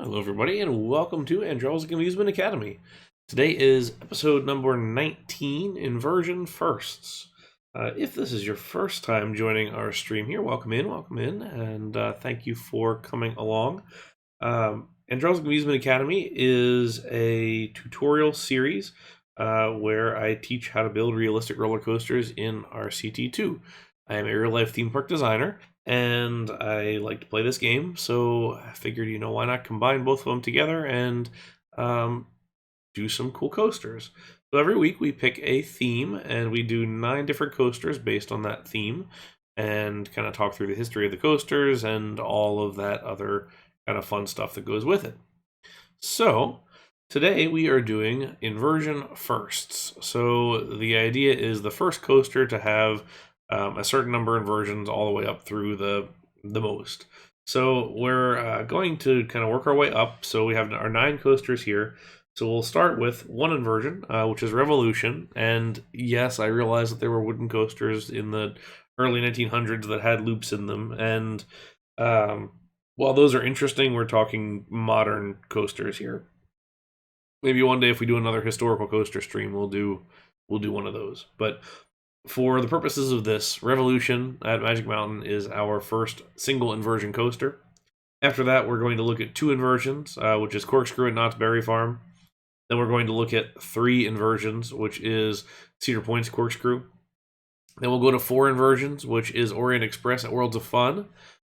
Hello, everybody, and welcome to Andrelczyk Amusement Academy. Today is episode number 19, Inversion Firsts. If this is your first time joining our stream here, welcome in, and thank you for coming along. Andrelczyk Amusement Academy is a tutorial series where I teach how to build realistic roller coasters in RCT2. I am a real-life theme park designer, and I like to play this game, so I figured, why not combine both of them together and do some cool coasters. So every week we pick a theme, and we do 9 different coasters based on that theme, and kind of talk through the history of the coasters and all of that other kind of fun stuff that goes with it. So today we are doing inversion firsts. So the idea is the first coaster to have a certain number of inversions all the way up through the most. So we're going to kind of work our way up. So we have our 9 coasters here. So we'll start with one inversion, which is Revolution. And yes, I realize that there were wooden coasters in the early 1900s that had loops in them. And while those are interesting, we're talking modern coasters here. Maybe one day if we do another historical coaster stream, we'll do one of those. But for the purposes of this, Revolution at Magic Mountain is our first single inversion coaster. After that, we're going to look at 2 inversions, which is Corkscrew at Knott's Berry Farm. Then we're going to look at 3 inversions, which is Cedar Point's Corkscrew. Then we'll go to 4 inversions, which is Orient Express at Worlds of Fun.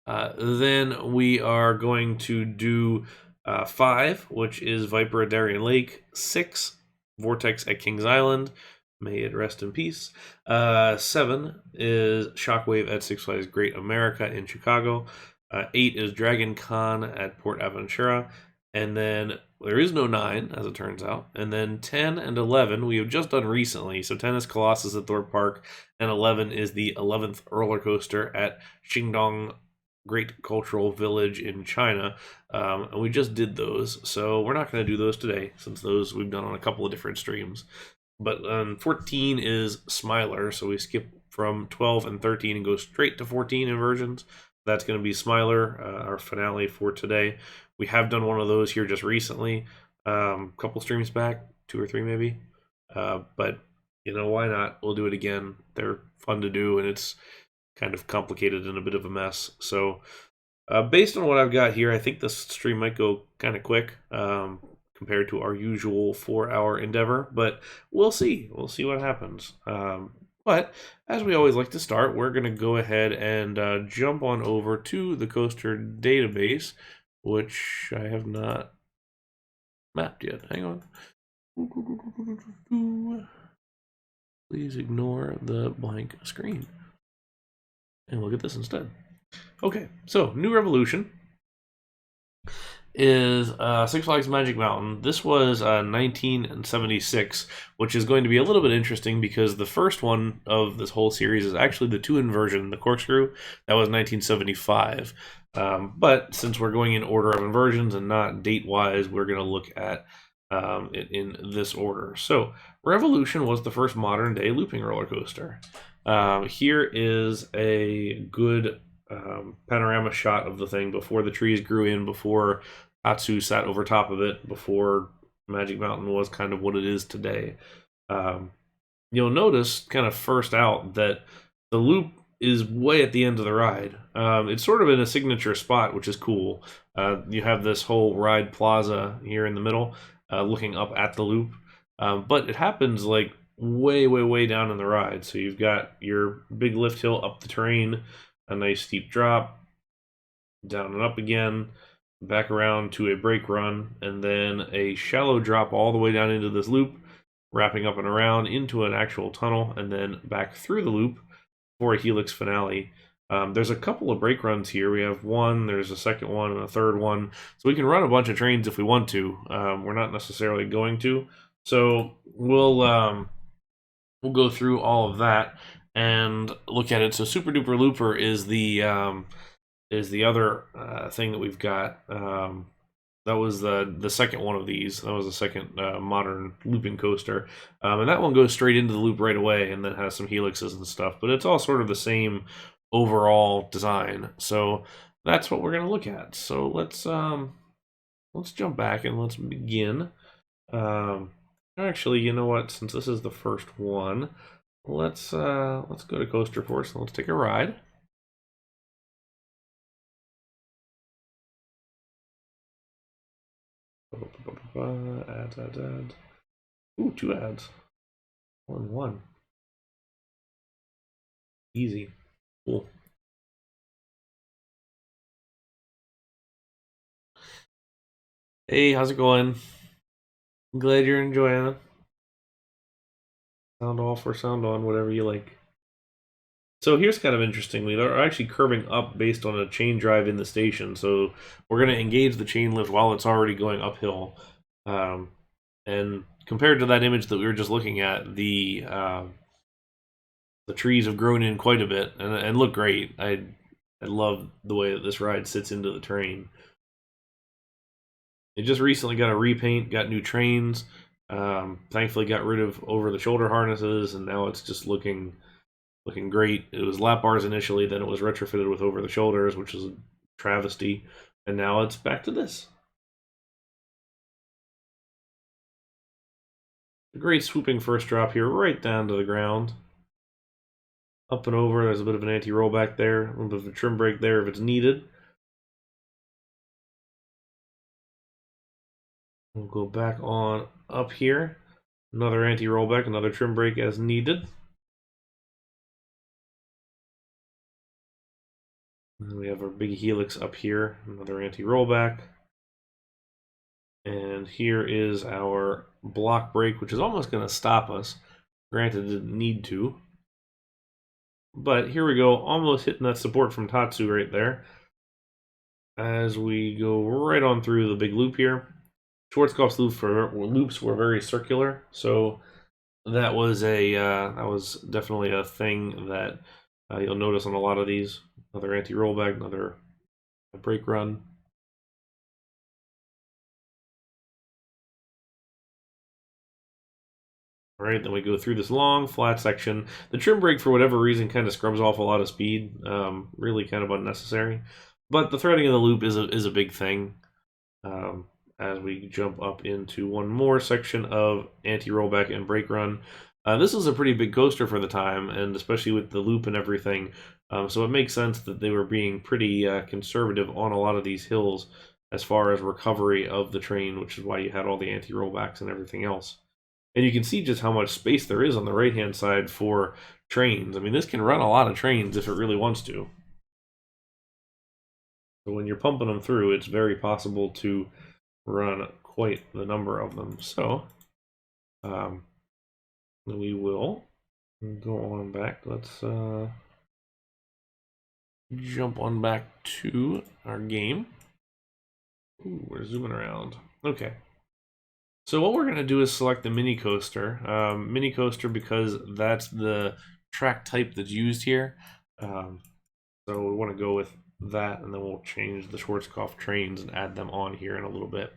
Then we are going to do 5, which is Viper at Darien Lake. 6, Vortex at Kings Island. May it rest in peace. 7 is Shockwave at Six Flags Great America in Chicago. 8 is Dragon Con at Port Aventura. And then there is no 9, as it turns out. And then 10 and 11 we have just done recently. So 10 is Colossus at Thorpe Park, and 11 is the 11th roller coaster at Qingdong Great Cultural Village in China. And we just did those. So we're not going to do those today, since those we've done on a couple of different streams. But 14 is Smiler, so we skip from 12 and 13 and go straight to 14 inversions. That's going to be Smiler, our finale for today. We have done one of those here just recently, a couple streams back, 2 or 3 maybe. But, why not? We'll do it again. They're fun to do, and it's kind of complicated and a bit of a mess. So, based on what I've got here, I think this stream might go kind of quick. Compared to our usual 4-hour endeavor, but we'll see. We'll see what happens. But as we always like to start, we're going to go ahead and jump on over to the coaster database, which I have not mapped yet. Hang on. Please ignore the blank screen. And look at this instead. Okay, so New Revolution is Six Flags Magic Mountain. This was 1976, which is going to be a little bit interesting because the first one of this whole series is actually the 2 inversion, the Corkscrew. That was 1975. But since we're going in order of inversions and not date-wise, we're going to look at it in this order. So Revolution was the first modern-day looping roller coaster. Here is a good panorama shot of the thing before the trees grew in, before Atsu sat over top of it, before Magic Mountain was kind of what it is today. You'll notice kind of first out that the loop is way at the end of the ride. It's sort of in a signature spot, which is cool. You have this whole ride plaza here in the middle, looking up at the loop. But it happens like way down in the ride. So you've got your big lift hill up the terrain, a nice steep drop, down and up again, back around to a brake run, and then a shallow drop all the way down into this loop, wrapping up and around into an actual tunnel, and then back through the loop for a helix finale. There's a couple of brake runs here. We have one, there's a second one, and a third one. So we can run a bunch of trains if we want to. We're not necessarily going to. So we'll go through all of that and look at it. So Super Duper Looper is the other thing that we've got. That was the second one of these. That was the second modern looping coaster. And that one goes straight into the loop right away and then has some helixes and stuff. But it's all sort of the same overall design. So that's what we're going to look at. So let's let's jump back and let's begin. Actually, you know what? Since this is the first one, let's go to Coaster Force and let's take a ride. Ads. Ooh, 2 ads. 1. Easy. Cool. Hey, how's it going? I'm glad you're enjoying it. Sound off or sound on, whatever you like. So here's kind of interestingly, they're actually curving up based on a chain drive in the station. So we're going to engage the chain lift while it's already going uphill. And compared to that image that we were just looking at, the trees have grown in quite a bit and look great. I love the way that this ride sits into the terrain. It just recently got a repaint, got new trains. Thankfully got rid of over-the-shoulder harnesses, and now it's just looking great. It was lap bars initially, then it was retrofitted with over-the-shoulders, which is a travesty, and now it's back to this. A great swooping first drop here, right down to the ground. Up and over, there's a bit of an anti-rollback there, a little bit of a trim brake there if it's needed. We'll go back on up here. Another anti-rollback, another trim brake as needed. And we have our big helix up here, another anti-rollback. And here is our block brake, which is almost going to stop us. Granted, it didn't need to. But here we go, almost hitting that support from Tatsu right there. As we go right on through the big loop here. Schwarzkopf's loops were very circular, so that was definitely a thing that you'll notice on a lot of these. Another anti-rollback, another brake run. All right, then we go through this long flat section. The trim brake, for whatever reason, kind of scrubs off a lot of speed. Really kind of unnecessary. But the threading of the loop is a big thing. As we jump up into one more section of anti-rollback and brake run. This is a pretty big coaster for the time, and especially with the loop and everything. So it makes sense that they were being pretty conservative on a lot of these hills as far as recovery of the train, which is why you had all the anti-rollbacks and everything else. And you can see just how much space there is on the right-hand side for trains. I mean, this can run a lot of trains if it really wants to. So when you're pumping them through, it's very possible to run quite the number of them. So we will go on back. Let's jump on back to our game. Ooh, we're zooming around. Okay. So what we're going to do is select the mini coaster. Mini coaster because that's the track type that's used here. So we want to go with that, and then we'll change the Schwarzkopf trains and add them on here in a little bit.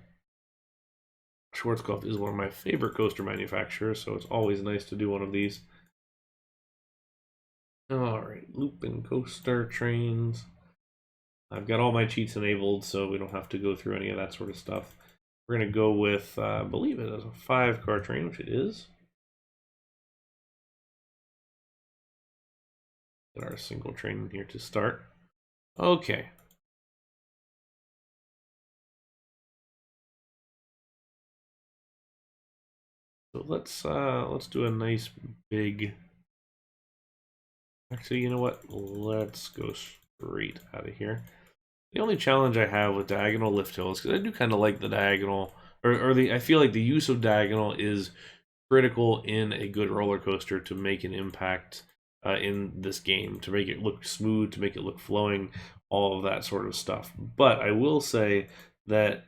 Schwarzkopf is one of my favorite coaster manufacturers, so it's always nice to do one of these. Alright, loop and coaster trains. I've got all my cheats enabled, so we don't have to go through any of that sort of stuff. We're going to go with, I believe it is a 5-car train, which it is. Get our single train in here to start. Okay. So let's do a nice big. Actually, you know what? Let's go straight out of here. The only challenge I have with diagonal lift hills, because I do kind of like the diagonal, I feel like the use of diagonal is critical in a good roller coaster to make an impact in this game, to make it look smooth, to make it look flowing, all of that sort of stuff. But I will say that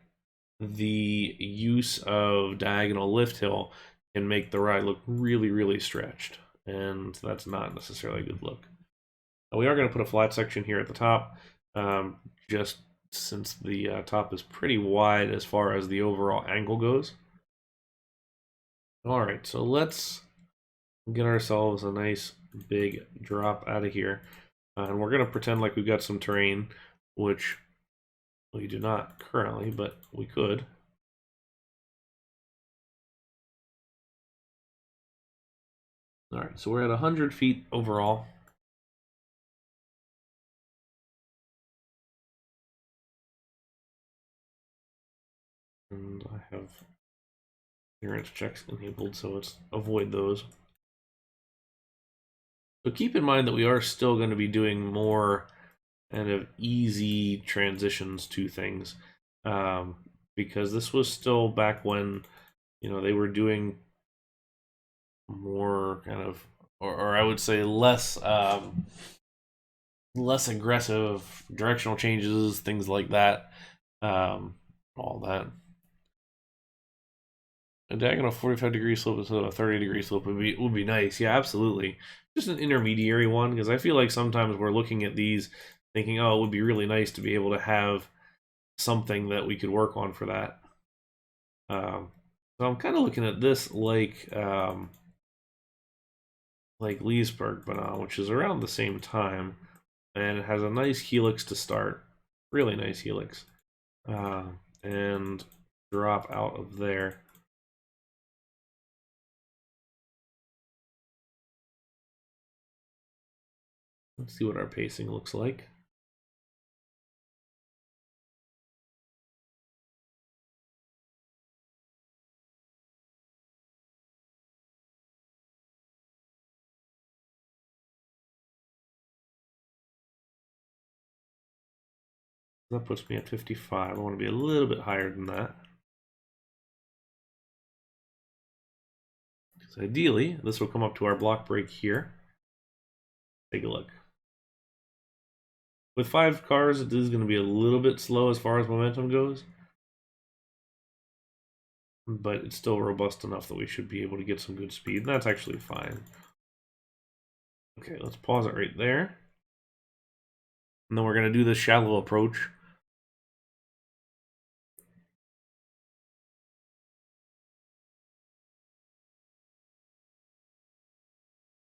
the use of diagonal lift hill can make the ride look really, really stretched, and that's not necessarily a good look. We are going to put a flat section here at the top, just since the top is pretty wide as far as the overall angle goes. All right, so let's get ourselves a nice big drop out of here. And we're going to pretend like we've got some terrain, which We do not currently, but we could. All right, so we're at 100 feet overall. And I have clearance checks enabled, so let's avoid those. So keep in mind that we are still going to be doing more kind of easy transitions to things, because this was still back when, you know, they were doing more kind of, or I would say less less aggressive directional changes, things like that, all that. A diagonal 45-degree slope instead of a 30-degree slope would be nice. Yeah, absolutely. Just an intermediary one, because I feel like sometimes we're looking at these thinking, oh, it would be really nice to be able to have something that we could work on for that. So I'm kind of looking at this like Leesburg Banana, which is around the same time, and it has a nice helix to start, really nice helix, and drop out of there. Let's see what our pacing looks like. That puts me at 55. I want to be a little bit higher than that. Because ideally, this will come up to our block break here. Take a look. With 5 cars, it is going to be a little bit slow as far as momentum goes. But it's still robust enough that we should be able to get some good speed. And that's actually fine. Okay, let's pause it right there. And then we're going to do the shallow approach.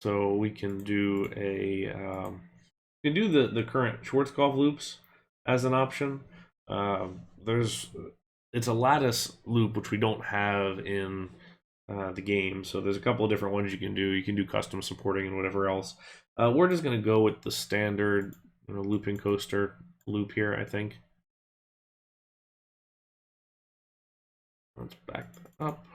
So we can do the current Schwarzkopf loops as an option. It's a lattice loop which we don't have in the game. So there's a couple of different ones you can do. You can do custom supporting and whatever else. We're just going to go with the standard looping coaster loop here, I think. Let's back that up.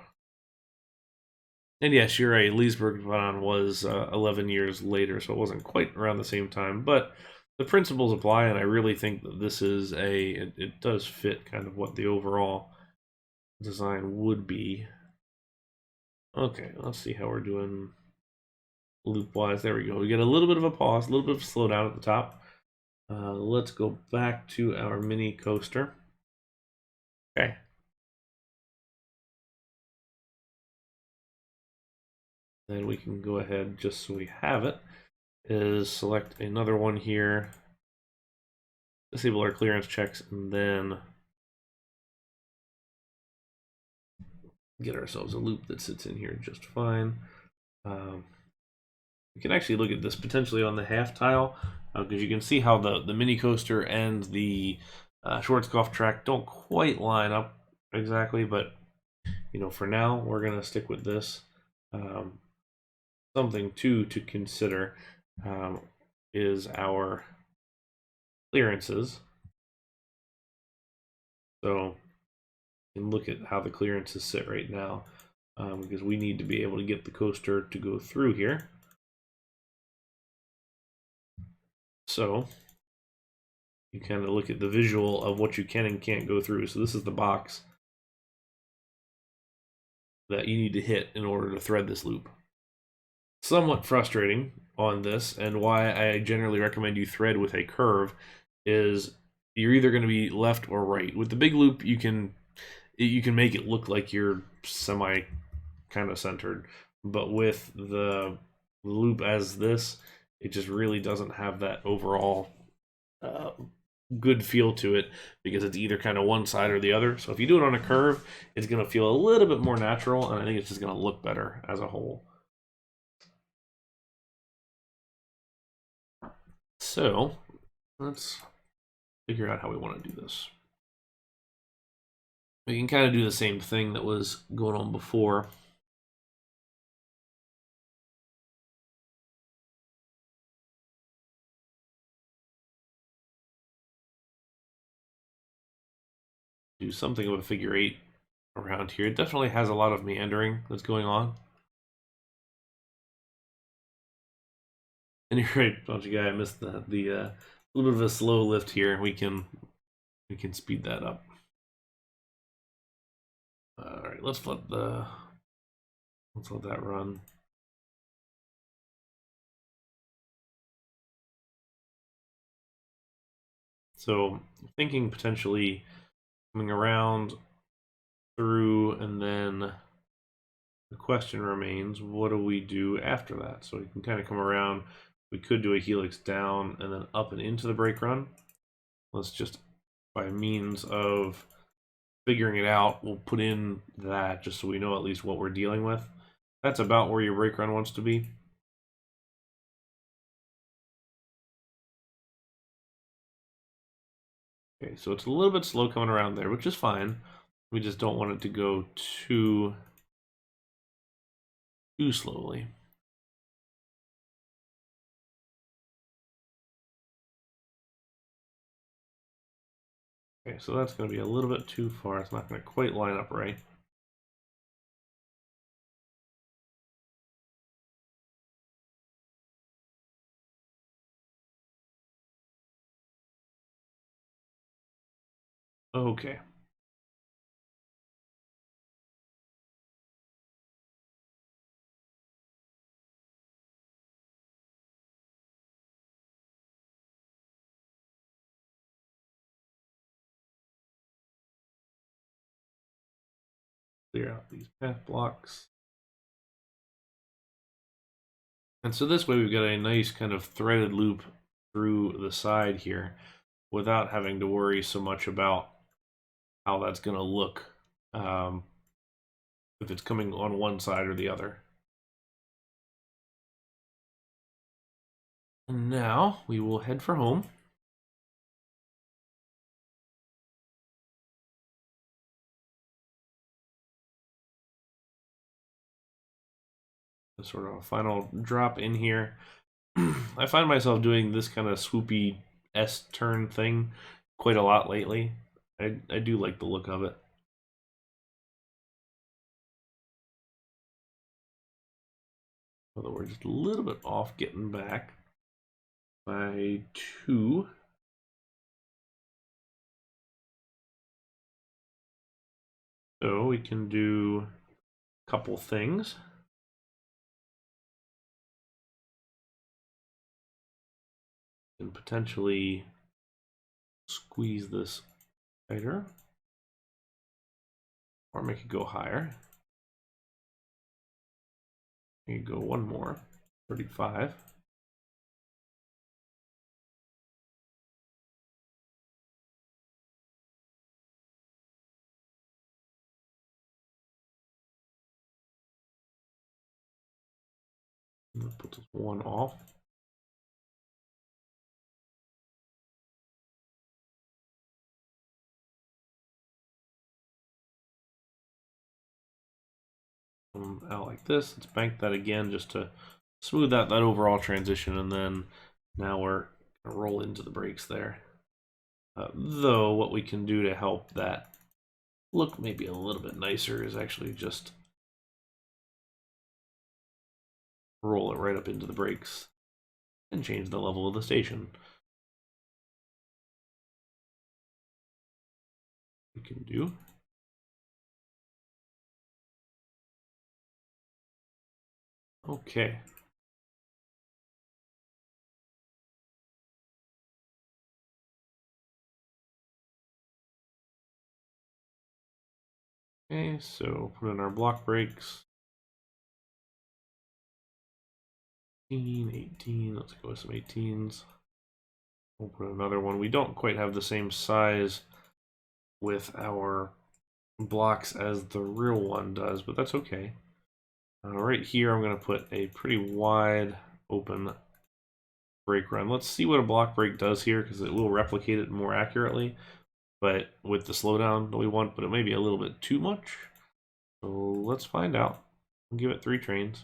And yes, you're right. Leesburg was 11 years later, so it wasn't quite around the same time. But the principles apply, and I really think that this is it does fit kind of what the overall design would be. Okay, let's see how we're doing loop-wise. There we go. We get a little bit of a pause, a little bit of a slowdown at the top. Let's go back to our mini coaster. Okay. Then we can go ahead, just so we have it, is select another one here, disable our clearance checks, and then get ourselves a loop that sits in here just fine. We can actually look at this potentially on the half tile, because you can see how the mini coaster and the Schwarzkopf track don't quite line up exactly, but for now we're gonna stick with this. Something to consider is our clearances. So you can look at how the clearances sit right now, because we need to be able to get the coaster to go through here. So you kind of look at the visual of what you can and can't go through. So this is the box that you need to hit in order to thread this loop. Somewhat frustrating on this, and why I generally recommend you thread with a curve, is you're either going to be left or right. With the big loop, you can make it look like you're semi kind of centered, but with the loop as this, it just really doesn't have that overall good feel to it, because it's either kind of one side or the other. So if you do it on a curve, it's going to feel a little bit more natural, and I think it's just going to look better as a whole. So let's figure out how we want to do this. We can kind of do the same thing that was going on before. Do something of a figure 8 around here. It definitely has a lot of meandering that's going on. And you're right, Punchy Guy, I missed the little bit of a slow lift here. We can speed that up. All right, let's let that run. So thinking potentially coming around through, and then the question remains, what do we do after that? So we can kind of come around. We could do a helix down and then up and into the brake run. Let's just, by means of figuring it out, we'll put in that just so we know at least what we're dealing with. That's about where your brake run wants to be. Okay, so it's a little bit slow coming around there, which is fine. We just don't want it to go too slowly. Okay, so that's going to be a little bit too far. It's not going to quite line up right. Okay. Clear out these path blocks. And so this way we've got a nice kind of threaded loop through the side here without having to worry so much about how that's going to look if it's coming on one side or the other. And now we will head for home. Sort of a final drop in here. I find myself doing this kind of swoopy S-turn thing quite a lot lately. I do like the look of it. Although we're just a little bit off getting back by 2. So we can do a couple things. And potentially squeeze this tighter, or make it go higher. You go one more, 35. Let's put this one off. Out like this. Let's bank that again just to smooth out that overall transition, and then now we're gonna roll into the brakes there. Though what we can do to help that look maybe a little bit nicer is actually just roll it right up into the brakes and change the level of the station. We can do. Okay. Okay, so put in our block brakes. 18, let's go with some 18s. We'll put another one. We don't quite have the same size with our blocks as the real one does, but that's okay. Right here, I'm going to put a pretty wide open brake run. Let's see what a block brake does here, because it will replicate it more accurately. but with the slowdown that we want, but it may be a little bit too much. So let's find out. I'll give it 3 trains.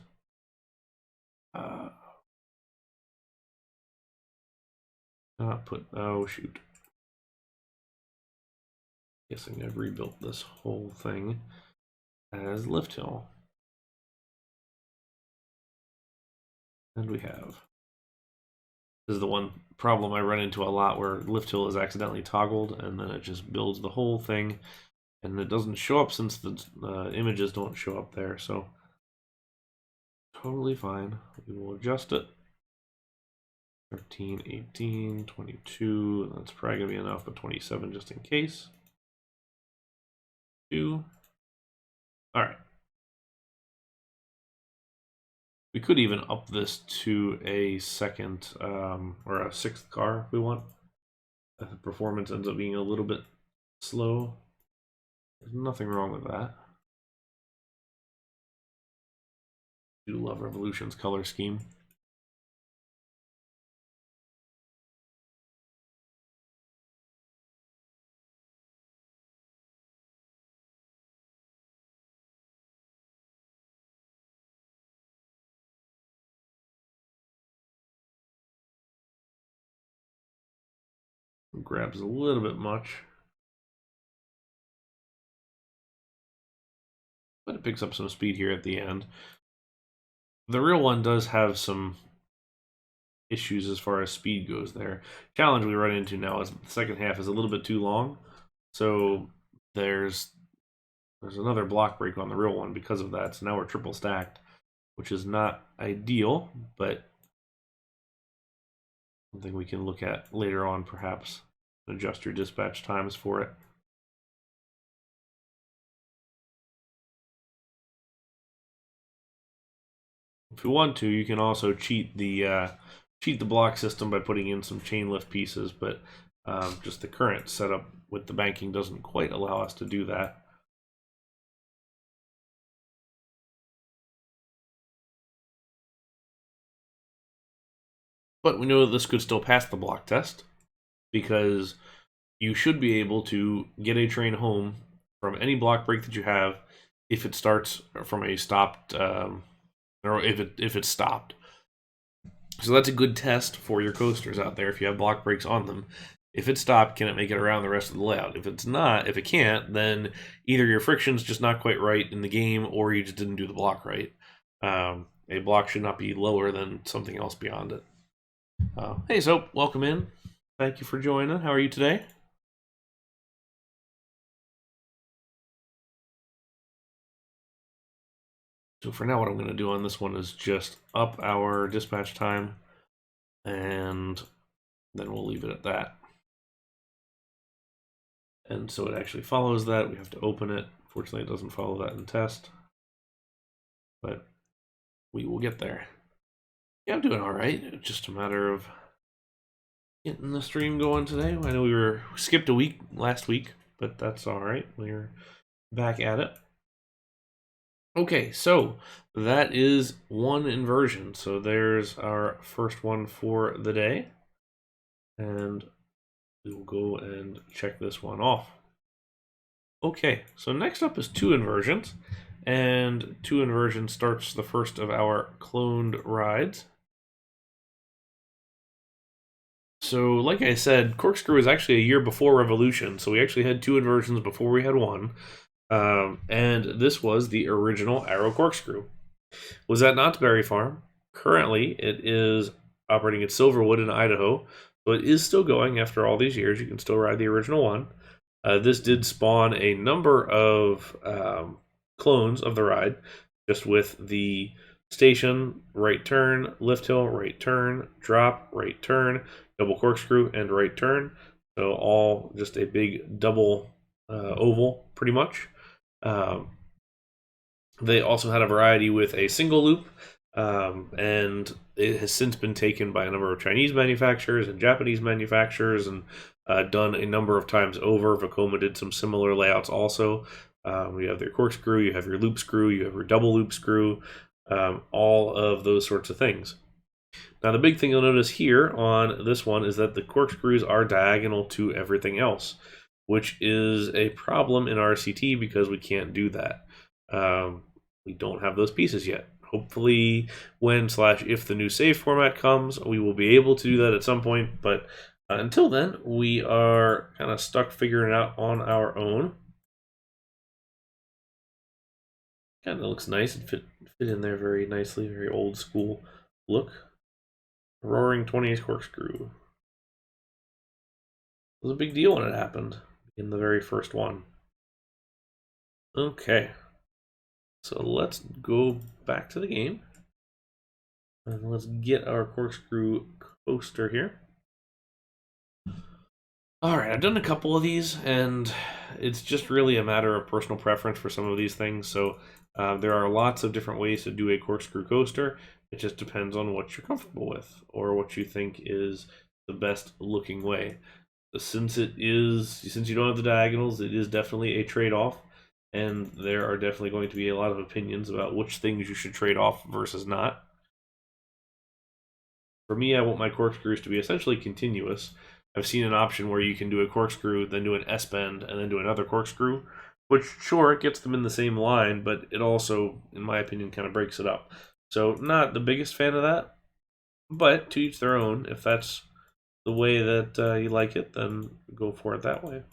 Oh shoot. Guessing I've rebuilt this whole thing as lift hill. And we have. This is the one problem I run into a lot, where lift hill is accidentally toggled and then it just builds the whole thing, and it doesn't show up since the images don't show up there. So totally fine. We will adjust it. 13, 18, 22. That's probably gonna be enough, but 27 just in case. 2. All right. We could even up this to a second or a 6th car if we want. If the performance ends up being a little bit slow, there's nothing wrong with that. I do love Revolution's color scheme. Grabs a little bit much, but it picks up some speed here at the end. The real one does have some issues as far as speed goes there. Challenge we run into now is the second half is a little bit too long, so there's another block break on the real one because of that. So now we're triple stacked, which is not ideal, but something we can look at later on, perhaps. Adjust your dispatch times for it. If you want to, you can also cheat the block system by putting in some chain lift pieces, but just the current setup with the banking doesn't quite allow us to do that. But we know that this could still pass the block test, because you should be able to get a train home from any block break that you have if it starts from a stopped, or if it's stopped. So that's a good test for your coasters out there if you have block breaks on them. If it's stopped, can it make it around the rest of the layout? If it's not, if it can't, then either your friction's just not quite right in the game, or you just didn't do the block right. A block should not be lower than something else beyond it. Hey Soap, welcome in. Thank you for joining. How are you today? So for now, what I'm going to do on this one is just up our dispatch time, and then we'll leave it at that. And so it actually follows that. We have to open it. Fortunately, it doesn't follow that in test, but we will get there. Yeah, I'm doing all right. It's just a matter of getting the stream going today. I know we skipped a week last week, but that's all right. We're back at it. Okay, so that is one inversion. So there's our first one for the day. And we will go and check this one off. Okay, so next up is 2 inversions. And 2 inversion starts the first of our cloned rides. So like I said, Corkscrew is actually a year before Revolution. So we actually had 2 inversions before we had one. And this was the original Arrow Corkscrew. Was at Knott's Berry Farm. Currently, it is operating at Silverwood in Idaho. So it is still going after all these years. You can still ride the original one. This did spawn a number of clones of the ride, just with the station, right turn, lift hill, right turn, drop, right turn, double corkscrew, and right turn. So all just a big double oval, pretty much. They also had a variety with a single loop, and it has since been taken by a number of Chinese manufacturers and Japanese manufacturers, and done a number of times over. Vekoma did some similar layouts also. You have your corkscrew, you have your loop screw, you have your double loop screw, all of those sorts of things. Now the big thing you'll notice here on this one is that the corkscrews are diagonal to everything else. which is a problem in RCT because we can't do that. We don't have those pieces yet. Hopefully, when/if the new save format comes, we will be able to do that at some point, but until then, we are kind of stuck figuring it out on our own. Kind of looks nice. It fit in there very nicely, very old school look. Roaring 20s corkscrew. It was a big deal when it happened in the very first one. Okay, so let's go back to the game and let's get our corkscrew coaster here. All right, I've done a couple of these, and it's just really a matter of personal preference for some of these things. So there are lots of different ways to do a corkscrew coaster. It just depends on what you're comfortable with or what you think is the best looking way. Since you don't have the diagonals, it is definitely a trade-off, and there are definitely going to be a lot of opinions about which things you should trade off versus not. For me, I want my corkscrews to be essentially continuous. I've seen an option where you can do a corkscrew, then do an S-bend, and then do another corkscrew, which, sure, it gets them in the same line, but it also, in my opinion, kind of breaks it up. So, not the biggest fan of that, but to each their own. If that's the way that you like it, then go for it that way.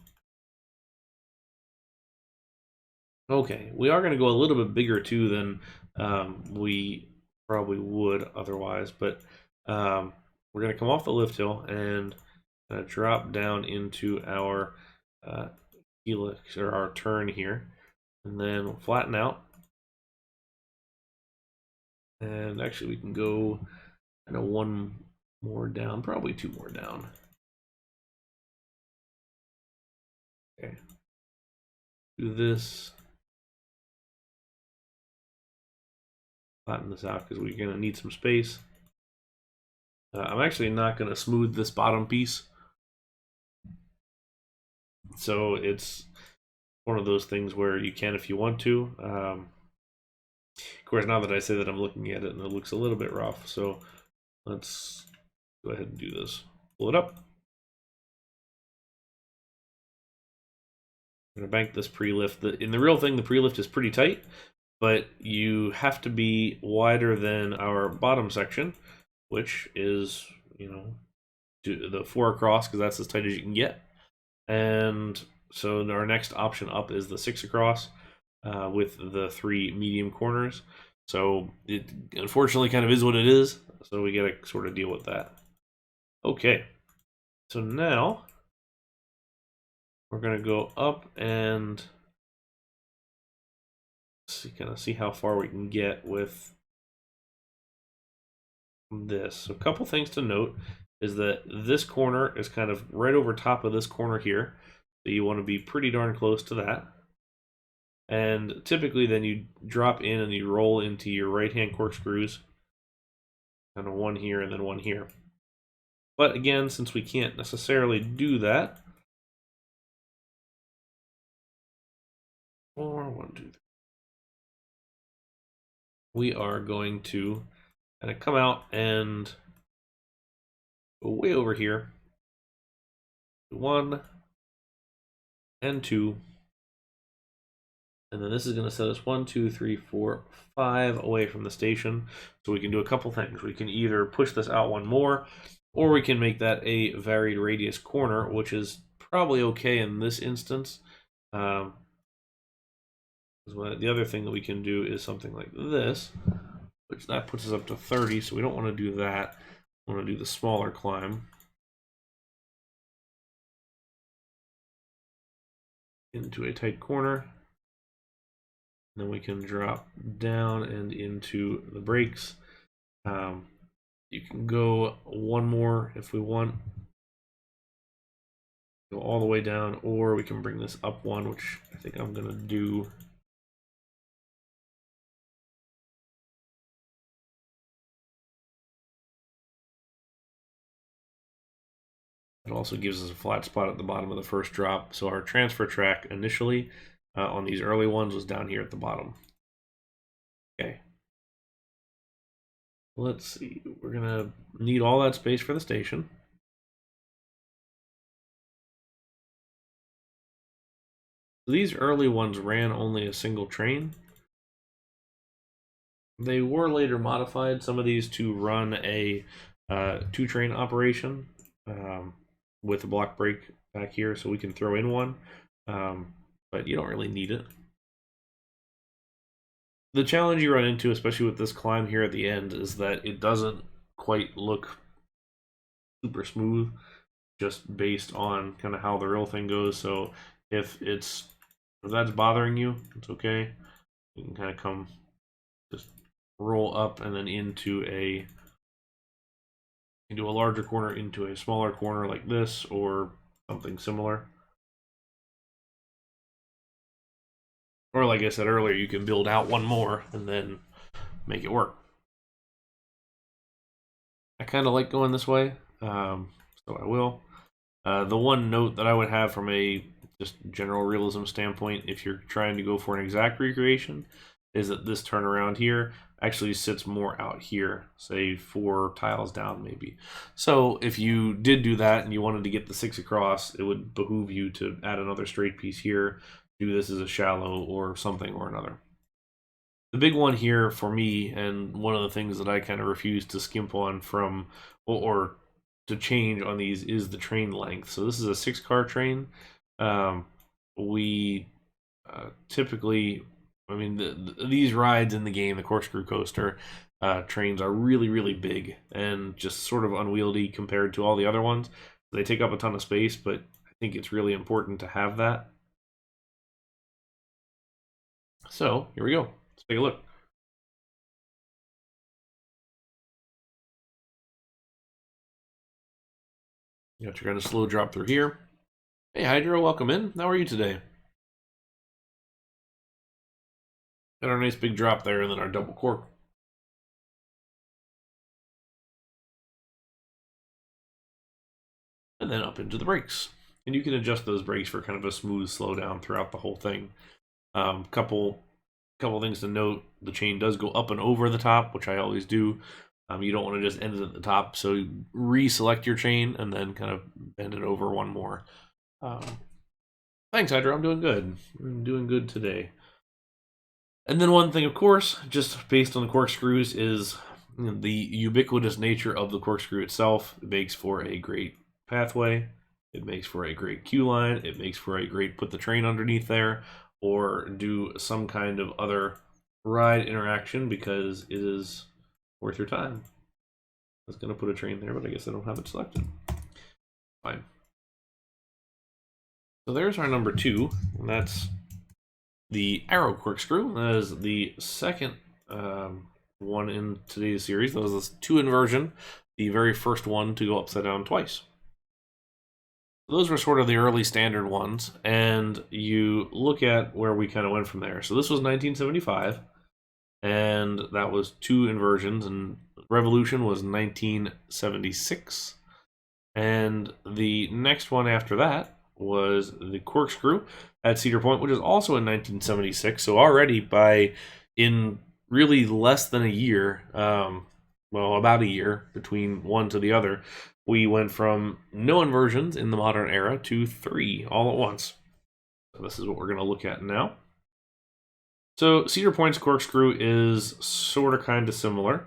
Okay, we are going to go a little bit bigger, too, than we probably would otherwise, but we're going to come off the lift hill and drop down into our helix, or our turn here, and then we'll flatten out. And actually, we can go kind of one more down, probably two more down. Okay. Do this. Flatten this out because we're going to need some space. I'm actually not going to smooth this bottom piece. So it's one of those things where you can if you want to. Of course, now that I say that, I'm looking at it and it looks a little bit rough. So let's go ahead and do this. Pull it up. I'm going to bank this pre-lift. In the real thing, the pre-lift is pretty tight, but you have to be wider than our bottom section, which is, the 4 across, because that's as tight as you can get. And so our next option up is the 6 across with the 3 medium corners. So it unfortunately kind of is what it is. So we got to sort of deal with that. Okay. So now we're going to go up and see how far we can get with this. So a couple things to note is that this corner is kind of right over top of this corner here. So you want to be pretty darn close to that. And typically then you drop in and you roll into your right-hand corkscrews. Kind of one here and then one here. But again, since we can't necessarily do that, we are going to kind of come out and go way over here. 1 and 2. And then this is going to set us 1, 2, 3, 4, 5 away from the station. So we can do a couple things. We can either push this out one more, or we can make that a varied radius corner, which is probably okay in this instance. The other thing that we can do is something like this, which that puts us up to 30, so we don't want to do that. We want to do the smaller climb. Into a tight corner. Then we can drop down and into the brakes. You can go one more if we want. Go all the way down, or we can bring this up one, which I think I'm going to do. It also gives us a flat spot at the bottom of the first drop. So our transfer track initially on these early ones was down here at the bottom. Okay. Let's see. We're going to need all that space for the station. These early ones ran only a single train. They were later modified, some of these, to run a two-train operation with a block brake back here, so we can throw in one, but you don't really need it. The challenge you run into, especially with this climb here at the end, is that it doesn't quite look super smooth, just based on kind of how the real thing goes. So if that's bothering you, it's okay. You can kind of come, just roll up and then into a larger corner, into a smaller corner like this, or something similar. Or like I said earlier, you can build out one more and then make it work. I kind of like going this way, so I will. The one note that I would have from a just general realism standpoint, if you're trying to go for an exact recreation, is that this turnaround here actually sits more out here, say 4 tiles down maybe. So if you did do that and you wanted to get the 6 across, it would behoove you to add another straight piece here, do this as a shallow or something or another. The big one here for me, and one of the things that I kind of refuse to skimp on from, or to change on these, is the train length. So this is a 6-car train. We typically, I mean, these rides in the game, the Corkscrew Coaster trains, are really, really big and just sort of unwieldy compared to all the other ones. They take up a ton of space, but I think it's really important to have that. So here we go. Let's take a look. You got your kind of slow drop through here. Hey Hydra, welcome in. How are you today? Got our nice big drop there, and then our double cork. And then up into the brakes. And you can adjust those brakes for kind of a smooth slowdown throughout the whole thing. Couple things to note: the chain does go up and over the top, which I always do. You don't want to just end it at the top, so you reselect your chain and then kind of bend it over one more. Thanks, Hydra. I'm doing good. I'm doing good today. And then one thing, of course, just based on the corkscrews, is the ubiquitous nature of the corkscrew itself. It makes for a great pathway. It makes for a great queue line. It makes for a great put the train underneath there, or do some kind of other ride interaction, because it is worth your time. I was going to put a train there, but I guess I don't have it selected. Fine. So there's our number 2, and that's the arrow corkscrew. That is the second one in today's series. That was the 2-inversion, the very first one to go upside down twice. Those were sort of the early standard ones, and you look at where we kind of went from there. So this was 1975, and that was 2 inversions, and Revolution was 1976. And the next one after that was the Corkscrew at Cedar Point, which is also in 1976. So already in really less than a year, well, about a year between one to the other, we went from no inversions in the modern era to 3 all at once. So this is what we're going to look at now. So Cedar Point's Corkscrew is sort of kind of similar,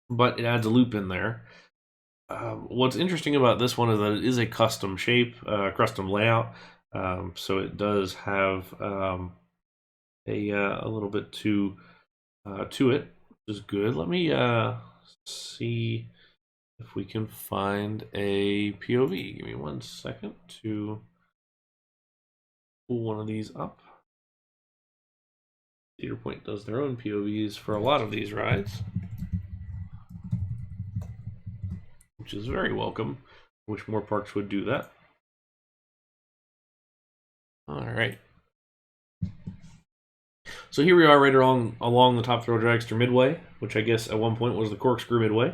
but it adds a loop in there. What's interesting about this one is that it is a custom shape, custom layout. So it does have a little bit to it, which is good. Let me see if we can find a POV. Give me 1 second to pull one of these up. Cedar Point does their own POVs for a lot of these rides, which is very welcome. Wish more parks would do that. All right. So here we are right along the Top Thrill Dragster Midway, which I guess at one point was the Corkscrew Midway.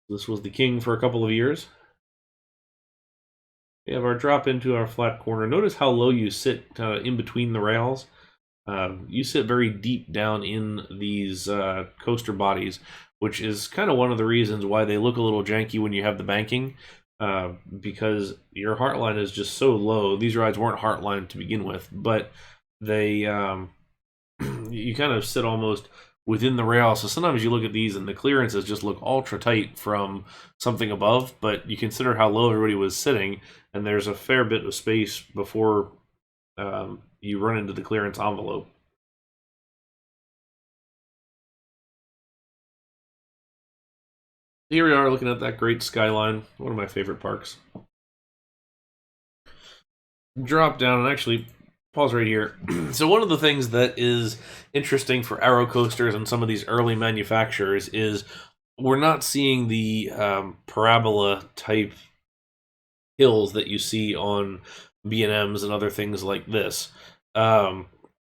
This was the king for a couple of years. We have our drop into our flat corner. Notice how low you sit in between the rails. You sit very deep down in these coaster bodies, which is kind of one of the reasons why they look a little janky when you have the banking. because your heartline is just so low. These rides weren't heartline to begin with, but they you kind of sit almost within the rail. So sometimes you look at these and the clearances just look ultra tight from something above, but you consider how low everybody was sitting, and there's a fair bit of space before you run into the clearance envelope. Here we are looking at that great skyline, one of my favorite parks. Drop down and actually pause right here. So one of the things that is interesting for aero coasters and some of these early manufacturers is we're not seeing the parabola type hills that you see on B&Ms and other things like this.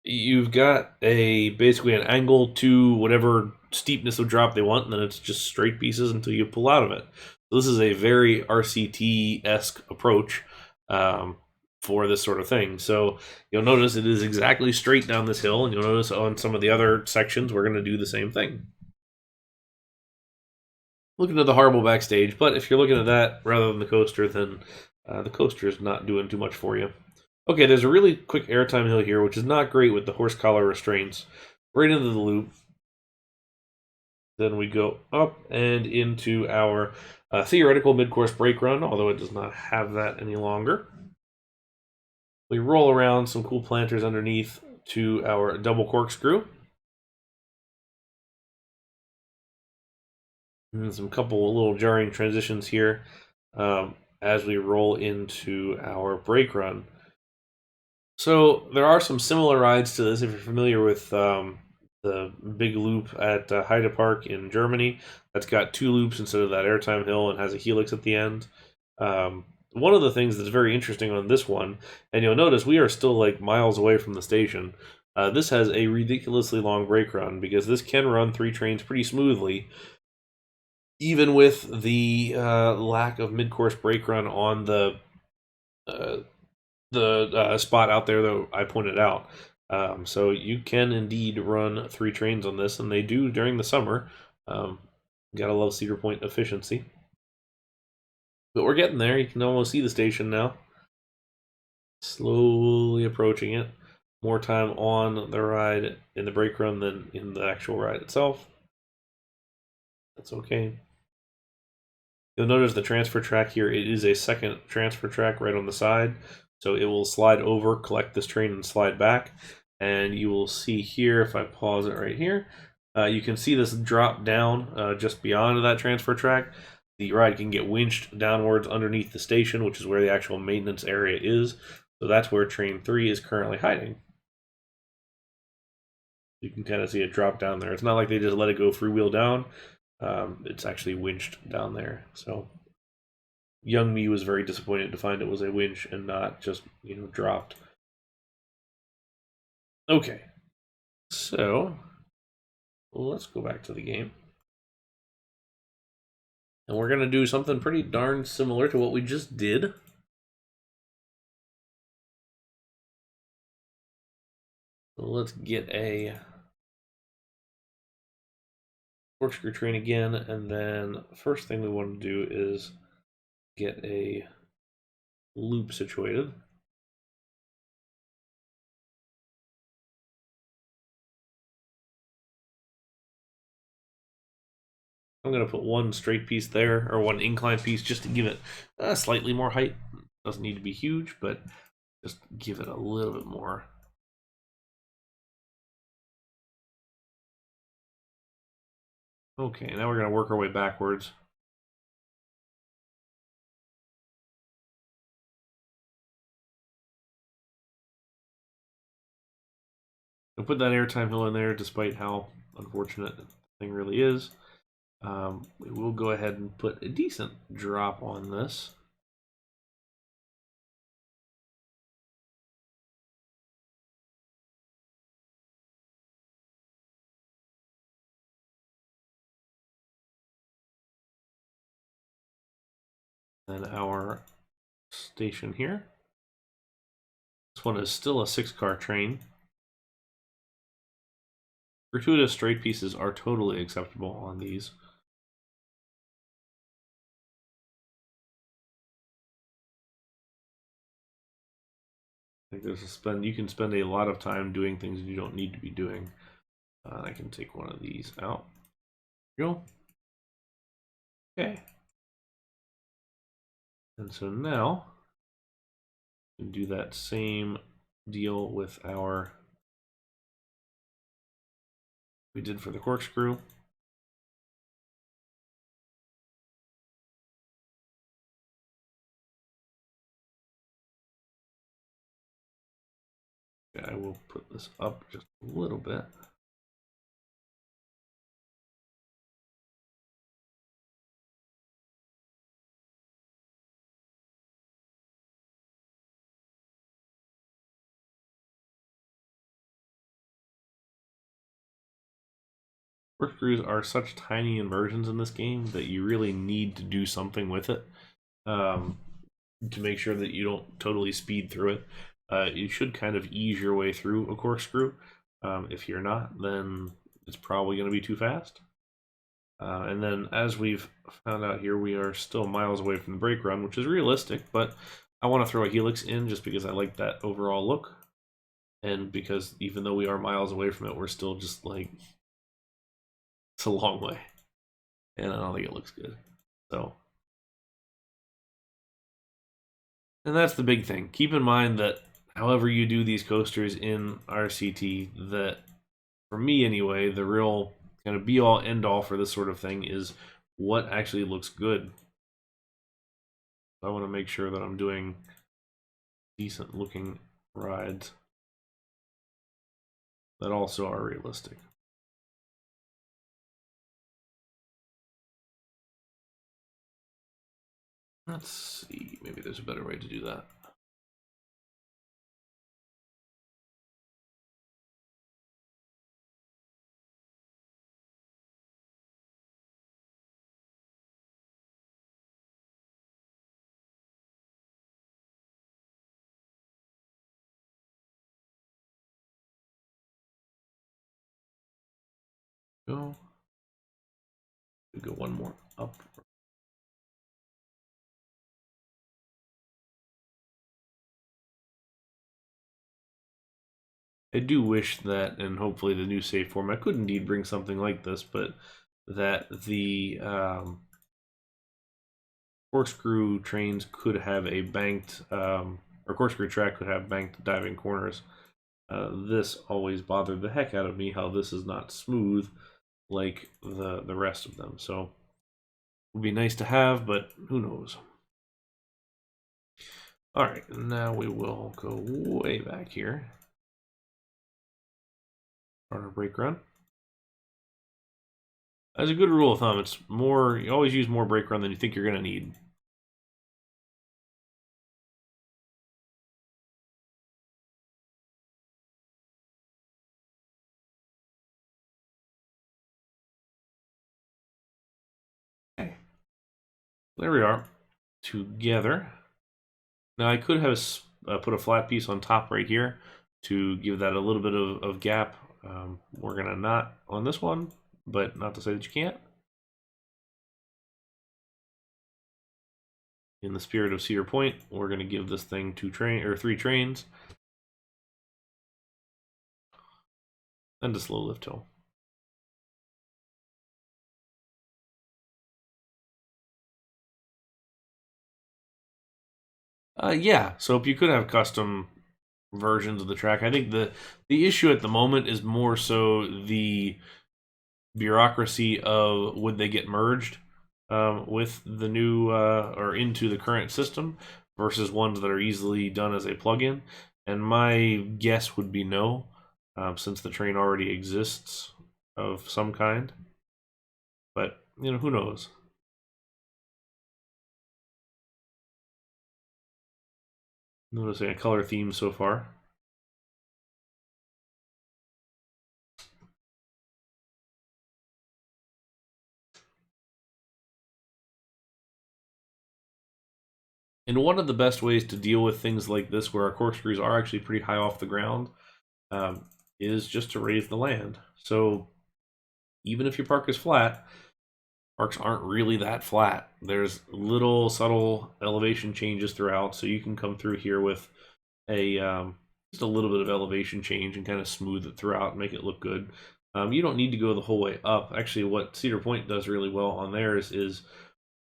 You've got basically an angle to whatever steepness of drop they want, and then it's just straight pieces until you pull out of it. So this is a very RCT-esque approach for this sort of thing. So you'll notice it is exactly straight down this hill, and you'll notice on some of the other sections we're going to do the same thing. Looking at the horrible backstage, but if you're looking at that rather than the coaster, then the coaster is not doing too much for you. Okay, there's a really quick airtime hill here, which is not great with the horse collar restraints. Right into the loop. Then we go up and into our theoretical mid-course brake run, although it does not have that any longer. We roll around some cool planters underneath to our double corkscrew. And some couple little jarring transitions here as we roll into our brake run. So there are some similar rides to this if you're familiar with the big loop at Heide Park in Germany. That's got 2 loops instead of that airtime hill and has a helix at the end. One of the things that's very interesting on this one, and you'll notice we are still like miles away from the station. This has a ridiculously long brake run because this can run 3 trains pretty smoothly, even with the lack of mid-course brake run on the spot out there that I pointed out. So you can indeed run 3 trains on this, and they do during the summer. Gotta love Cedar Point efficiency. But we're getting there. You can almost see the station now. Slowly approaching it. More time on the ride in the brake run than in the actual ride itself. That's okay. You'll notice the transfer track here, it is a second transfer track right on the side. So it will slide over, collect this train, and slide back. And you will see here, if I pause it right here, you can see this drop down just beyond that transfer track. The ride can get winched downwards underneath the station, which is where the actual maintenance area is. So that's where train 3 is currently hiding. You can kind of see it drop down there. It's not like they just let it go freewheel down. It's actually winched down there. So young me was very disappointed to find it was a winch and not just, dropped. Okay, so let's go back to the game. And we're going to do something pretty darn similar to what we just did. So let's get a corkscrew train again, and then first thing we want to do is get a loop situated. I'm going to put one straight piece there, or one inclined piece, just to give it slightly more height. Doesn't need to be huge, but just give it a little bit more. Okay, now we're going to work our way backwards. I'll put that airtime hill in there, despite how unfortunate the thing really is. We will go ahead and put a decent drop on this. Then our station here. This one is still a 6-car train. Gratuitous straight pieces are totally acceptable on these. think you can spend a lot of time doing things you don't need to be doing. I can take one of these out. Go. Okay. And so now we can do that same deal with our we did for the corkscrew. I will put this up just a little bit. Corkscrews are such tiny inversions in this game that you really need to do something with it to make sure that you don't totally speed through it. You should kind of ease your way through a corkscrew. If you're not, then it's probably going to be too fast. And then, as we've found out here, we are still miles away from the brake run, which is realistic, but I want to throw a helix in just because I like that overall look. And because even though we are miles away from it, we're still just like, it's a long way. And I don't think it looks good. So, and that's the big thing. Keep in mind that however you do these coasters in RCT, that for me anyway, the real kind of be all end all for this sort of thing is what actually looks good. I want to make sure that I'm doing decent looking rides that also are realistic. Let's see, maybe there's a better way to do that. Go. We go one more up. I do wish that, and hopefully the new save format could indeed bring something like this, but that the corkscrew trains could have a banked, or corkscrew track could have banked diving corners. This always bothered the heck out of me, how this is not smooth like the rest of them. So it would be nice to have, but who knows. All right, now we will go way back here. On our brake run. As a good rule of thumb, it's more, you always use more brake run than you think you're going to need. Okay. There we are, together. Now I could have put a flat piece on top right here to give that a little bit of gap. We're going to not on this one, but not to say that you can't. In the spirit of Cedar Point, we're going to give this thing 3 trains. And a slow lift hill. Yeah, so if you could have custom versions of the track, I think the issue at the moment is more so the bureaucracy of would they get merged with the new or into the current system versus ones that are easily done as a plugin. And my guess would be no, since the train already exists of some kind. But you know, who knows? Noticing a color theme so far. And one of the best ways to deal with things like this, where our corkscrews are actually pretty high off the ground, is just to raise the land. So even if your park is flat, parks aren't really that flat. There's little subtle elevation changes throughout, so you can come through here with just a little bit of elevation change and kind of smooth it throughout and make it look good. You don't need to go the whole way up. Actually, what Cedar Point does really well on theirs is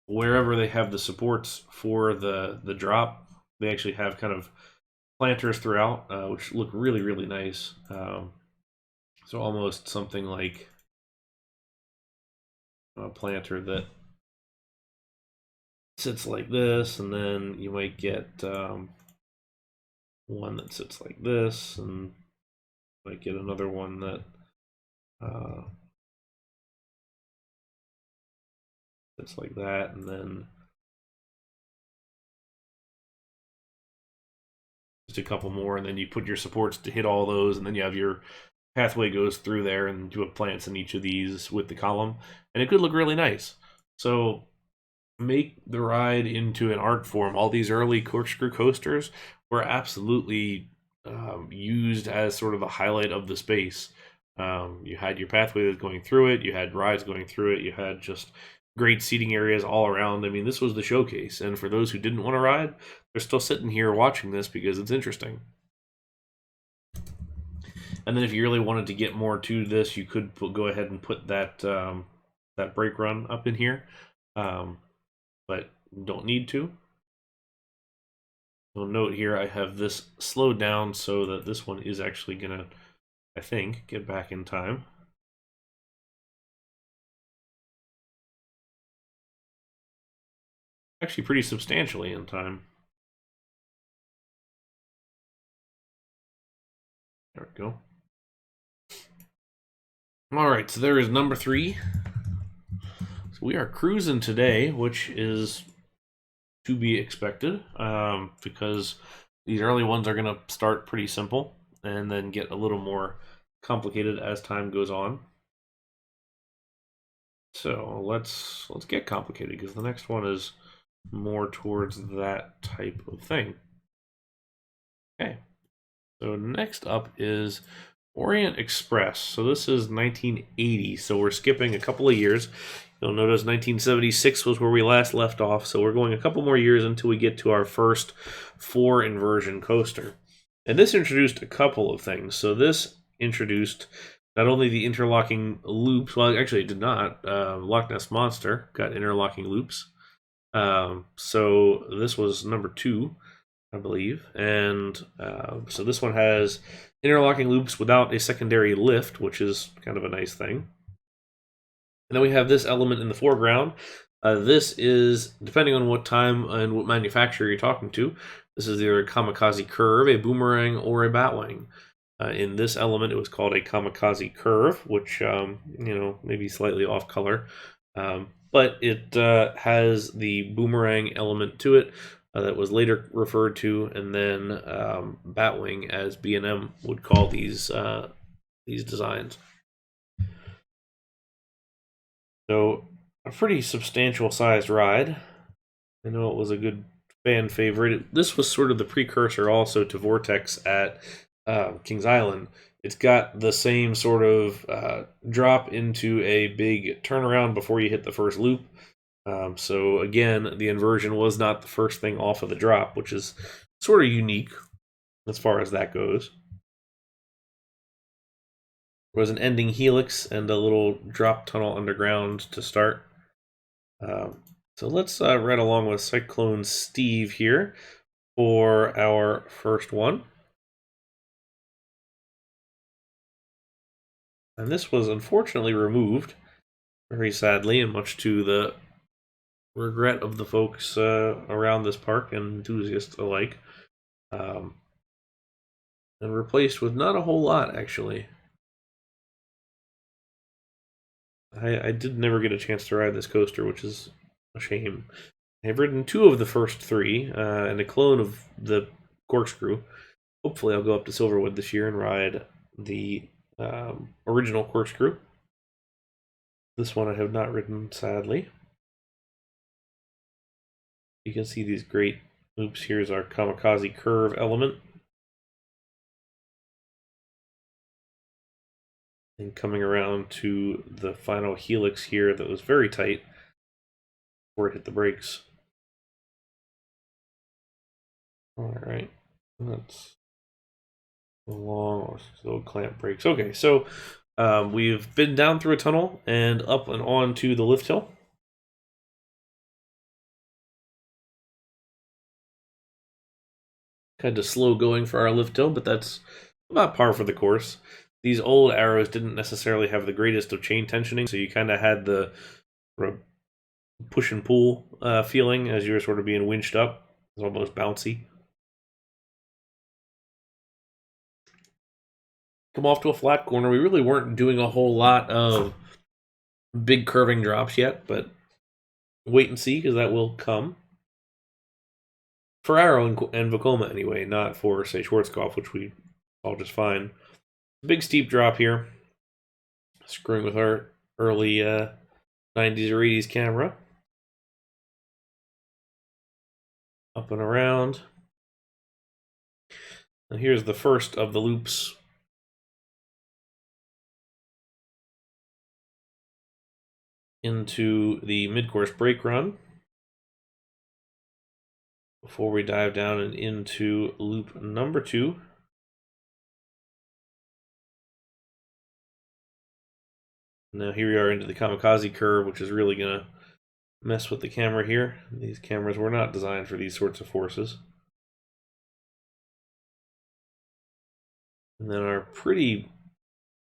wherever they have the supports for the drop, they actually have kind of planters throughout, which look really, really nice. So almost something like a planter that sits like this, and then you might get one that sits like this, and you might get another one that sits like that, and then just a couple more, and then you put your supports to hit all those, and then you have your pathway goes through there, and you have plants in each of these with the column, and it could look really nice. So make the ride into an art form. All these early corkscrew coasters were absolutely used as sort of the highlight of the space. You had your pathway that's going through it, you had rides going through it, you had just great seating areas all around. I mean, this was the showcase, and for those who didn't want to ride, they're still sitting here watching this because it's interesting. And then if you really wanted to get more to this, you could go ahead and put that that brake run up in here, but don't need to. You'll note here I have this slowed down so that this one is actually gonna, I think, get back in time. Actually pretty substantially in time. There we go. Alright, so there is number 3. So we are cruising today, which is to be expected, because these early ones are going to start pretty simple and then get a little more complicated as time goes on. So let's get complicated, because the next one is more towards that type of thing. Okay, so next up is Orient Express. So this is 1980, so we're skipping a couple of years. You'll notice 1976 was where we last left off, so we're going a couple more years until we get to our first four-inversion coaster. And this introduced a couple of things. So this introduced not only the interlocking loops, well, actually it did not. Loch Ness Monster got interlocking loops. So this was number 2, I believe. And so this one has interlocking loops without a secondary lift, which is kind of a nice thing. And then we have this element in the foreground. This is, depending on what time and what manufacturer you're talking to, this is either a kamikaze curve, a boomerang, or a batwing. In this element, it was called a kamikaze curve, which, maybe slightly off color. But it has the boomerang element to it that was later referred to, and then batwing, as B&M would call these designs. So a pretty substantial sized ride. I know it was a good fan favorite. This was sort of the precursor also to Vortex at Kings Island. It's got the same sort of drop into a big turnaround before you hit the first loop. So again, the inversion was not the first thing off of the drop, which is sort of unique as far as that goes. There was an ending helix and a little drop tunnel underground to start. So let's ride along with Cyclone Steve here for our first one. And this was unfortunately removed, very sadly, and much to the regret of the folks around this park and enthusiasts alike. And replaced with not a whole lot, actually. I did never get a chance to ride this coaster, which is a shame. I've ridden 2 of the first 3, and a clone of the Corkscrew. Hopefully I'll go up to Silverwood this year and ride the original Corkscrew. This one I have not ridden, sadly. You can see these great loops. Here's our kamikaze curve element. And coming around to the final helix here that was very tight before it hit the brakes. All right. That's long, so clamp brakes. Okay, so we've been down through a tunnel and up and on to the lift hill. Kind of slow going for our lift hill, but that's about par for the course. These old arrows didn't necessarily have the greatest of chain tensioning, so you kind of had the push and pull feeling as you were sort of being winched up. It's almost bouncy. Come off to a flat corner. We really weren't doing a whole lot of big curving drops yet, but wait and see, because that will come. For Arrow and Vekoma anyway, not for, say, Schwarzkopf, which we all just fine. Big steep drop here. Screwing with our early 90s or 80s camera. Up and around. Now here's the first of the loops. Into the mid-course brake run. Before we dive down and into loop number 2. Now here we are into the kamikaze curve, which is really going to mess with the camera here. These cameras were not designed for these sorts of forces. And then our pretty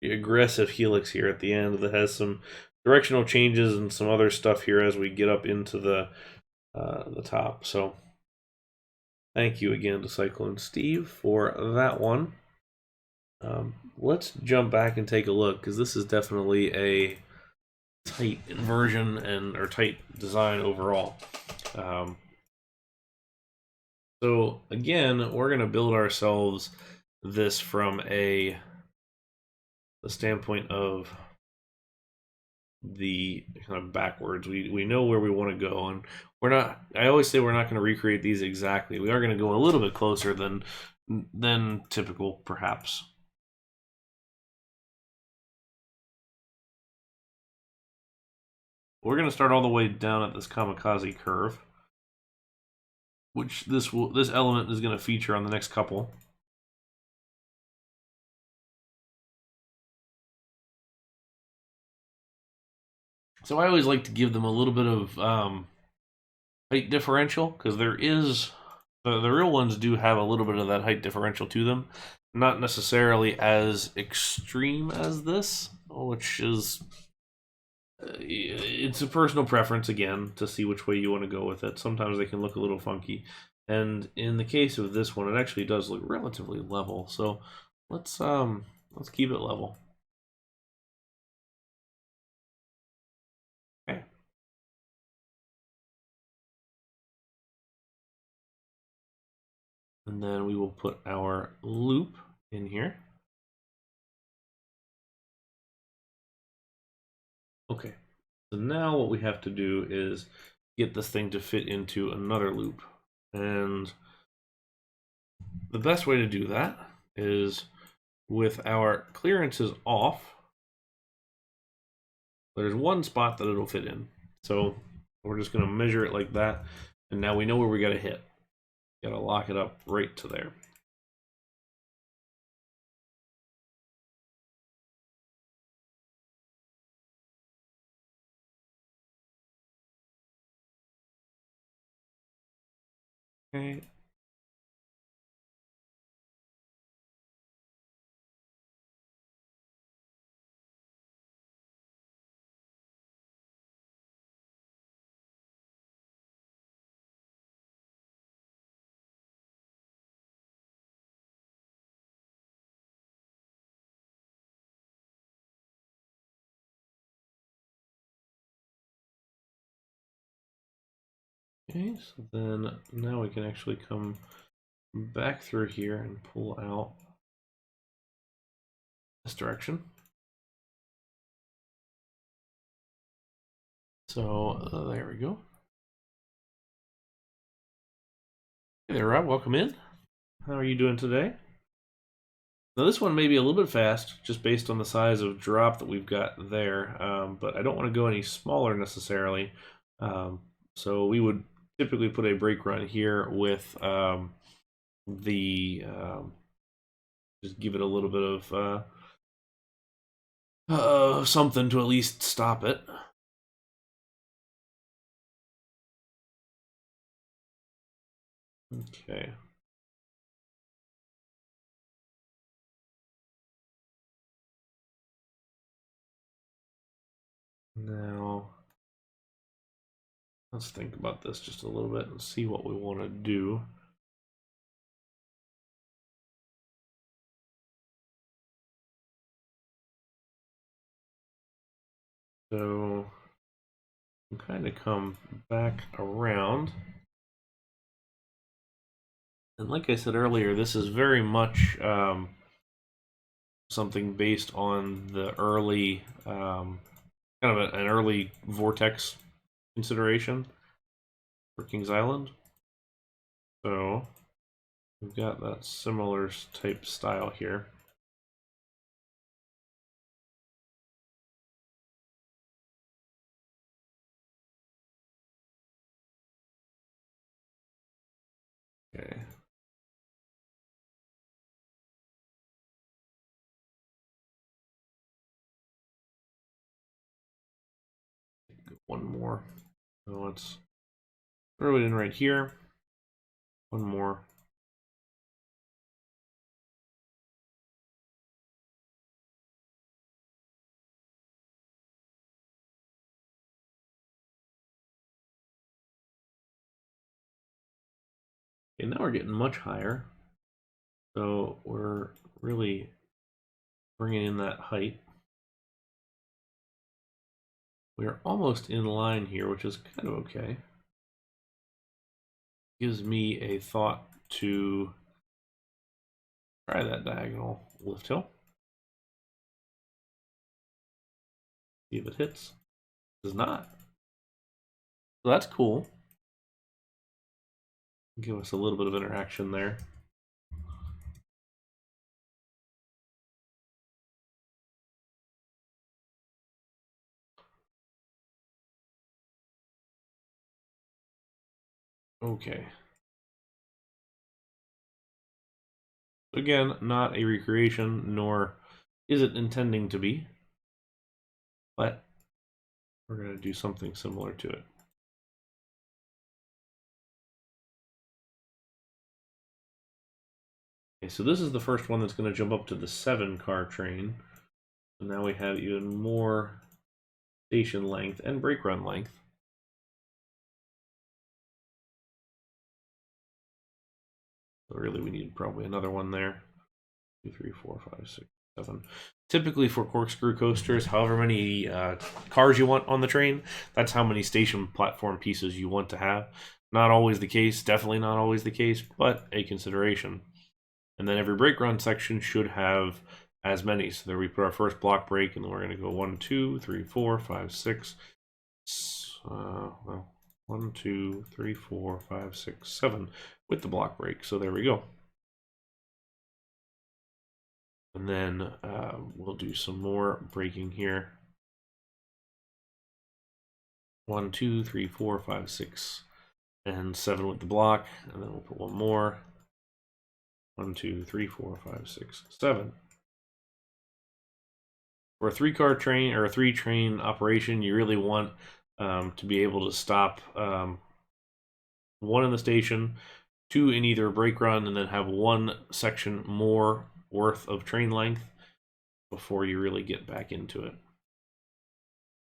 aggressive helix here at the end that has some directional changes and some other stuff here as we get up into the top. So thank you again to Cyclone Steve for that one. Let's jump back and take a look, because this is definitely a tight inversion or tight design overall. So again, we're going to build ourselves this from the standpoint of the kind of backwards. We know where we want to go, and we're not. I always say we're not going to recreate these exactly. We are going to go a little bit closer than typical, perhaps. We're going to start all the way down at this kamikaze curve, which this element is going to feature on the next couple. So I always like to give them a little bit of height differential, because there is the real ones do have a little bit of that height differential to them, not necessarily as extreme as this, which is it's a personal preference again to see which way you want to go with it. Sometimes they can look a little funky, and in the case of this one, it actually does look relatively level. So let's keep it level. Okay. And then we will put our loop in here. Okay, so now what we have to do is get this thing to fit into another loop. And the best way to do that is with our clearances off. There's one spot that it'll fit in. So we're just going to measure it like that. And now we know where we got to hit. Got to lock it up right to there. Okay. Okay, so then now we can actually come back through here and pull out this direction. So there we go. Hey there, Rob. Welcome in. How are you doing today? Now this one may be a little bit fast, just based on the size of drop that we've got there, but I don't want to go any smaller necessarily. So we would typically put a brake run here with the just give it a little bit of something to at least stop it. Okay. Now, let's think about this just a little bit and see what we want to do. So, I'm kind of come back around. And like I said earlier, this is very much something based on the early, kind of an early Vortex consideration for Kings Island. So we've got that similar type style here. Okay. One more. So let's throw it in right here. One more. Okay, now we're getting much higher. So we're really bringing in that height. We're almost in line here, which is kind of okay. Gives me a thought to try that diagonal lift hill. See if it hits. It does not. So that's cool. Give us a little bit of interaction there. Okay. Again, not a recreation, nor is it intending to be, but we're going to do something similar to it. Okay, so this is the first one that's going to jump up to the 7-car train. So now we have even more station length and brake run length. So really we need probably another one there. 2, 3, 4, 5, 6, 7. Typically for corkscrew coasters, however many cars you want on the train, that's how many station platform pieces you want to have. Not always the case, definitely not always the case, but a consideration. And then every brake run section should have as many. So there we put our first block brake, and then we're going to go 1, 2, 3, 4, 5, 6. Well, 1, 2, 3, 4, 5, 6, 7 with the block brake. So there we go. And then we'll do some more braking here. 1, 2, 3, 4, 5, 6, and 7 with the block. And then we'll put one more. 1, 2, 3, 4, 5, 6, 7. For a 3-car train or a 3-train operation, you really want to be able to stop 1 in the station, 2 in either a brake run, and then have 1 section more worth of train length before you really get back into it.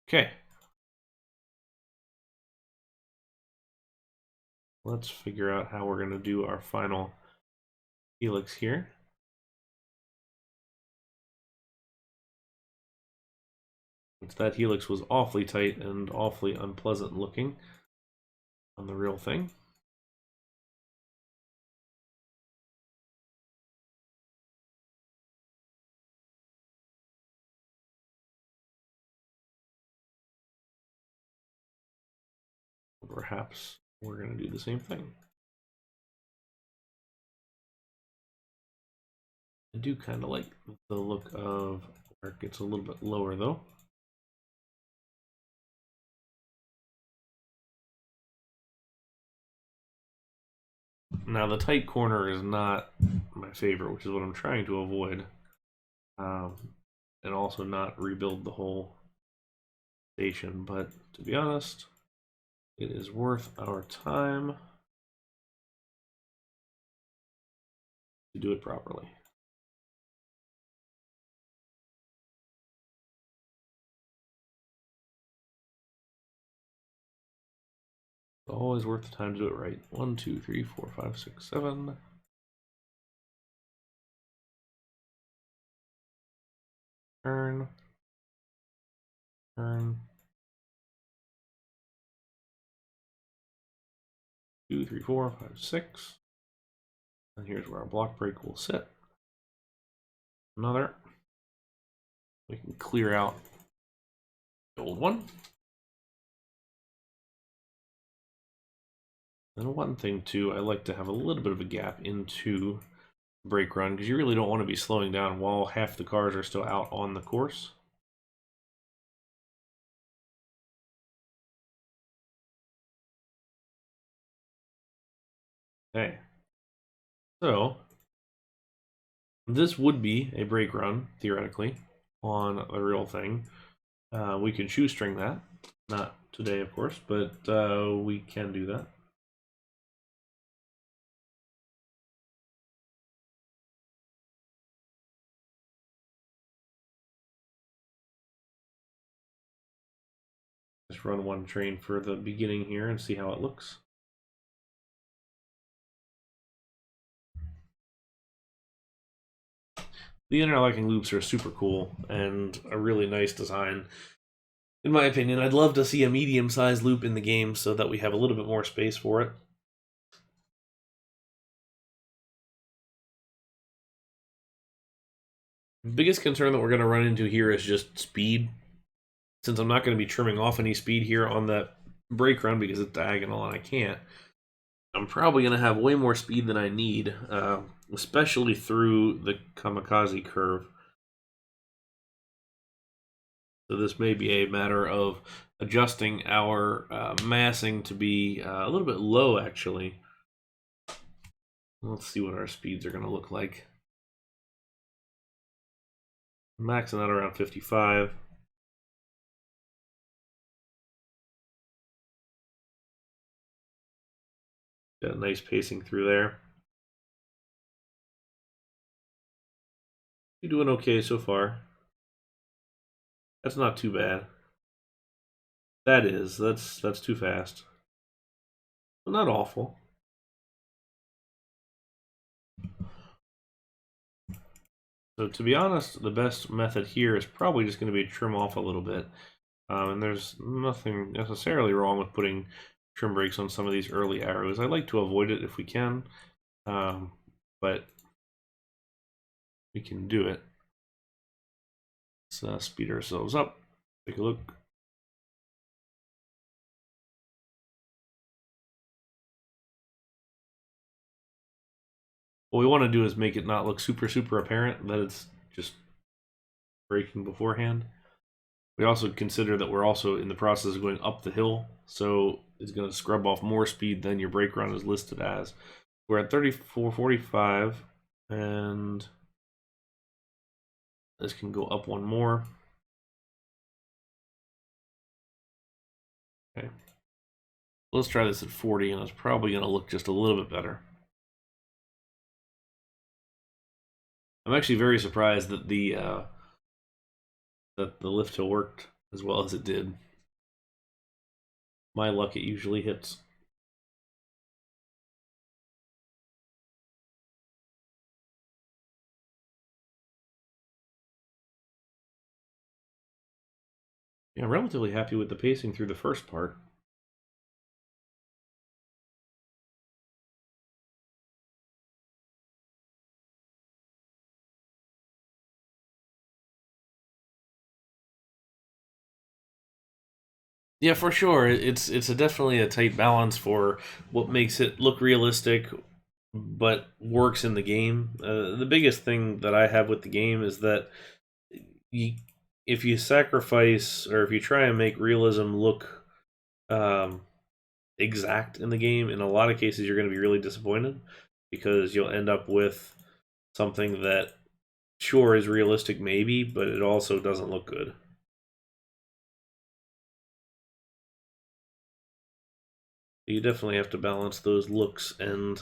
Okay. Let's figure out how we're going to do our final helix here. That helix was awfully tight and awfully unpleasant looking on the real thing. Perhaps we're going to do the same thing. I do kind of like the look of where it gets a little bit lower though. Now the tight corner is not my favorite, which is what I'm trying to avoid. And also not rebuild the whole station, but to be honest, it is worth our time to do it properly. It's always worth the time to do it right. 1, 2, 3, 4, 5, 6, 7. Turn. Turn. 2, 3, 4, 5, 6. And here's where our block break will sit. Another. We can clear out the old one. And one thing too, I like to have a little bit of a gap into brake run because you really don't want to be slowing down while half the cars are still out on the course. Okay, so this would be a brake run theoretically on a real thing. We can shoestring that, not today of course, but we can do that. Just run one train for the beginning here and see how it looks. The interlocking loops are super cool and a really nice design. In my opinion, I'd love to see a medium-sized loop in the game so that we have a little bit more space for it. The biggest concern that we're going to run into here is just speed. Since I'm not going to be trimming off any speed here on that brake run because it's diagonal and I can't, I'm probably going to have way more speed than I need, especially through the kamikaze curve. So this may be a matter of adjusting our massing to be a little bit low, actually. Let's see what our speeds are going to look like. Maxing out around 55. Got a nice pacing through there. You're doing okay so far. That's not too bad. That's too fast. But not awful. So to be honest, the best method here is probably just going to be trim off a little bit. And there's nothing necessarily wrong with putting trim brakes on some of these early arrows. I like to avoid it if we can, but we can do it. Let's speed ourselves up. Take a look. What we want to do is make it not look super apparent that it's just braking beforehand. We also consider that we're also in the process of going up the hill, so it's going to scrub off more speed than your brake run is listed as. We're at 34.45, and this can go up one more. Okay. Let's try this at 40, and it's probably going to look just a little bit better. I'm actually very surprised that the lift hill worked as well as it did. My luck, it usually hits. Yeah, I'm relatively happy with the pacing through the first part. Yeah, for sure. It's definitely a tight balance for what makes it look realistic, but works in the game. The biggest thing that I have with the game is that if you sacrifice or if you try and make realism look exact in the game, in a lot of cases you're going to be really disappointed because you'll end up with something that sure is realistic maybe, but it also doesn't look good. You definitely have to balance those looks and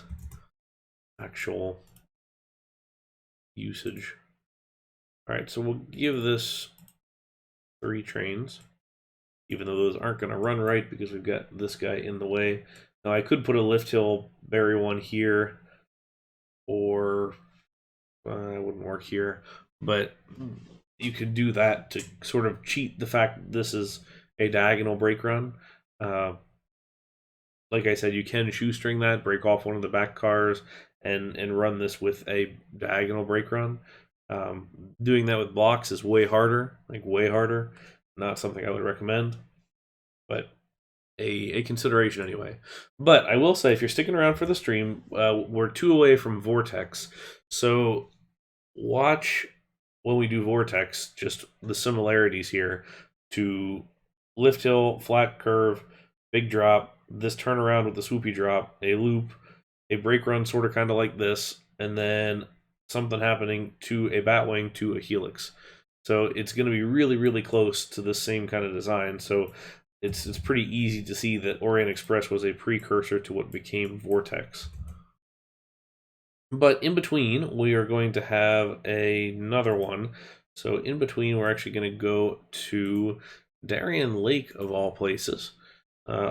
actual usage. Alright, so we'll give this 3 trains, even though those aren't going to run right because we've got this guy in the way. Now I could put a lift hill berry one here, or it wouldn't work here, but you could do that to sort of cheat the fact that this is a diagonal brake run. Like I said, you can shoestring that, break off one of the back cars, and run this with a diagonal brake run. Doing that with blocks is way harder, like way harder. Not something I would recommend, but a consideration anyway. But I will say, if you're sticking around for the stream, we're 2 away from Vortex, so watch when we do Vortex, just the similarities here to lift hill, flat curve, big drop, this turnaround with the swoopy drop, a loop, a brake run sort of kind of like this, and then something happening to a batwing to a helix. So it's going to be really, really close to the same kind of design. So it's pretty easy to see that Orient Express was a precursor to what became Vortex. But in between, we are going to have another one. So in between, we're actually going to go to Darien Lake, of all places,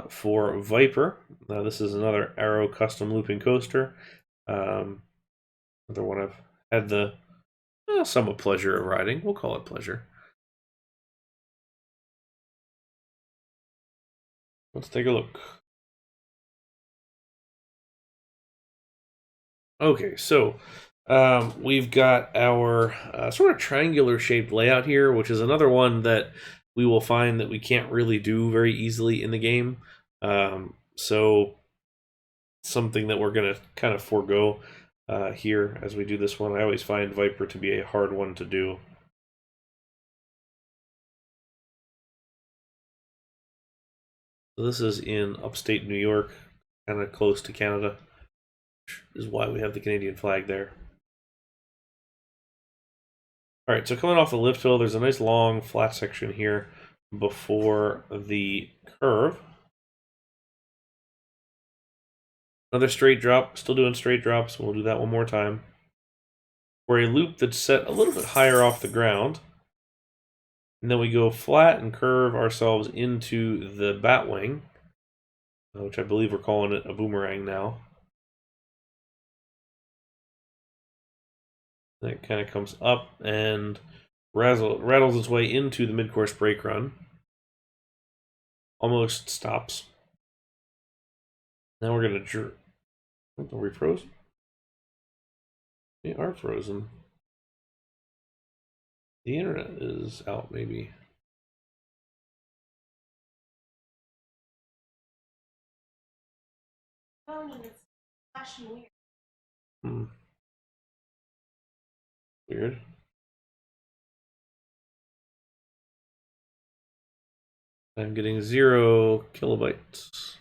for Viper. Now, this is another Arrow custom looping coaster. Another one I've had the somewhat pleasure of riding. We'll call it pleasure. Let's take a look. Okay, so we've got our sort of triangular shaped layout here, which is another one that we will find that we can't really do very easily in the game. So something that we're going to kind of forego here as we do this one. I always find Viper to be a hard one to do. So this is in upstate New York, kind of close to Canada, which is why we have the Canadian flag there. All right, so coming off the lift hill, there's a nice long flat section here before the curve. Another straight drop, still doing straight drops. We'll do that one more time. For a loop that's set a little bit higher off the ground. And then we go flat and curve ourselves into the batwing, which I believe we're calling it a boomerang now. That kind of comes up and rattles its way into the mid-course brake run. Almost stops. Now we're going to are we frozen? We are frozen. The internet is out, maybe. It's flashing weird. Weird. I'm getting 0 kilobytes.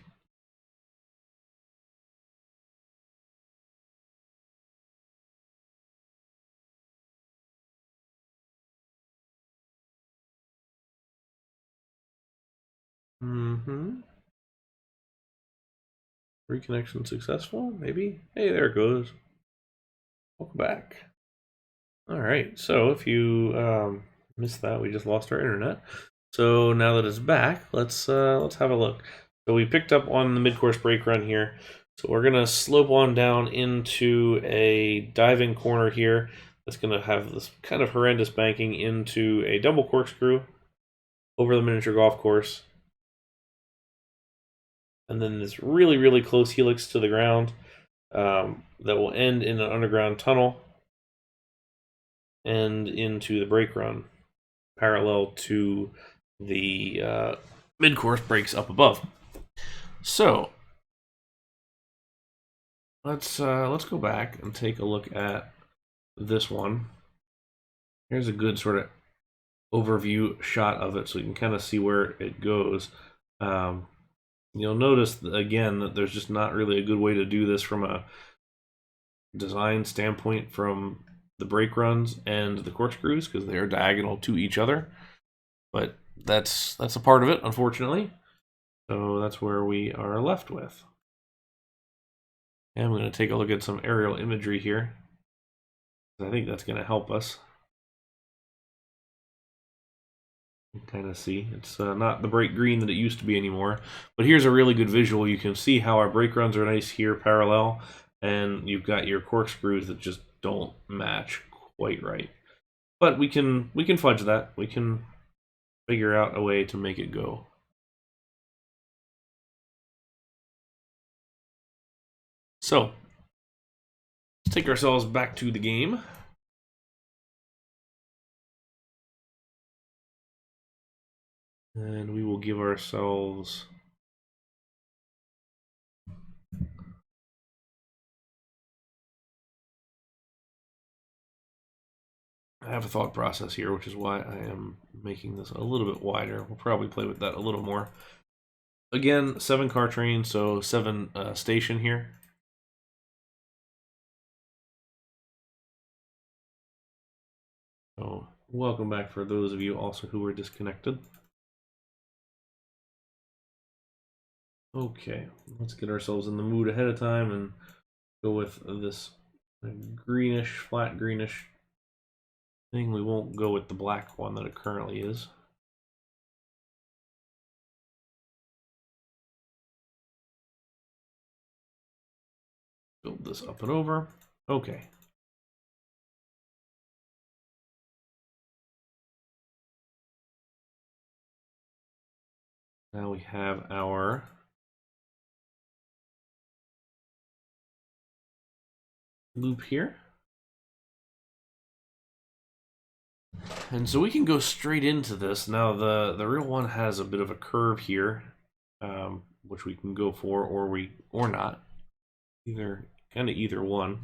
Reconnection successful, maybe? Hey, there it goes. Welcome back. All right, so if you missed that, we just lost our internet. So now that it's back, let's have a look. So we picked up on the mid-course brake run here. So we're gonna slope on down into a diving corner here. That's gonna have this kind of horrendous banking into a double corkscrew over the miniature golf course. And then this really, really close helix to the ground that will end in an underground tunnel and into the brake run, parallel to the mid-course brakes up above. So let's go back and take a look at this one. Here's a good sort of overview shot of it, so you can kind of see where it goes. You'll notice again that there's just not really a good way to do this from a design standpoint from the brake runs and the corkscrews, because they are diagonal to each other. But that's a part of it, unfortunately. So that's where we are left with. And I'm going to take a look at some aerial imagery here. I think that's going to help us. Kind of see it's not the bright green that it used to be anymore, but here's a really good visual. You can see how our brake runs are nice here parallel, and you've got your corkscrews that just don't match quite right, but we can fudge that. We can figure out a way to make it go. So let's take ourselves back to the game. And we will give ourselves I have a thought process here, which is why I am making this a little bit wider. We'll probably play with that a little more. Again, 7-car train, so 7 station here. So welcome back for those of you also who were disconnected. Okay, let's get ourselves in the mood ahead of time and go with this greenish, flat greenish thing. We won't go with the black one that it currently is. Build this up and over. Okay. Now we have our loop here. And so we can go straight into this. Now the real one has a bit of a curve here, which we can go for or not. Either one.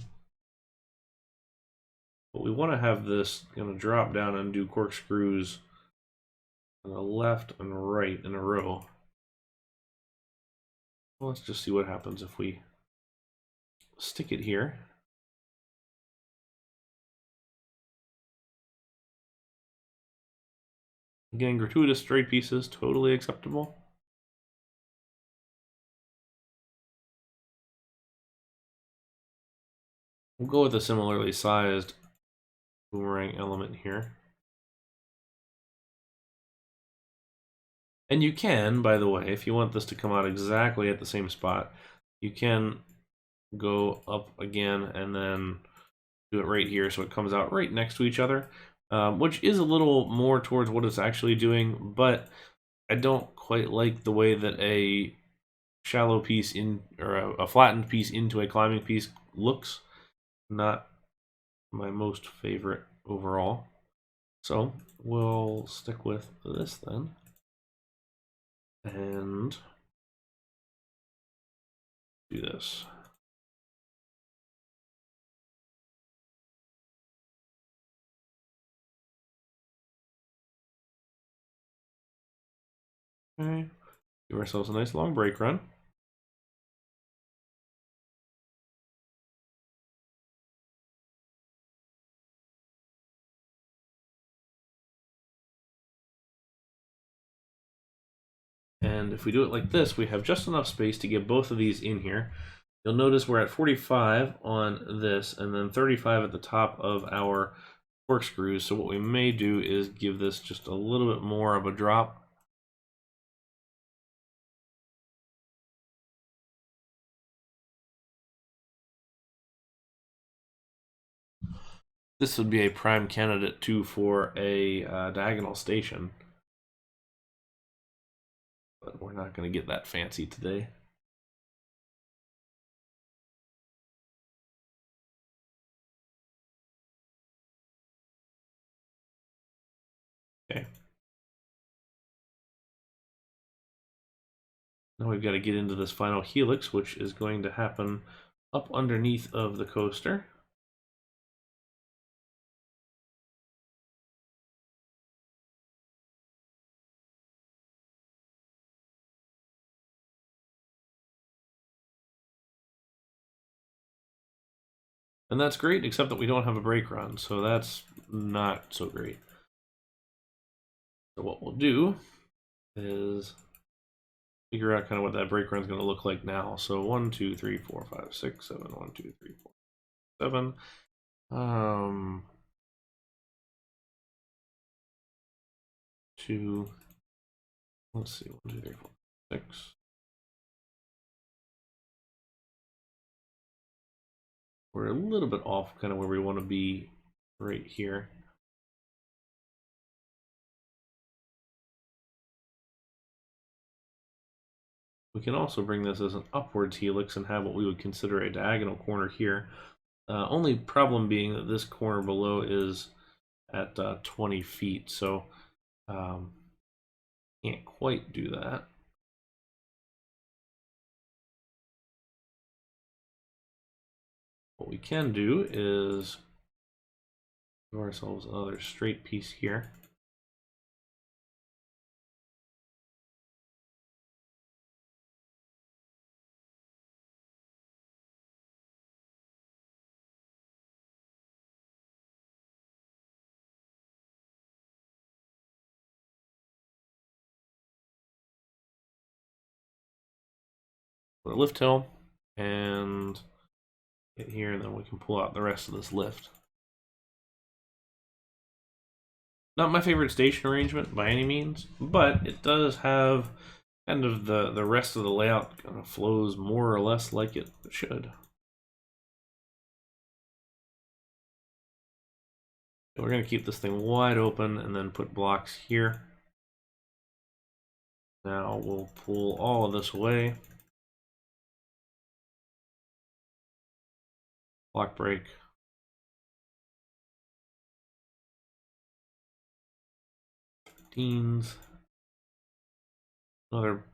But we want to have this kind of drop down and do corkscrews on the left and right in a row. Well, let's just see what happens if we stick it here. Again, gratuitous straight pieces, totally acceptable. We'll go with a similarly sized boomerang element here. And you can, by the way, if you want this to come out exactly at the same spot, you can go up again and then do it right here so it comes out right next to each other, which is a little more towards what it's actually doing, but I don't quite like the way that a shallow piece or a flattened piece into a climbing piece looks. Not my most favorite overall. So we'll stick with this then. And do this. Okay. Give ourselves a nice long brake run. And if we do it like this, we have just enough space to get both of these in here. You'll notice we're at 45 on this and then 35 at the top of our corkscrews. So what we may do is give this just a little bit more of a drop. This would be a prime candidate too for a diagonal station. But we're not going to get that fancy today. Okay. Now we've got to get into this final helix, which is going to happen up underneath of the coaster. And that's great, except that we don't have a brake run, so that's not so great. So what we'll do is figure out kind of what that brake run is going to look like now. So 1, 2, 3, 4, 5, 6, 7. 1, 2, 3, 4, 7. 2. Let's see. 1, 2, 3, 4, 6. We're a little bit off kind of where we want to be right here. We can also bring this as an upwards helix and have what we would consider a diagonal corner here. Only problem being that this corner below is at 20 feet, so can't quite do that. What we can do is give ourselves another straight piece here. Put a lift hill and hit here, and then we can pull out the rest of this lift. Not my favorite station arrangement by any means, but it does have kind of the rest of the layout kind of flows more or less like it should. We're going to keep this thing wide open and then put blocks here. Now we'll pull all of this away. Block break. Teens. Another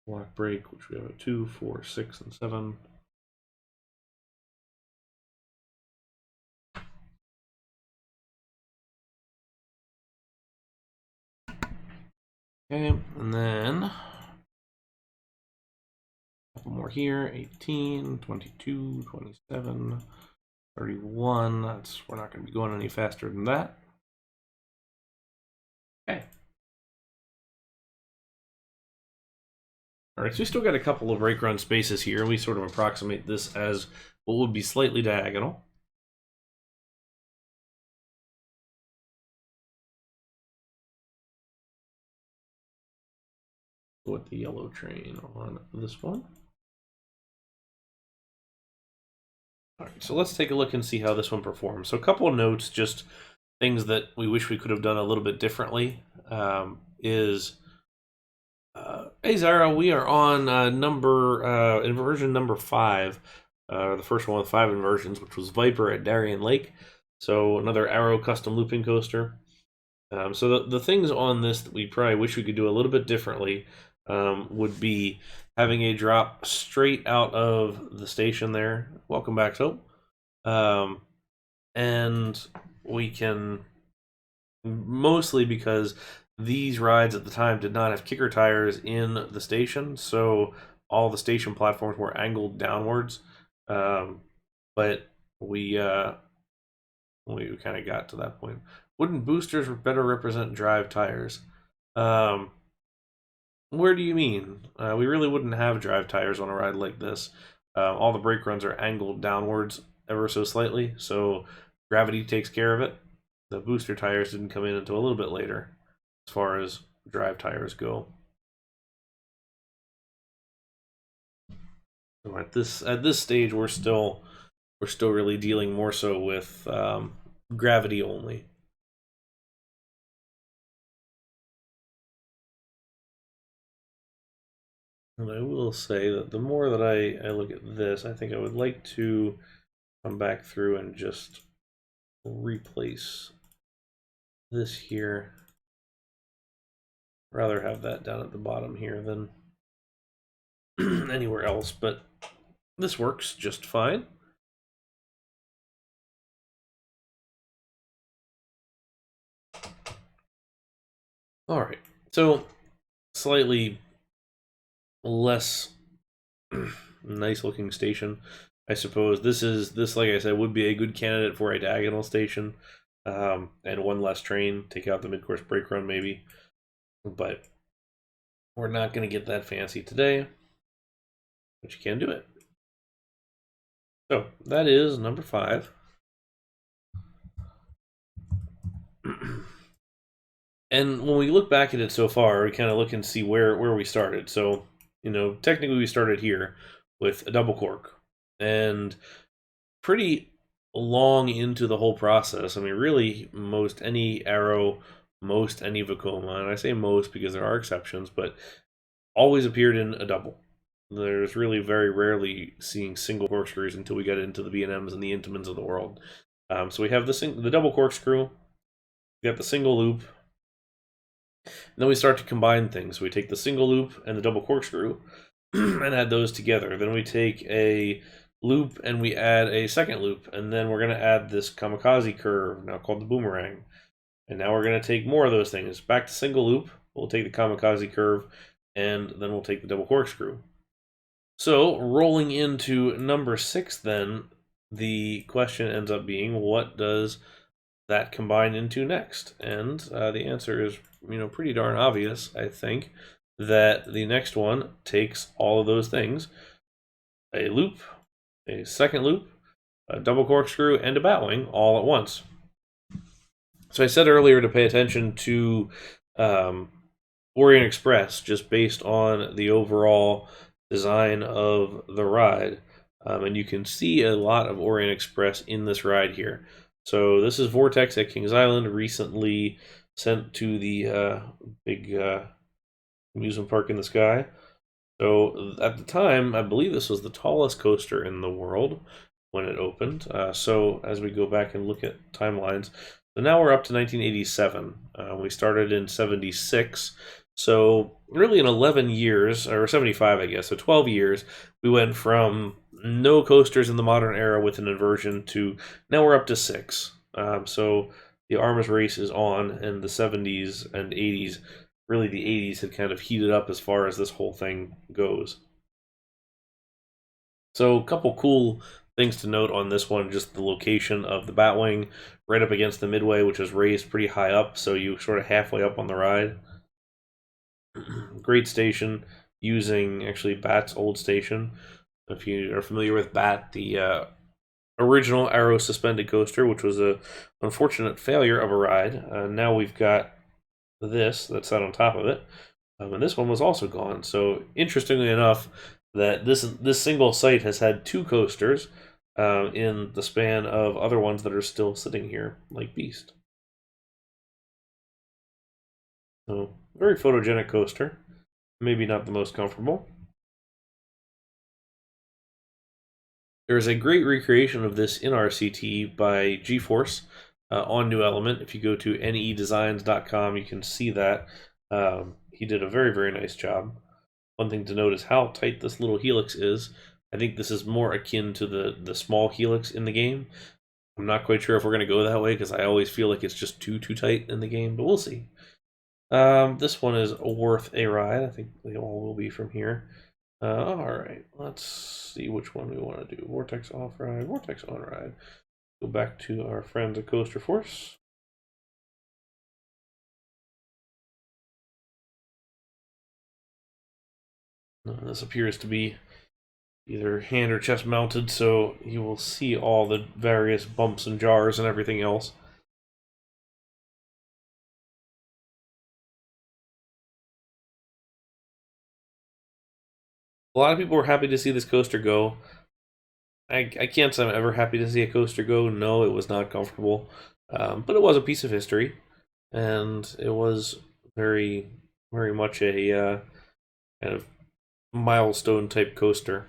block break, which we have a 2, 4, 6, and 7. Okay, and then a couple more here, 18, 22, 27, 31. We're not going to be going any faster than that. Okay. All right, so we still got a couple of brake run spaces here. We sort of approximate this as what would be slightly diagonal. Put the yellow train on this one. All right, so let's take a look and see how this one performs. So a couple of notes, just things that we wish we could have done a little bit differently hey Zara, we are on inversion number 5, the first one with 5 inversions, which was Viper at Darien Lake. So another Arrow custom looping coaster. So the things on this that we probably wish we could do a little bit differently would be having a drop straight out of the station there. Welcome back, Hope. And we can, mostly because these rides at the time did not have kicker tires in the station, so all the station platforms were angled downwards. But we kind of got to that point. Wouldn't boosters better represent drive tires? Where do you mean? We really wouldn't have drive tires on a ride like this. All the brake runs are angled downwards ever so slightly, so gravity takes care of it. The booster tires didn't come in until a little bit later, as far as drive tires go. So at this stage, we're still really dealing more so with gravity only. And I will say that the more that I look at this, I think I would like to come back through and just replace this here. Rather have that down at the bottom here than anywhere else, but this works just fine. All right, so slightly less nice looking station. I suppose this, like I said, would be a good candidate for a diagonal station, and one less train. Take out the mid-course brake run maybe, but we're not going to get that fancy today. But you can do it. So that is number 5. And when we look back at it so far, we kind of look and see where we started. So, technically we started here with a double cork. And pretty long into the whole process, I mean, really, most any arrow, most any Vekoma, and I say most because there are exceptions, but always appeared in a double. There's really very rarely seeing single corkscrews until we get into the B&Ms and the Intamins of the world. So we have the double corkscrew, we got the single loop, and then we start to combine things. So we take the single loop and the double corkscrew and add those together. Then we take a loop and we add a second loop, and then we're going to add this kamikaze curve, now called the boomerang. And now we're going to take more of those things. Back to single loop, we'll take the kamikaze curve, and then we'll take the double corkscrew. So, rolling into number 6 then, the question ends up being, what does that combine into next? And the answer is, pretty darn obvious, I think, that the next one takes all of those things, a loop, a second loop, a double corkscrew, and a batwing all at once. So I said earlier to pay attention to Orient Express, just based on the overall design of the ride. And you can see a lot of Orient Express in this ride here. So this is Vortex at Kings Island, recently sent to the big amusement park in the sky. So at the time, I believe this was the tallest coaster in the world when it opened. So as we go back and look at timelines, so now we're up to 1987. We started in 76. So really in 11 years, or 75, I guess, so 12 years, we went from no coasters in the modern era with an inversion to now we're up to 6. So the arms race is on, and the 70s and 80s, really the 80s had kind of heated up as far as this whole thing goes. So a couple cool things to note on this one, just the location of the batwing right up against the midway, which is raised pretty high up, so you sort of halfway up on the ride. Great station, using actually Bat's old station. If you are familiar with Bat, the original arrow suspended coaster, which was a unfortunate failure of a ride. Now we've got this that's sat on top of it, and this one was also gone. So interestingly enough, that this single site has had 2 coasters in the span of other ones that are still sitting here, like Beast. So very photogenic coaster, maybe not the most comfortable. There's a great recreation of this in RCT by GeForce on New Element. If you go to nedesigns.com, you can see that. He did a very, very nice job. One thing to note is how tight this little helix is. I think this is more akin to the small helix in the game. I'm not quite sure if we're going to go that way, because I always feel like it's just too tight in the game, but we'll see. This one is worth a ride. I think they all will be from here. Alright, let's see which one we want to do. Vortex off-ride, Vortex on-ride. Go back to our friends at Coaster Force. This appears to be either hand or chest mounted, so you will see all the various bumps and jars and everything else. A lot of people were happy to see this coaster go. I can't say I'm ever happy to see a coaster go. No, it was not comfortable, but it was a piece of history, and it was very, very much a kind of milestone type coaster.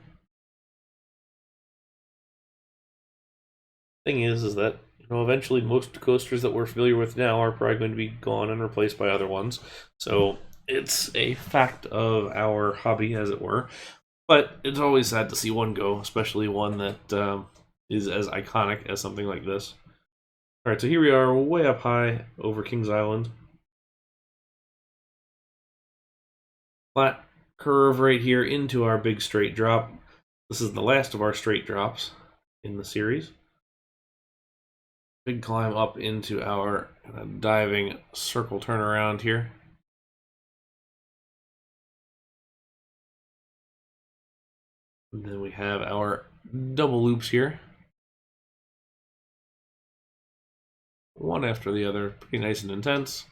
Thing is that eventually most coasters that we're familiar with now are probably going to be gone and replaced by other ones. So it's a fact of our hobby, as it were. But it's always sad to see one go, especially one that is as iconic as something like this. Alright, so here we are way up high over Kings Island. Flat curve right here into our big straight drop. This is the last of our straight drops in the series. Big climb up into our diving circle turnaround here. And then we have our double loops here. One after the other, pretty nice and intense.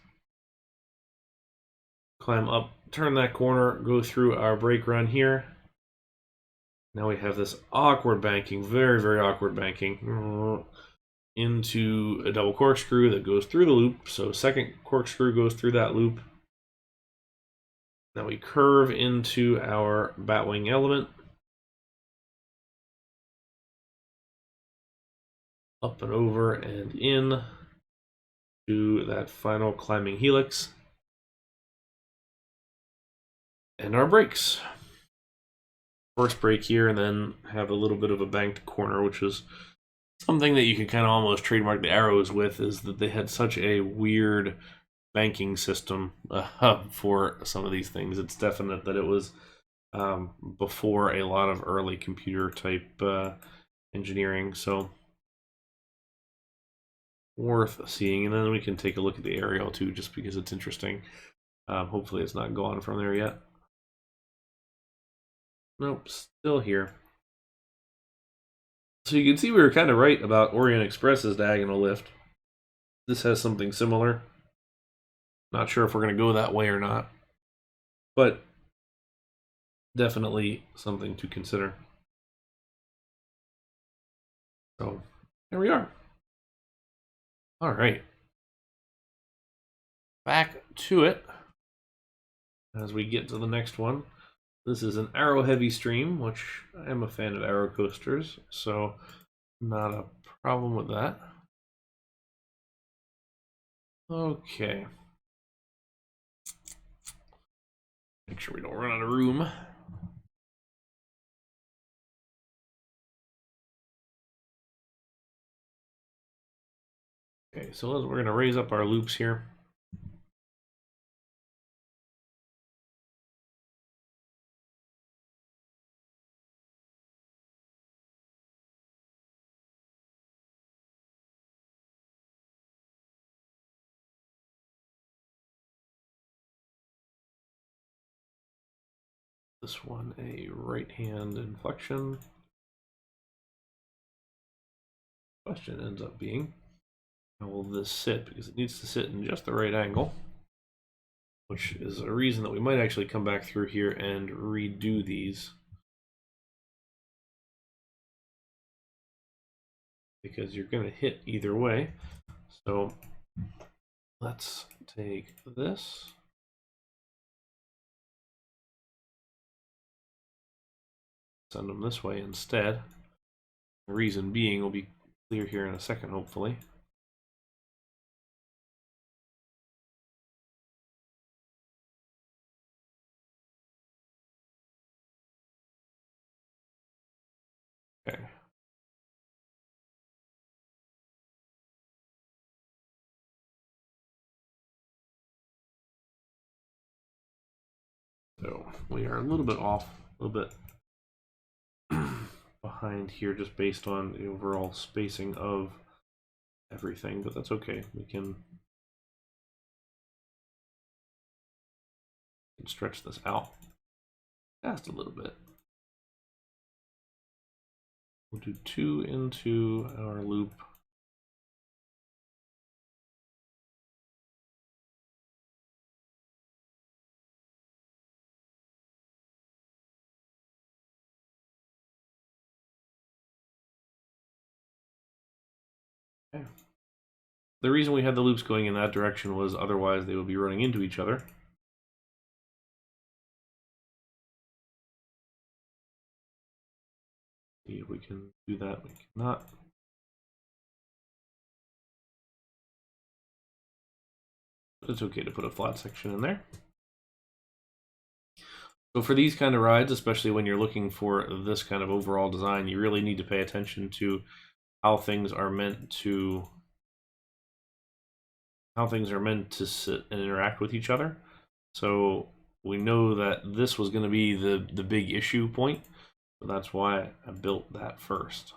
Climb up, turn that corner, go through our brake run here. Now we have this awkward banking, very, very awkward banking, into a double corkscrew that goes through the loop. So second corkscrew goes through that loop. Now we curve into our batwing element. Up and over and in to that final climbing helix. And our brakes. First brake here, and then have a little bit of a banked corner, which is something that you can kind of almost trademark the Arrows with, is that they had such a weird banking system for some of these things. It's definite that it was before a lot of early computer type engineering, so worth seeing. And then we can take a look at the aerial too, just because it's interesting. Hopefully it's not gone from there yet. Nope, still here. So you can see we were kind of right about Orient Express's diagonal lift. This has something similar. Not sure if we're going to go that way or not, but definitely something to consider. So there we are. All right. Back to it as we get to the next one. This is an arrow heavy stream, which I am a fan of arrow coasters, so not a problem with that. Okay. Make sure we don't run out of room. Okay, so we're going to raise up our loops here. This one a right hand inflection. Question ends up being, how will this sit? Because it needs to sit in just the right angle, which is a reason that we might actually come back through here and redo these. Because you're going to hit either way. So let's take this. Send them this way instead. The reason being will be clear here in a second, hopefully. Okay. So we are a little bit off, a little bit behind here just based on the overall spacing of everything, but that's okay. We can stretch this out just a little bit. We'll do 2 into our loop. Okay. The reason we had the loops going in that direction was otherwise they would be running into each other. See if we can do that. We cannot. But it's okay to put a flat section in there. So for these kind of rides, especially when you're looking for this kind of overall design, you really need to pay attention to how things are meant to sit and interact with each other. So we know that this was going to be the big issue point. So that's why I built that first.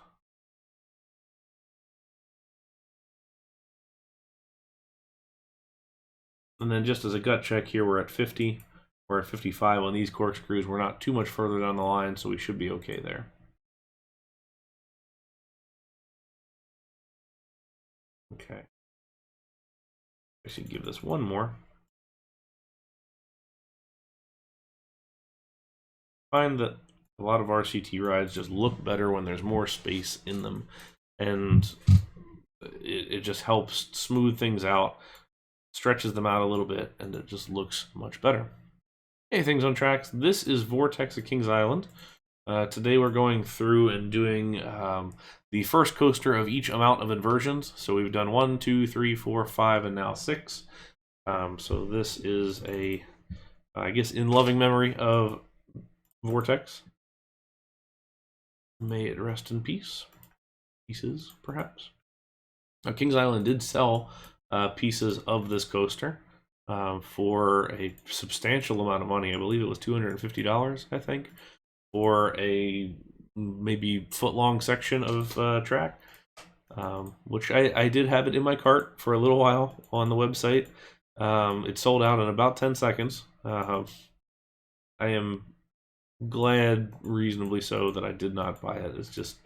And then just as a gut check here, we're at 50. We're at 55 on these corkscrews. We're not too much further down the line, so we should be okay there. Okay. I should give this one more. I find that a lot of RCT rides just look better when there's more space in them, and it just helps smooth things out, stretches them out a little bit, and it just looks much better. Hey, things on tracks. This is Vortex at Kings Island. Today we're going through and doing the first coaster of each amount of inversions. So we've done 1, 2, 3, 4, 5, and now 6. So this is I guess, in loving memory of Vortex. May it rest in peace. Pieces, perhaps. Now, Kings Island did sell pieces of this coaster for a substantial amount of money. I believe it was $250, I think, for a maybe foot-long section of track, which I did have it in my cart for a little while on the website. It sold out in about 10 seconds. I am glad, reasonably so, that I did not buy it. It's just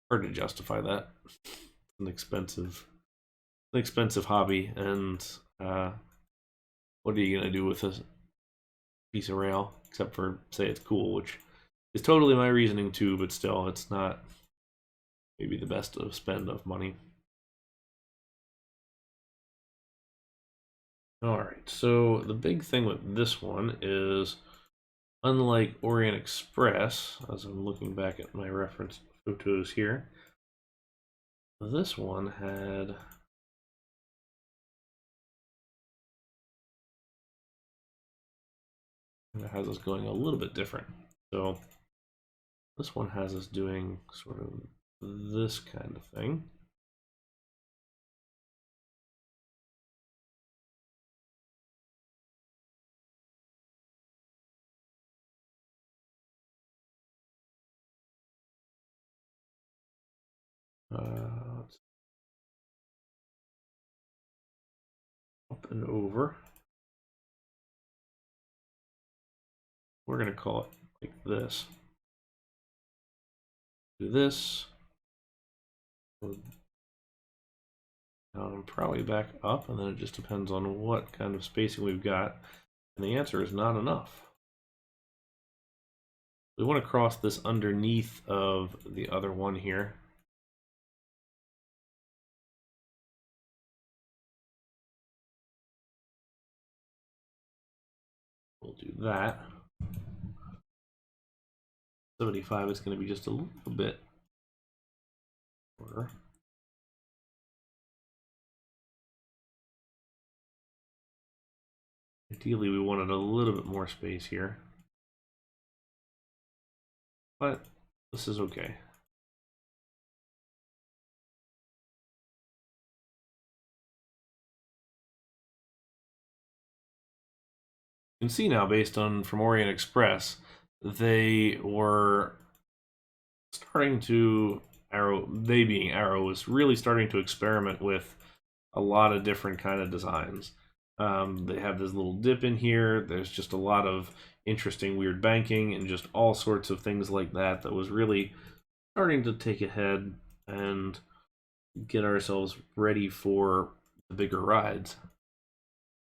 hard to justify that. An expensive hobby, and what are you gonna do with a piece of rail except for say it's cool, which is totally my reasoning too, but still, it's not maybe the best of spend of money. All right, so the big thing with this one is, unlike Orient Express, as I'm looking back at my reference photos here, this one had it has us going a little bit different. So this one has us doing sort of this kind of thing. Up and over. We're going to call it like this. Do this. Probably back up, and then it just depends on what kind of spacing we've got. And the answer is not enough. We want to cross this underneath of the other one here. We'll do that. 75 is going to be just a little bit shorter. Ideally, we wanted a little bit more space here, but this is okay. You can see now, based on from Orient Express, they were starting to they being Arrow was really starting to experiment with a lot of different kind of designs. They have this little dip in here. There's just a lot of interesting weird banking and just all sorts of things like that that was really starting to take ahead and get ourselves ready for the bigger rides,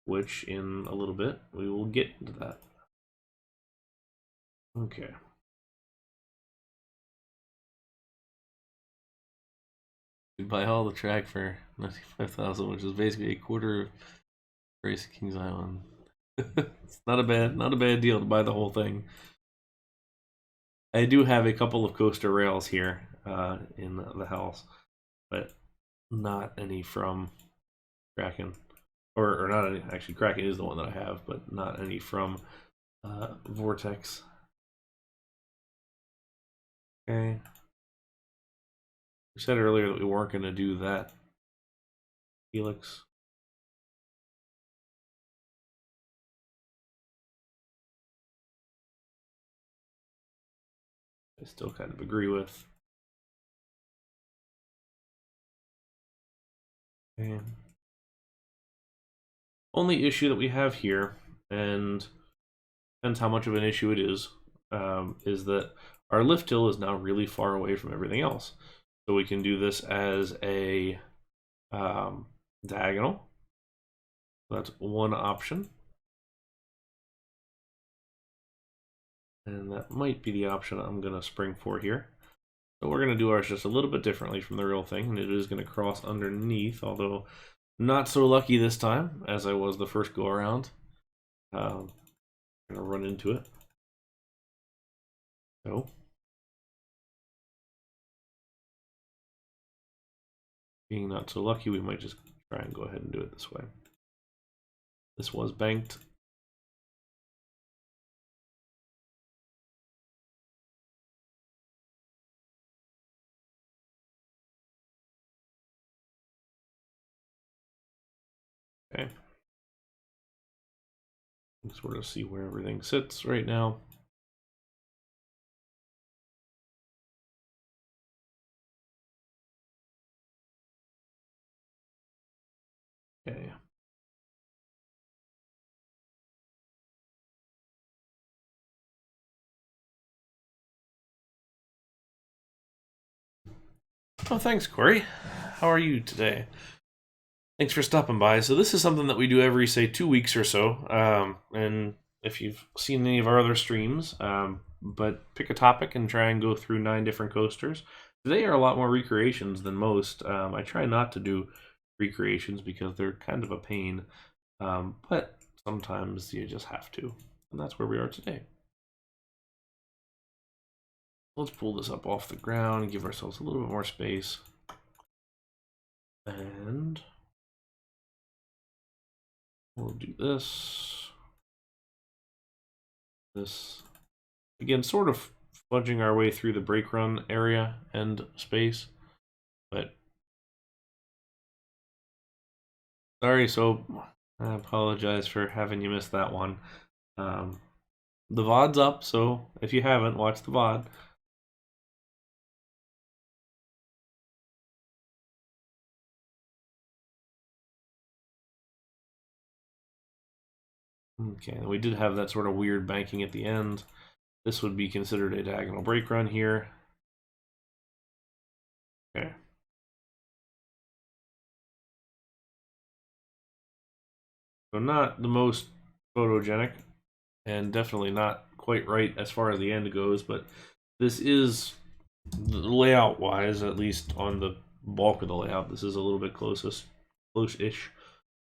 which in a little bit we will get into that. Okay. You buy all the track for 95,000, which is basically a quarter of Race Kings Island. It's not a bad deal to buy the whole thing. I do have a couple of coaster rails here in the house, but not any from Kraken, or not any. Actually, Kraken is the one that I have, but not any from Vortex. Okay. We said earlier that we weren't going to do that helix. I still kind of agree with. Okay. Only issue that we have here, and depends how much of an issue it is that our lift hill is now really far away from everything else. So we can do this as a diagonal. That's one option. And that might be the option I'm going to spring for here. So we're going to do ours just a little bit differently from the real thing, and it is going to cross underneath, although not so lucky this time as I was the first go around. I'm going to run into it. So being not so lucky, we might just try and go ahead and do it this way. This was banked. Okay. Sort of see where everything sits right now. Okay. Oh, thanks, Corey. How are you today? Thanks for stopping by. So this is something that we do every, say, 2 weeks or so. And if you've seen any of our other streams, but pick a topic and try and go through 9 different coasters. Today are a lot more recreations than most. I try not to do recreations because they're kind of a pain, but sometimes you just have to. And that's where we are today. Let's pull this up off the ground and give ourselves a little bit more space. And we'll do this. This. Again, sort of fudging our way through the brake run area and space. But sorry, so I apologize for having you miss that one. The VOD's up, so if you haven't, watch the VOD. Okay, and we did have that sort of weird banking at the end. This would be considered a diagonal brake run here. Okay. So not the most photogenic, and definitely not quite right as far as the end goes, but this is, layout wise, at least on the bulk of the layout, this is a little bit close-ish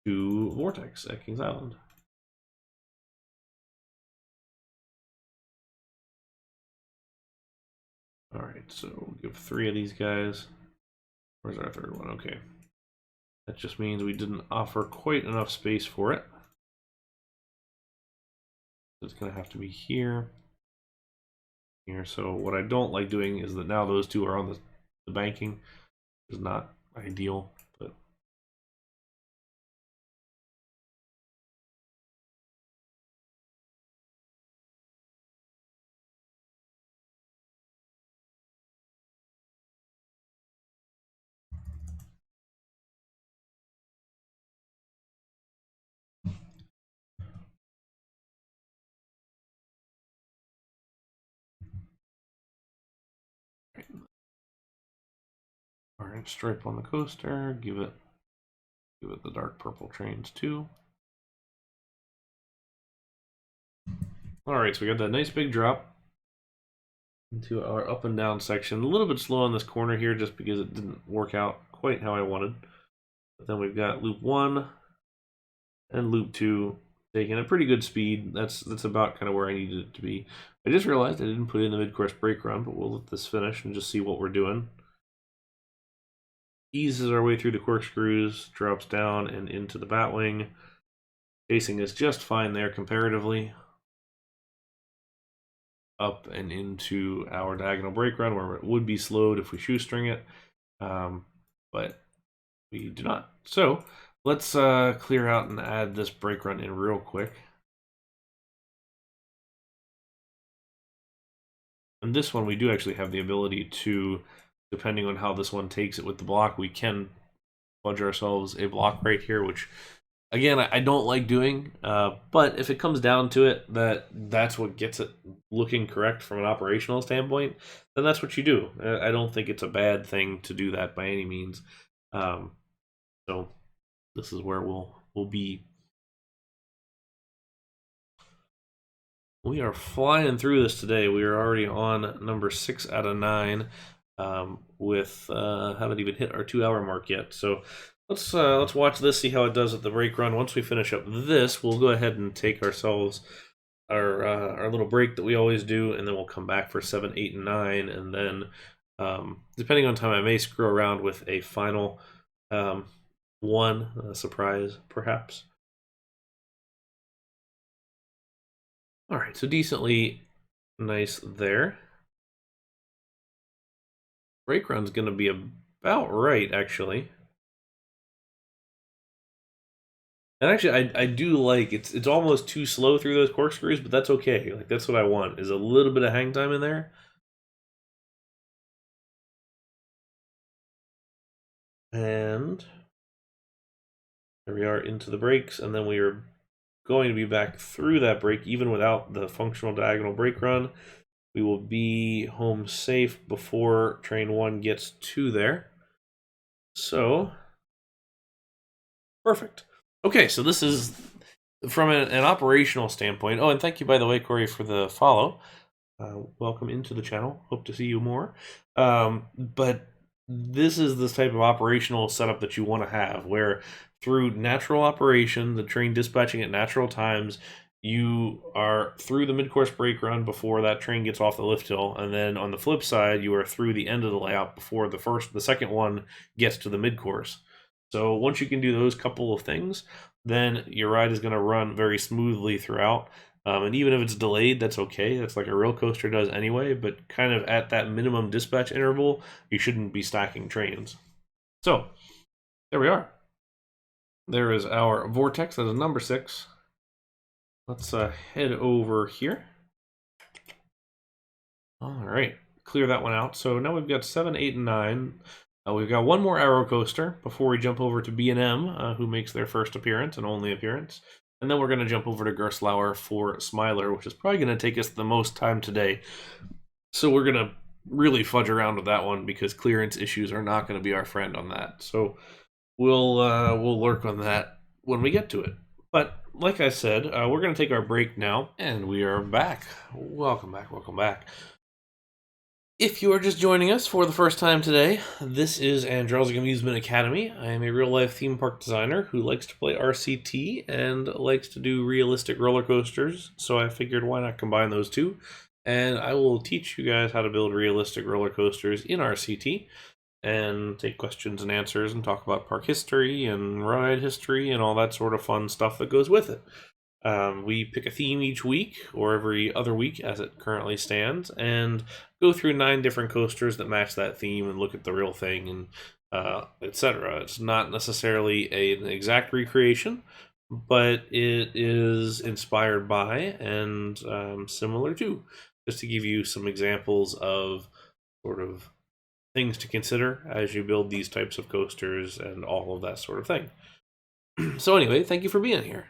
to Vortex at Kings Island. All right, so we'll give 3 of these guys. Where's our 3rd one? Okay. That just means we didn't offer quite enough space for it. It's going to have to be here. Here. So what I don't like doing is that now those 2 are on the banking. Is not ideal, but orange stripe on the coaster. Give it the dark purple trains too. All right, so we got that nice big drop into our up and down section. A little bit slow on this corner here just because it didn't work out quite how I wanted. But then we've got loop 1 and loop 2 taking a pretty good speed. That's about kind of where I needed it to be. I just realized I didn't put in the mid-course brake run, but we'll let this finish and just see what we're doing. Eases our way through the corkscrews, drops down and into the batwing. Pacing is just fine there comparatively. Up and into our diagonal brake run where it would be slowed if we shoestring it, but we do not. So let's clear out and add this brake run in real quick. And this one, we do actually have the ability to, depending on how this one takes it with the block, we can fudge ourselves a block right here, which, again, I don't like doing, but if it comes down to it, that's what gets it looking correct from an operational standpoint, then that's what you do. I don't think it's a bad thing to do that by any means. So this is where we'll be. We are flying through this today. We are already on number 6 out of 9. With haven't even hit our 2-hour mark yet. So let's watch this, see how it does at the break run. Once we finish up this, we'll go ahead and take ourselves our little break that we always do, and then we'll come back for 7, 8, and 9, and then depending on time, I may screw around with a final one surprise, perhaps. All right, so decently nice there. Break run's going to be about right, actually. And actually, I do like it's almost too slow through those corkscrews, but that's okay. Like, that's what I want, is a little bit of hang time in there. And there we are into the brakes, and then we are going to be back through that break, even without the functional diagonal brake run. We will be home safe before train 1 gets to there. So, perfect. Okay, so this is from an operational standpoint. Oh, and thank you, by the way, Corey, for the follow. Welcome into the channel. Hope to see you more. But this is the type of operational setup that you want to have, where through natural operation, the train dispatching at natural times, you are through the mid-course brake run before that train gets off the lift hill, and then on the flip side, you are through the end of the layout before the second one gets to the mid-course. So once you can do those couple of things, then your ride is going to run very smoothly throughout. And even if it's delayed, that's okay. That's like a real coaster does anyway, but kind of at that minimum dispatch interval, you shouldn't be stacking trains. So, there we are. There is our Vortex, that is number 6. Let's head over here. All right, clear that one out. So now we've got 7, 8, and 9. We've got one more Aero coaster before we jump over to B&M, who makes their first appearance and only appearance. And then we're going to jump over to Gerstlauer for Smiler, which is probably going to take us the most time today. So we're going to really fudge around with that one because clearance issues are not going to be our friend on that. So we'll lurk on that when we get to it. But like I said, we're going to take our break now, and we are back. Welcome back, welcome back. If you are just joining us for the first time today, this is Andrelczyk Amusement Academy. I am a real-life theme park designer who likes to play RCT and likes to do realistic roller coasters, so I figured why not combine those two. And I will teach you guys how to build realistic roller coasters in RCT and take questions and answers and talk about park history and ride history and all that sort of fun stuff that goes with it. We pick a theme each week, or every other week as it currently stands, and go through 9 different coasters that match that theme and look at the real thing and etc. It's not necessarily an exact recreation, but it is inspired by and similar to, just to give you some examples of sort of things to consider as you build these types of coasters and all of that sort of thing. So anyway, thank you for being here.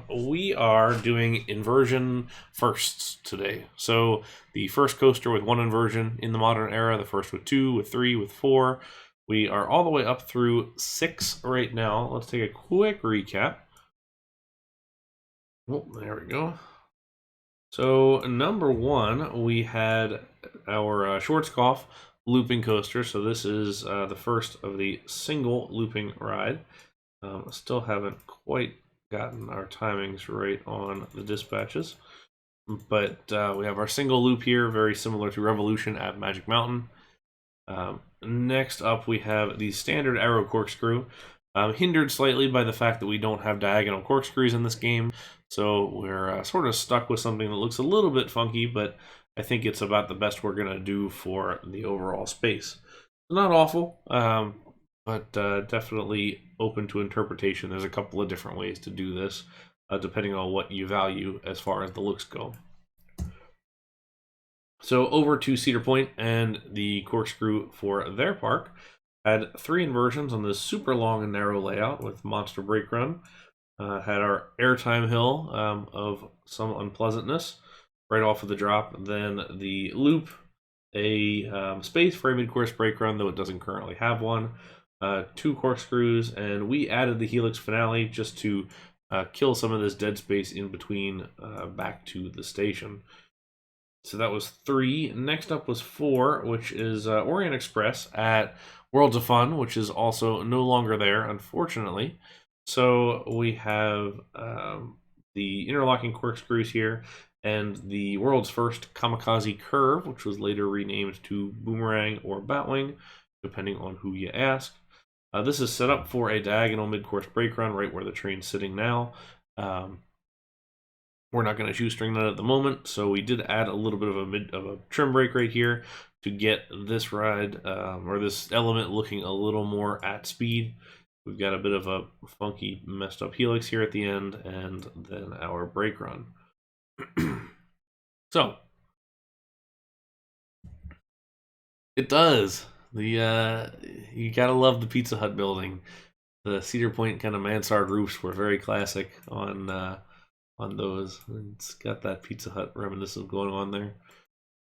We are doing inversion firsts today. So the first coaster with 1 inversion in the modern era, the first with 2, with 3, with 4. We are all the way up through 6 right now. Let's take a quick recap. Oh, there we go. So number 1, we had our Schwarzkopf looping coaster. So this is the first of the single looping ride. Still haven't quite gotten our timings right on the dispatches, but we have our single loop here, very similar to Revolution at Magic Mountain. Next up, we have the standard Aero corkscrew, hindered slightly by the fact that we don't have diagonal corkscrews in this game, so we're sort of stuck with something that looks a little bit funky, but I think it's about the best we're going to do for the overall space. Not awful, but definitely open to interpretation. There's a couple of different ways to do this, depending on what you value as far as the looks go. So over to Cedar Point and the Corkscrew for their park had 3 inversions on this super long and narrow layout with monster brake run. Had our airtime hill of some unpleasantness right off of the drop. Then the loop, a space for a mid-course brake run, though it doesn't currently have one. 2 corkscrews, and we added the helix finale just to kill some of this dead space in between back to the station. So that was 3. Next up was 4, which is Orient Express at Worlds of Fun, which is also no longer there, unfortunately. So we have the interlocking corkscrews here, and the world's first kamikaze curve, which was later renamed to boomerang or batwing, depending on who you ask. This is set up for a diagonal mid-course brake run right where the train's sitting now. We're not going to shoestring that at the moment, so we did add a little bit of a trim brake right here to get this ride or this element looking a little more at speed. We've got a bit of a funky, messed up helix here at the end, and then our brake run. So it does. You gotta love the Pizza Hut building. The Cedar Point kind of mansard roofs were very classic on those. It's got that Pizza Hut reminiscence going on there.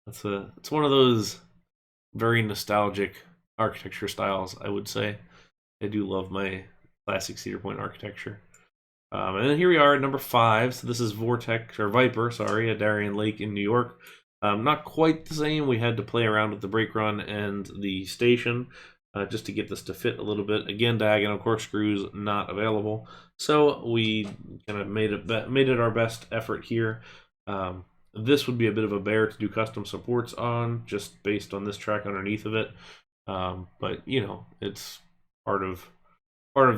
It's one of those very nostalgic architecture styles, I would say. I do love my classic Cedar Point architecture. And then here we are at number 5. So this is Vortex, or Viper, sorry, at Darien Lake in New York. Not quite the same. We had to play around with the brake run and the station just to get this to fit a little bit. Again, diagonal corkscrews not available. So we kind of made it our best effort here. This would be a bit of a bear to do custom supports on, just based on this track underneath of it. But you know, it's part of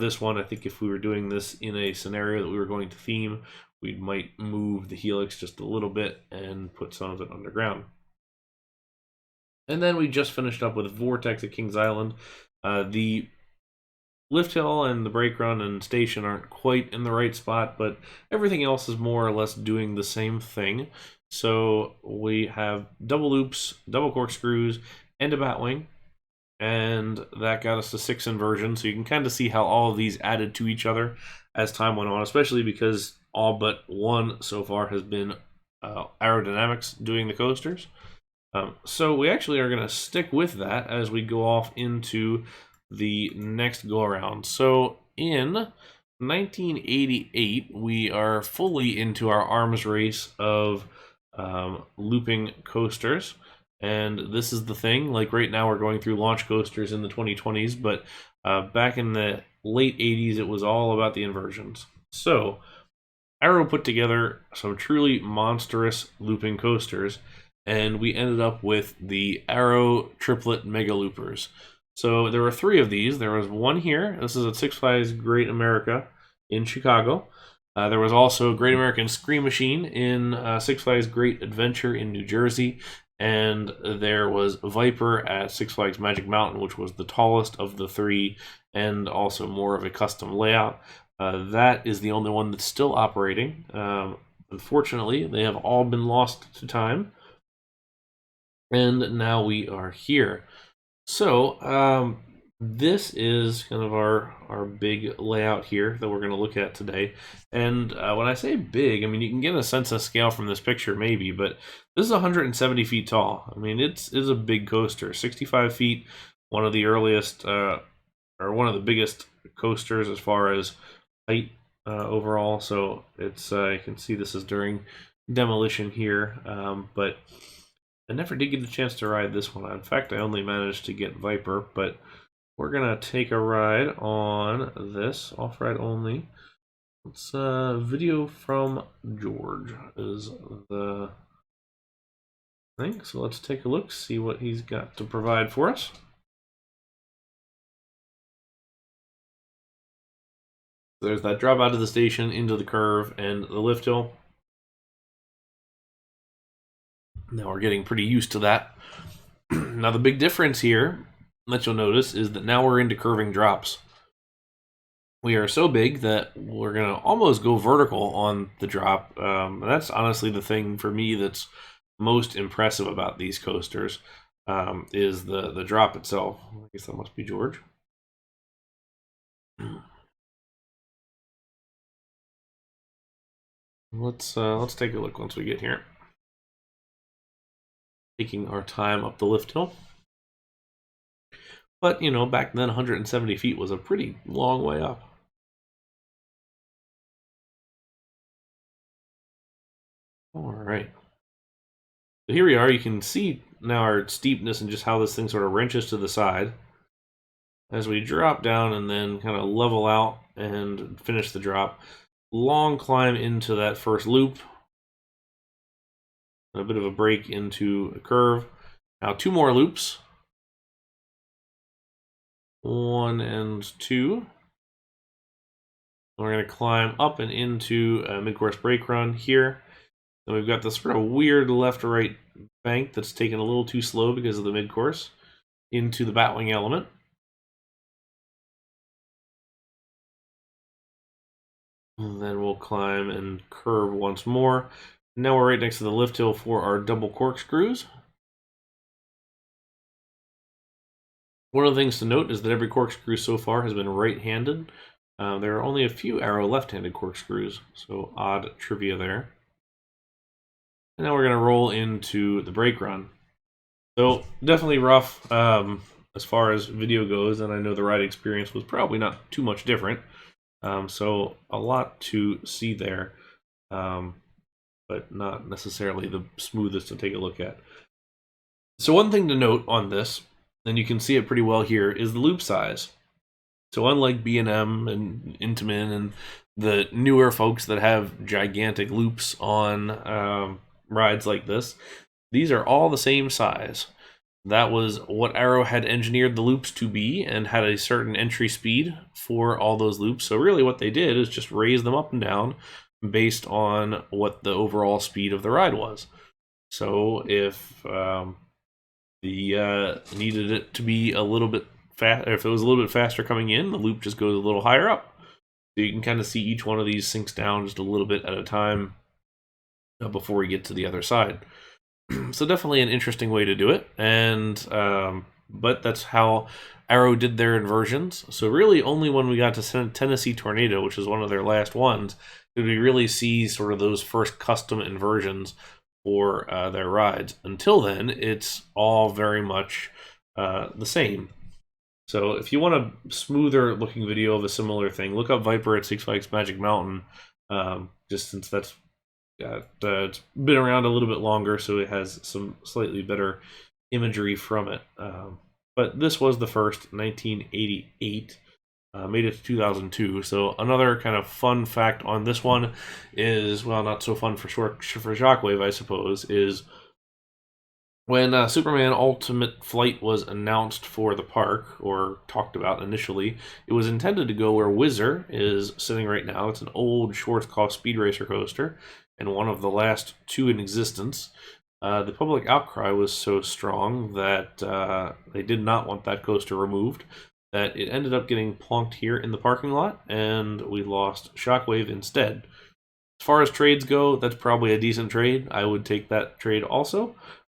this one. I think if we were doing this in a scenario that we were going to theme, we might move the helix just a little bit and put some of it underground. And then we just finished up with Vortex at Kings Island. The lift hill and the brake run and station aren't quite in the right spot, but everything else is more or less doing the same thing. So we have double loops, double corkscrews, and a batwing. And that got us to 6 inversions. So you can kind of see how all of these added to each other as time went on, especially because all but one so far has been aerodynamics doing the coasters. So we actually are going to stick with that as we go off into the next go around. So in 1988, we are fully into our arms race of looping coasters. And this is the thing, like right now we're going through launch coasters in the 2020s, but back in the late 80s, it was all about the inversions. So Aero put together some truly monstrous looping coasters, and we ended up with the Aero Triplet Mega Loopers. So there were 3 of these. There was one here. This is at Six Flags Great America in Chicago. There was also Great American Scream Machine in Six Flags Great Adventure in New Jersey. And there was Viper at Six Flags Magic Mountain, which was the tallest of the 3 and also more of a custom layout. That is the only one that's still operating. Unfortunately, they have all been lost to time. And now we are here. So this is kind of our big layout here that we're going to look at today. And when I say big, I mean, you can get a sense of scale from this picture maybe, but this is 170 feet tall. I mean, it's a big coaster, 65 feet, one of the earliest, or one of the biggest coasters as far as height overall. So it's, you can see this is during demolition here, but I never did get a chance to ride this one. In fact, I only managed to get Viper, but we're going to take a ride on this, off-ride only. It's video from George is the thing. So let's take a look, see what he's got to provide for us. There's that drop out of the station into the curve and the lift hill. Now we're getting pretty used to that. Now the big difference here that you'll notice is that now we're into curving drops. We are so big that we're going to almost go vertical on the drop. That's honestly the thing for me that's most impressive about these coasters is the drop itself. I guess that must be George. Let's take a look once we get here. Taking our time up the lift hill. But, you know, back then 170 feet was a pretty long way up. All right. So here we are. You can see now our steepness and just how this thing sort of wrenches to the side as we drop down and then kind of level out and finish the drop. Long climb into that first loop. A bit of a break into a curve. Now 2 more loops. 1 and 2. We're going to climb up and into a mid-course brake run here. Then we've got this sort of weird left-to-right bank that's taken a little too slow because of the mid-course into the batwing element. And then we'll climb and curve once more. Now we're right next to the lift hill for our double corkscrews. One of the things to note is that every corkscrew so far has been right-handed. There are only a few Arrow left-handed corkscrews, so odd trivia there. And now we're going to roll into the brake run. So definitely rough as far as video goes, and I know the ride experience was probably not too much different. So a lot to see there, but not necessarily the smoothest to take a look at. So one thing to note on this, and you can see it pretty well here, is the loop size. So unlike B&M and Intamin and the newer folks that have gigantic loops on rides like this, these are all the same size. That was what Arrow had engineered the loops to be and had a certain entry speed for all those loops. So really what they did is just raise them up and down based on what the overall speed of the ride was. So if needed it to be a little bit fast, if it was a little bit faster coming in, the loop just goes a little higher up. So you can kind of see each one of these sinks down just a little bit at a time before we get to the other side. So definitely an interesting way to do it, and but that's how Arrow did their inversions. So really only when we got to Tennessee Tornado, which is one of their last ones, did we really see sort of those first custom inversions for their rides. Until then, it's all very much the same. So if you want a smoother looking video of a similar thing, look up Viper at Six Flags Magic Mountain, just since that's it's been around a little bit longer, so it has some slightly better imagery from it. But this was the first, 1988. Made it to 2002. So another kind of fun fact on this one is, well, not so fun for Shockwave, I suppose, is when Superman Ultimate Flight was announced for the park, or talked about initially, it was intended to go where Whizzer is sitting right now. It's an old Schwarzkopf speed racer coaster, and one of the last 2 in existence. The public outcry was so strong that they did not want that coaster removed, that it ended up getting plonked here in the parking lot, and we lost Shockwave instead. As far as trades go, that's probably a decent trade. I would take that trade also,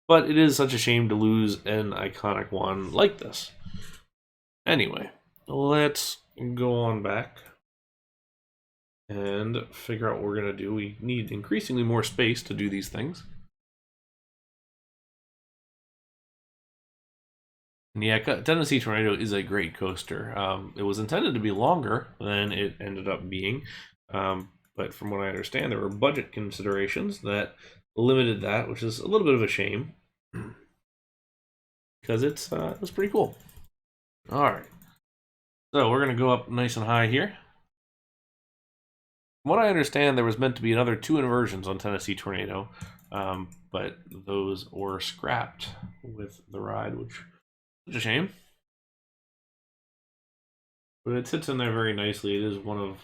but it is such a shame to lose an iconic one like this. Anyway, let's go on back and figure out what we're going to do. We need increasingly more space to do these things. And yeah, Tennessee Tornado is a great coaster. It was intended to be longer than it ended up being, but from what I understand, there were budget considerations that limited that, which is a little bit of a shame, because it's pretty cool. All right, so we're gonna go up nice and high here. From what I understand, there was meant to be another 2 inversions on Tennessee Tornado, but those were scrapped with the ride, which is a shame. But it sits in there very nicely. It is one of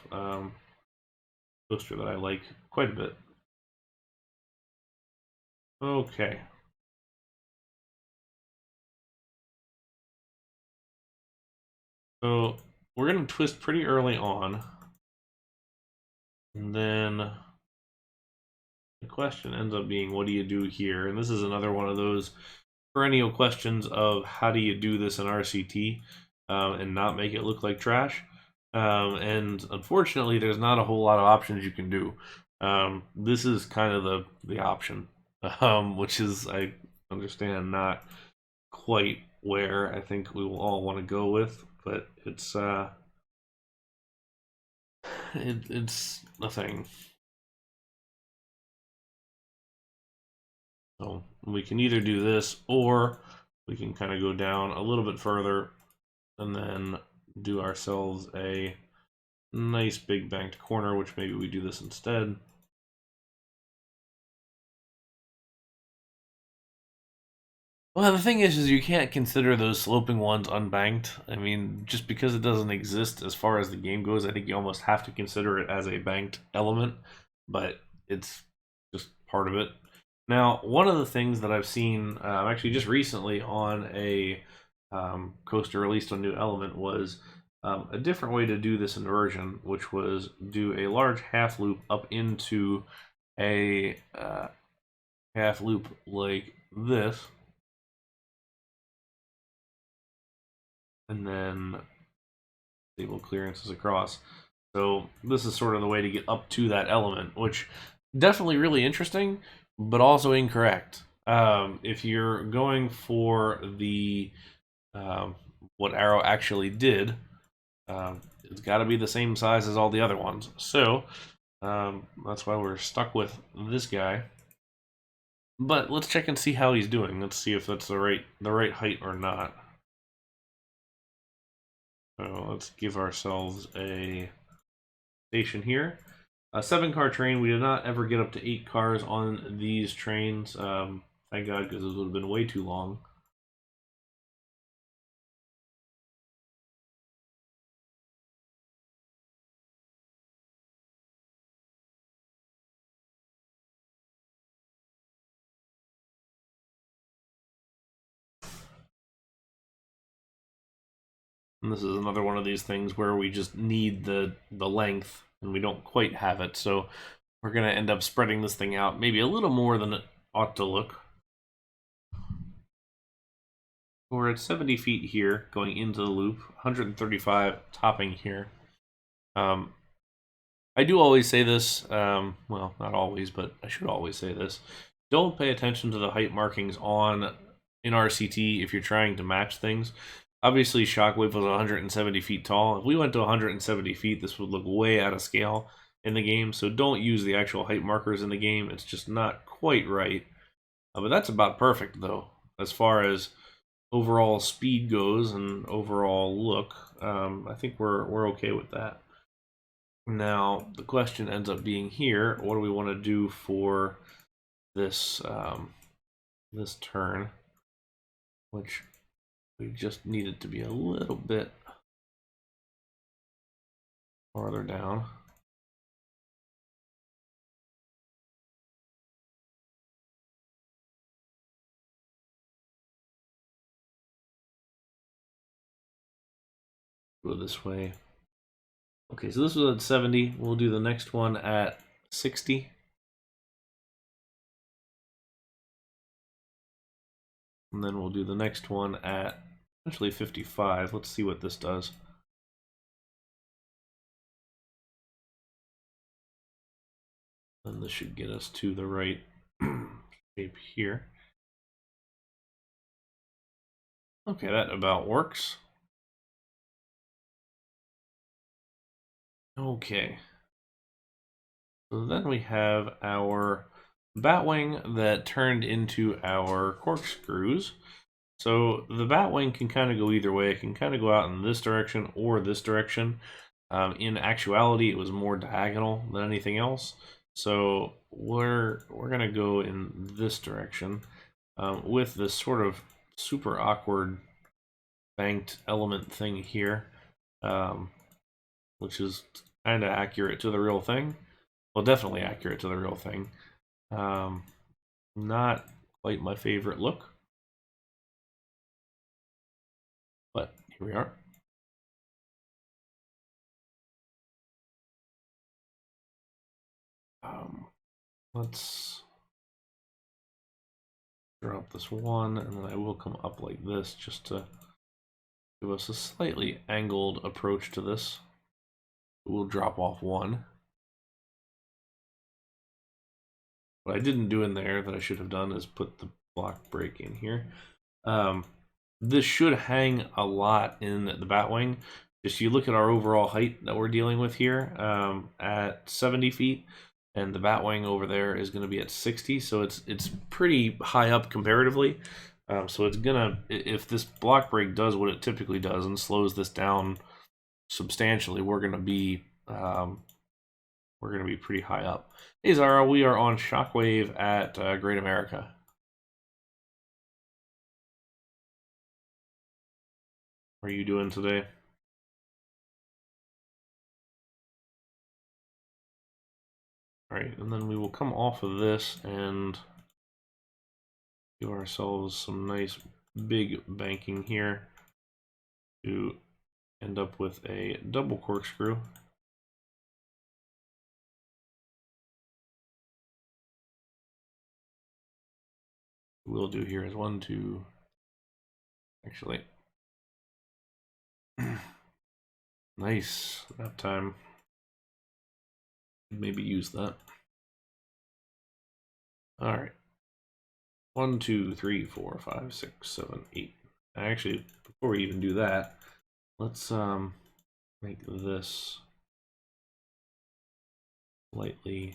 coaster that I like quite a bit. Okay. So we're going to twist pretty early on. And then the question ends up being, what do you do here? And this is another one of those perennial questions of how do you do this in RCT and not make it look like trash. And unfortunately, there's not a whole lot of options you can do. This is kind of the option, which is, I understand, not quite where I think we will all want to go with, but it's it's a thing. So we can either do this, or we can kind of go down a little bit further and then do ourselves a nice big banked corner, which maybe we do this instead. Well, the thing is you can't consider those sloping ones unbanked. I mean, just because it doesn't exist as far as the game goes, I think you almost have to consider it as a banked element, but it's just part of it. Now, one of the things that I've seen actually just recently on a coaster released on New Element was a different way to do this inversion, which was do a large half loop up into a half loop like this, and then stable clearances across. So this is sort of the way to get up to that element, which definitely really interesting, but also incorrect. If you're going for the what Arrow actually did, it's got to be the same size as all the other ones. So that's why we're stuck with this guy. But let's check and see how he's doing. Let's see if that's the right height or not. So let's give ourselves a station here. A 7-car train. We did not ever get up to 8 cars on these trains. Thank God, because those would have been way too long. And this is another one of these things where we just need the length, and we don't quite have it. So we're going to end up spreading this thing out maybe a little more than it ought to look. We're at 70 feet here, going into the loop, 135 topping here. I do always say this, well, not always, but I should always say this. Don't pay attention to the height markings in RCT if you're trying to match things. Obviously, Shockwave was 170 feet tall. If we went to 170 feet, this would look way out of scale in the game, so don't use the actual height markers in the game. It's just not quite right. But that's about perfect, though, as far as overall speed goes and overall look. I think we're okay with that. Now, the question ends up being here, what do we want to do for this this turn, which we just need it to be a little bit farther down. Go this way. Okay, so this was at 70. We'll do the next one at 60. And then we'll do the next one at essentially 55. Let's see what this does. And this should get us to the right shape here. Okay, that about works. Okay. So then we have our batwing that turned into our corkscrews. So the batwing can kind of go either way. It can kind of go out in this direction or this direction. In actuality, it was more diagonal than anything else. So we're gonna go in this direction with this sort of super awkward banked element thing here, which is kind of accurate to the real thing. Well, definitely accurate to the real thing. Not quite my favorite look, but here we are. Let's drop this one, and then I will come up like this just to give us a slightly angled approach to this. We'll drop off one. What I didn't do in there that I should have done is put the block break in here. This should hang a lot in the batwing. Just you look at our overall height that we're dealing with here at 70 feet, and the batwing over there is going to be at 60, so it's pretty high up comparatively. So it's gonna, if this block break does what it typically does and slows this down substantially, we're gonna be pretty high up. Hey Zara, we are on Shockwave at Great America. How are you doing today? All right, and then we will come off of this and give ourselves some nice big banking here to end up with a double corkscrew. What we'll do here is 1, 2, actually. Nice, that time. Maybe use that. All right. 1, 2, 3, 4, 5, 6, 7, 8. Actually, before we even do that, let's make this slightly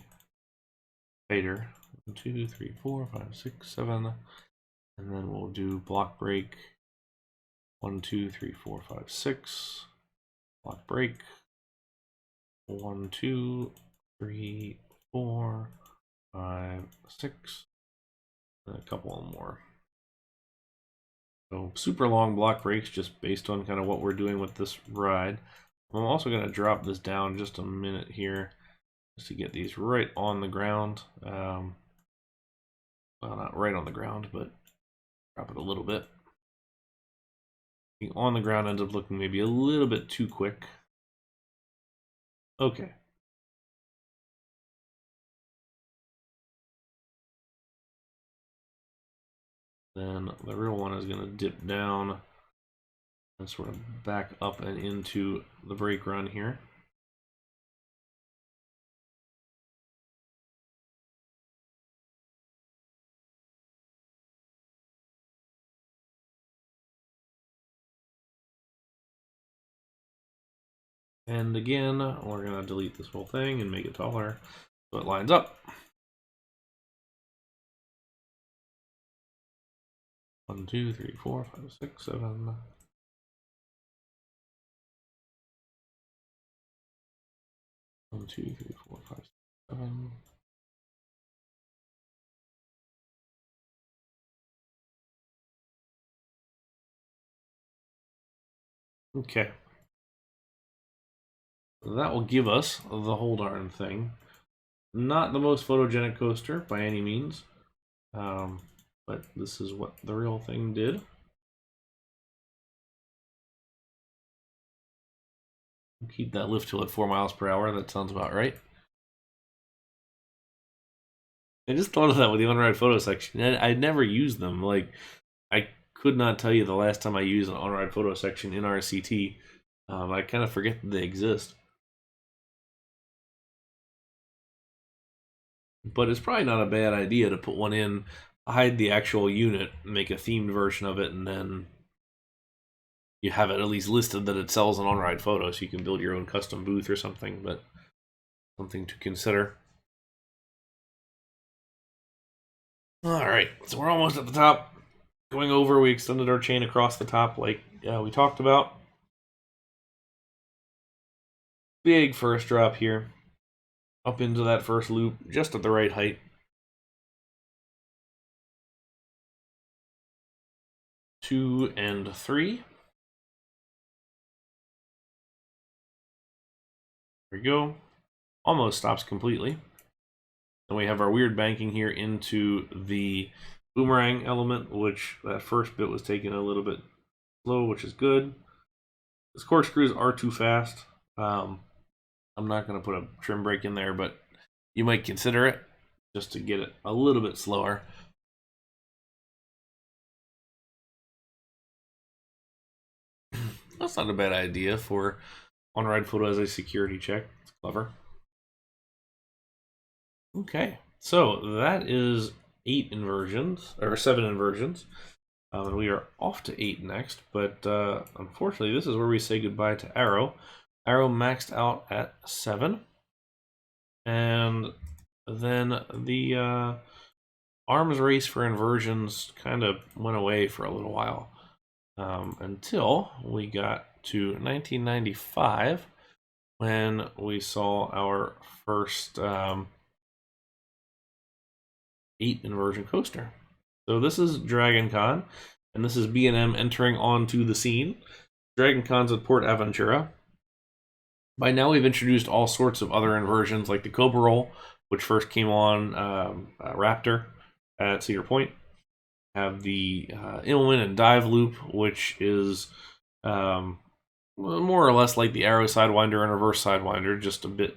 tighter. 1, 2, 3, 4, 5, 6, 7, and then we'll do block break. 1, 2, 3, 4, 5, 6. Block break. 1, 2, 3, 4, 5, 6. And a couple more. So super long block breaks just based on kind of what we're doing with this ride. I'm also going to drop this down just a minute here just to get these right on the ground. Well, not right on the ground, but drop it a little bit. Being on the ground ends up looking maybe a little bit too quick. Okay. Then the real one is going to dip down and sort of back up and into the brake run here. And again, we're going to delete this whole thing and make it taller so it lines up. 1, 2, 3, 4, 5, 6, 7. 1, 2, 3, 4, 5, 6, 7. Okay. That will give us the whole darn thing. Not the most photogenic coaster by any means, but this is what the real thing did. Keep that lift till at 4 miles per hour. That sounds about right. I just thought of that with the on-ride photo section. I never used them. Like, I could not tell you the last time I used an on-ride photo section in RCT. I kind of forget that they exist. But it's probably not a bad idea to put one in, hide the actual unit, make a themed version of it, and then you have it at least listed that it sells an on-ride photo, so you can build your own custom booth or something, but something to consider. Alright, so we're almost at the top. Going over, we extended our chain across the top like we talked about. Big first drop here. Up into that first loop, just at the right height. 2 and 3. There we go. Almost stops completely. Then we have our weird banking here into the boomerang element, which that first bit was taking a little bit slow, which is good. These corkscrews are too fast. I'm not going to put a trim brake in there, but you might consider it just to get it a little bit slower. That's not a bad idea for on-ride photo as a security check. It's clever. Okay, so that is 8 inversions, or 7 inversions. And we are off to 8 next, but unfortunately this is where we say goodbye to Arrow. Arrow maxed out at 7. And then the arms race for inversions kind of went away for a little while. Until we got to 1995, when we saw our first 8 inversion coaster. So this is Dragon Con, and this is B&M entering onto the scene. Dragon Con's at Port Aventura. By now we've introduced all sorts of other inversions, like the Cobra Roll, which first came on Raptor at Cedar Point. Have the Immelman and Dive Loop, which is more or less like the Arrow Sidewinder and Reverse Sidewinder, just a bit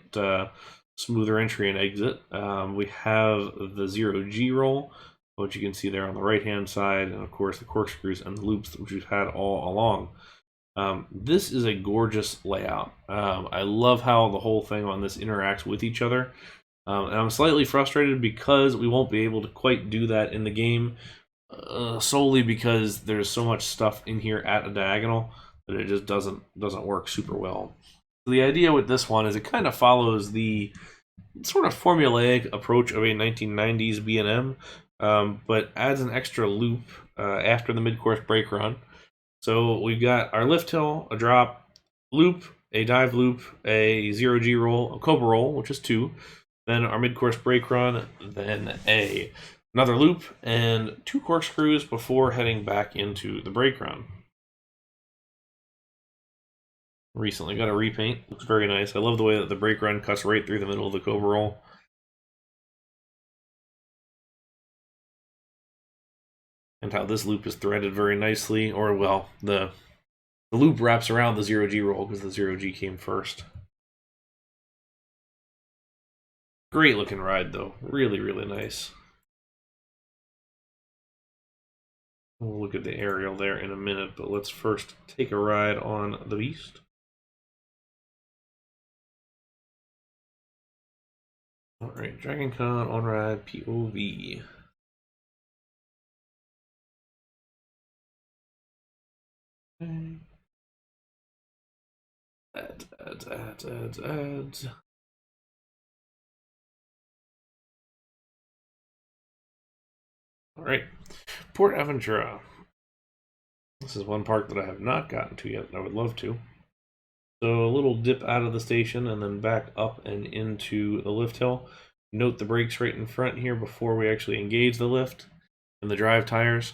smoother entry and exit. We have the Zero G Roll, which you can see there on the right-hand side, and of course the corkscrews and the loops, which we've had all along. This is a gorgeous layout. I love how the whole thing on this interacts with each other. And I'm slightly frustrated because we won't be able to quite do that in the game, solely because there's so much stuff in here at a diagonal that it just doesn't work super well. The idea with this one is it kind of follows the sort of formulaic approach of a 1990s B&M, but adds an extra loop after the mid-course brake run. So we've got our lift hill, a drop, loop, a dive loop, a zero G roll, a Cobra Roll, which is 2, then our mid-course brake run, then another loop, and 2 corkscrews before heading back into the brake run. Recently got a repaint. Looks very nice. I love the way that the brake run cuts right through the middle of the Cobra Roll. And how this loop is threaded very nicely, or well, the loop wraps around the zero G roll because the zero G came first. Great looking ride though, really, really nice. We'll look at the aerial there in a minute, but let's first take a ride on the Beast. Alright, Dragon Con on ride POV. Ads. Alright, Port Aventura. This is one park that I have not gotten to yet, and I would love to. So a little dip out of the station and then back up and into the lift hill. Note the brakes right in front here before we actually engage the lift and the drive tires.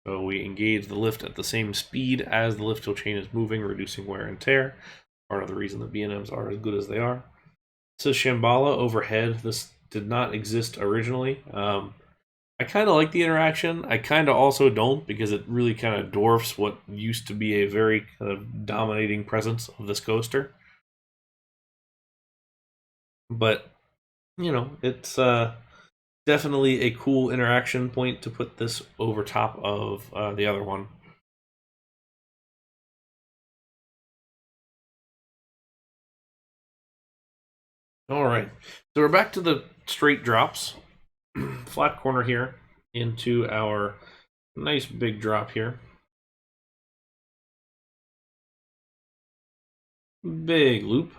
So we engage the lift at the same speed as the lift hill chain is moving, reducing wear and tear. Part of the reason the B&Ms are as good as they are. This is Shambhala overhead. This did not exist originally. I kind of like the interaction. I kind of also don't, because it really kind of dwarfs what used to be a very kind of dominating presence of this coaster. But, you know, it's definitely a cool interaction point to put this over top of the other one. All right, so we're back to the straight drops. Flat corner here into our nice big drop here. Big loop.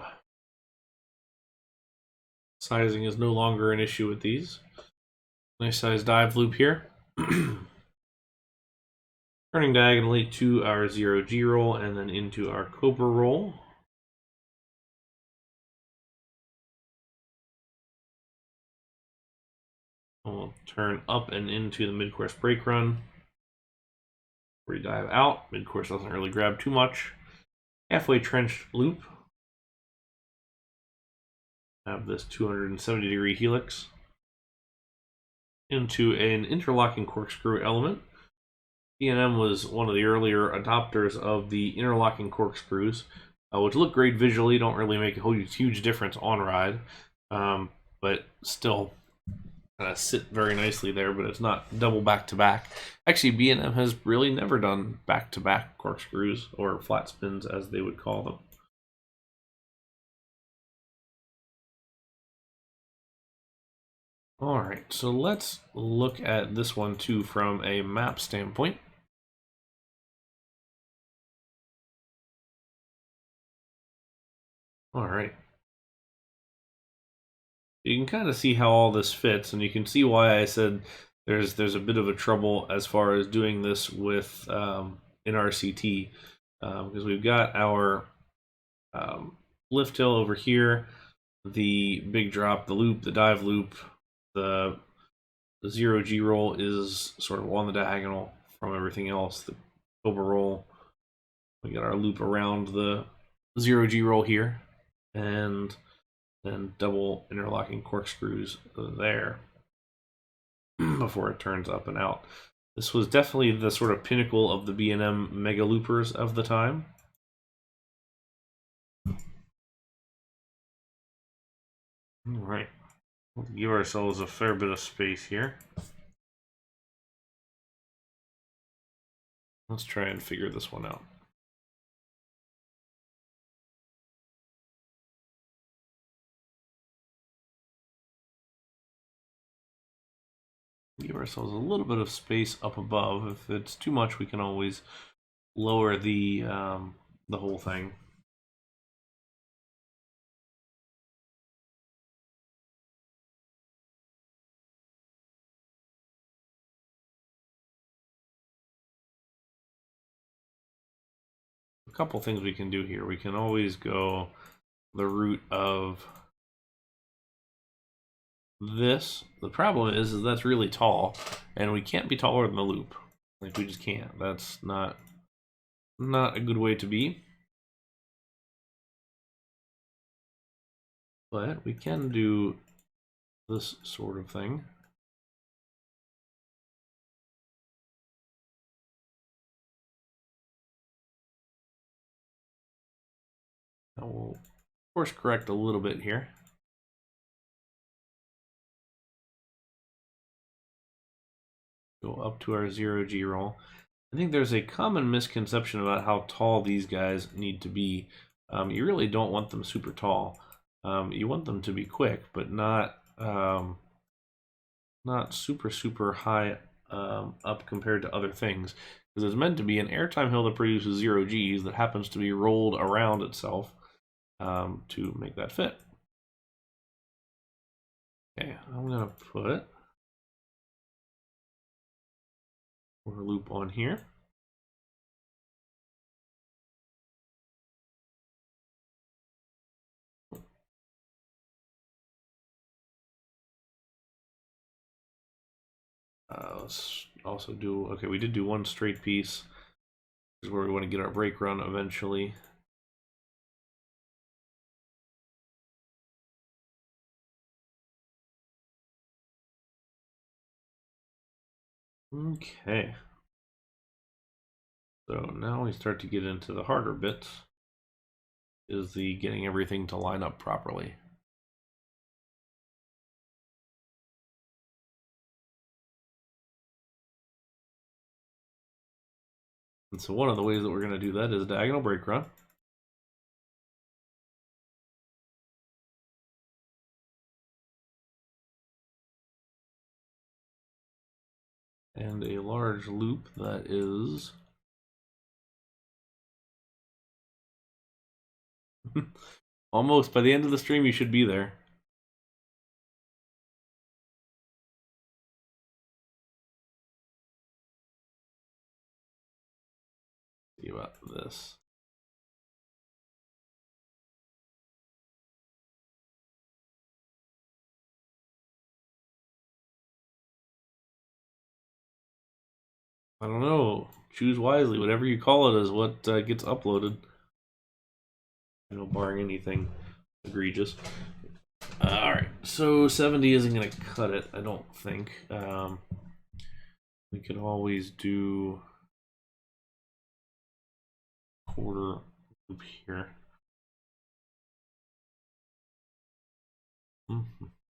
Sizing is no longer an issue with these. Nice size dive loop here. Turning diagonally to our zero G roll and then into our Cobra roll. We'll turn up and into the mid-course brake run. Re-dive out. Mid-course doesn't really grab too much. Halfway trenched loop. Have this 270-degree helix. Into an interlocking corkscrew element. B&M was one of the earlier adopters of the interlocking corkscrews, which look great visually, don't really make a huge difference on ride. but still kind of sit very nicely there, but it's not double back to back. Actually, B&M has really never done back to back corkscrews, or flat spins as they would call them. All right, so let's look at this one too from a map standpoint. All right. You can kind of see how all this fits, and you can see why I said there's a bit of a trouble as far as doing this with in RCT, because we've got our lift hill over here, the big drop, the loop, the dive loop, the 0G roll is sort of on the diagonal from everything else. The cobra roll, we got our loop around the 0G roll here, and then double interlocking corkscrews there before it turns up and out. This was definitely the sort of pinnacle of the B&M mega loopers of the time. All right, we'll give ourselves a fair bit of space here. Let's try and figure this one out. Give ourselves a little bit of space up above. If it's too much, we can always lower the whole thing. A couple things we can do here. We can always go the route of this. The problem is that's really tall, and we can't be taller than the loop. Like, we just can't. That's not a good way to be. But we can do this sort of thing. Now we'll course correct a little bit here. Go up to our 0G roll. I think there's a common misconception about how tall these guys need to be. You really don't want them super tall. You want them to be quick, but not super high up compared to other things. Because it's meant to be an airtime hill that produces 0 Gs that happens to be rolled around itself to make that fit. Okay, I'm gonna put a loop on here. Let's also do, okay, we did do one straight piece. This is where we want to get our brake run eventually. Okay. So now we start to get into the harder bits, is the getting everything to line up properly. And so one of the ways that we're going to do that is diagonal brake run. And a large loop that is almost by the end of the stream you should be there. See about this. I don't know. Choose wisely. Whatever you call it is what gets uploaded. You know, barring anything egregious. All right, so 70 isn't going to cut it, I don't think. We could always do quarter loop here.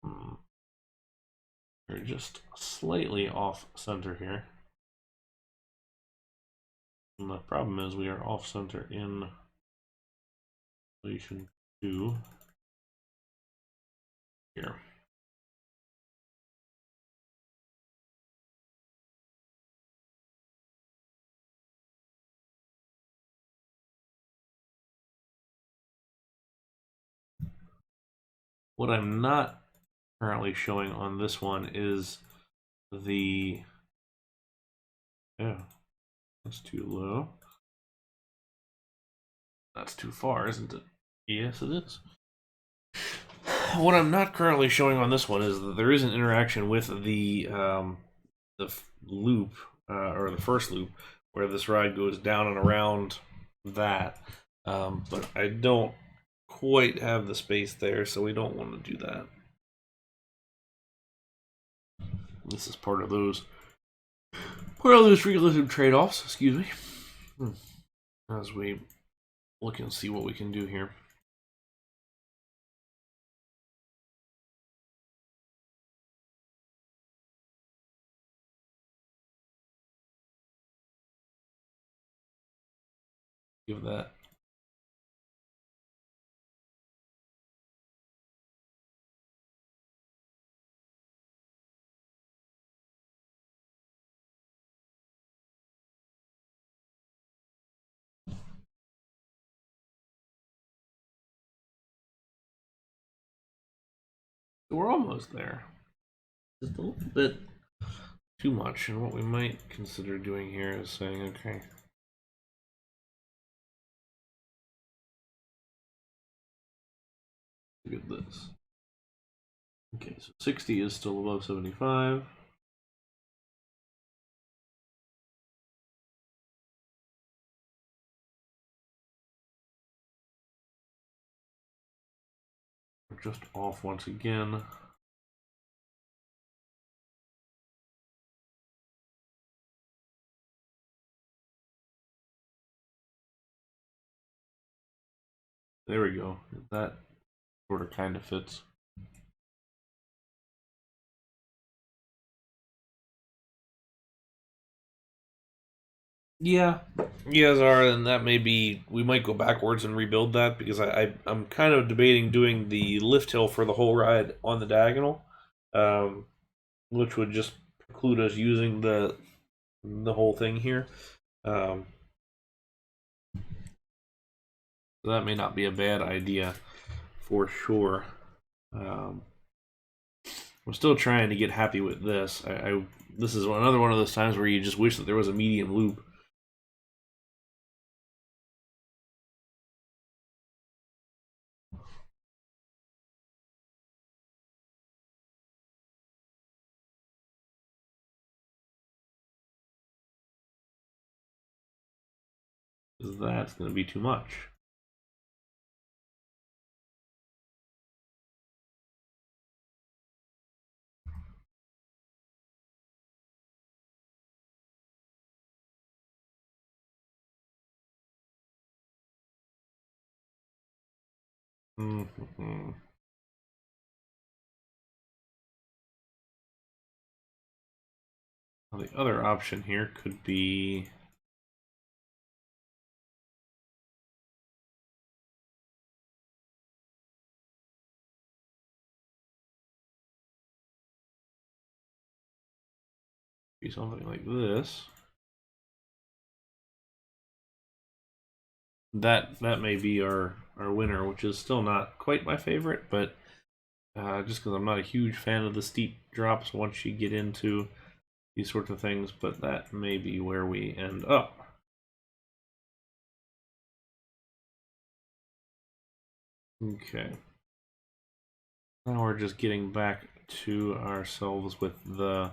We're just slightly off center here. And the problem is we are off center in relation to here. What I'm not currently showing on this one is the, yeah, that's too low. That's too far, isn't it? Yes, it is. What I'm not currently showing on this one is that there is an interaction with the loop, or the first loop, where this ride goes down and around that. But I don't quite have the space there, so we don't want to do that. This is part of those realism trade-offs, excuse me, as we look and see what we can do here. Give that. We're almost there. Just a little bit too much, and what we might consider doing here is saying, okay, look at this. Okay, so 60 is still above 75. We're just off once again. There we go. That sort of kind of fits. Yeah, Zara, and that may be, we might go backwards and rebuild that, because I'm kind of debating doing the lift hill for the whole ride on the diagonal, which would just preclude us using the whole thing here. So that may not be a bad idea for sure. I'm still trying to get happy with this. This is another one of those times where you just wish that there was a medium loop. That's going to be too much. Mm-hmm. Well, the other option here could be something like this. That may be our winner, which is still not quite my favorite, but just because I'm not a huge fan of the steep drops once you get into these sorts of things, but that may be where we end up. Okay. Now we're just getting back to ourselves with the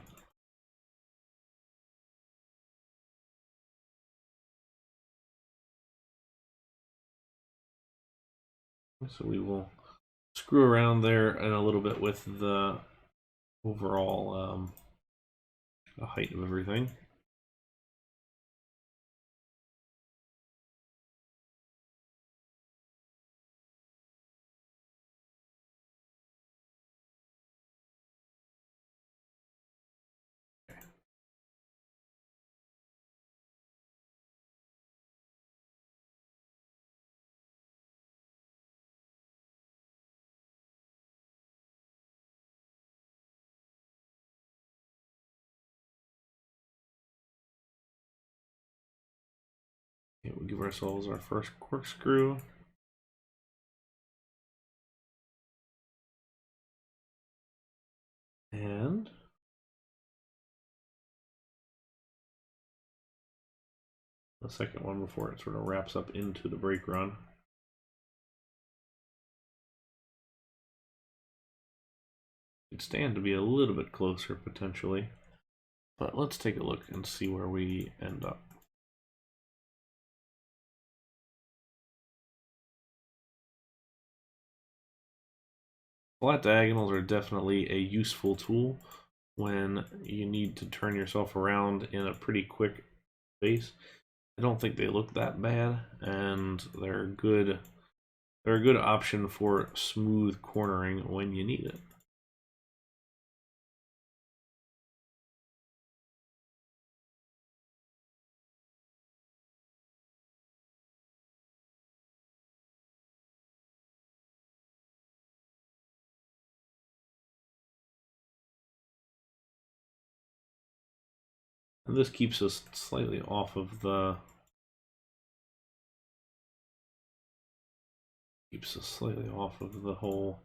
so we will screw around there and a little bit with the overall the height of everything. give ourselves our first corkscrew. And the second one before it sort of wraps up into the brake run. It'd stand to be a little bit closer potentially, but let's take a look and see where we end up. Flat diagonals are definitely a useful tool when you need to turn yourself around in a pretty quick space. I don't think they look that bad, and they're a good option for smooth cornering when you need it. And this keeps us slightly off of the whole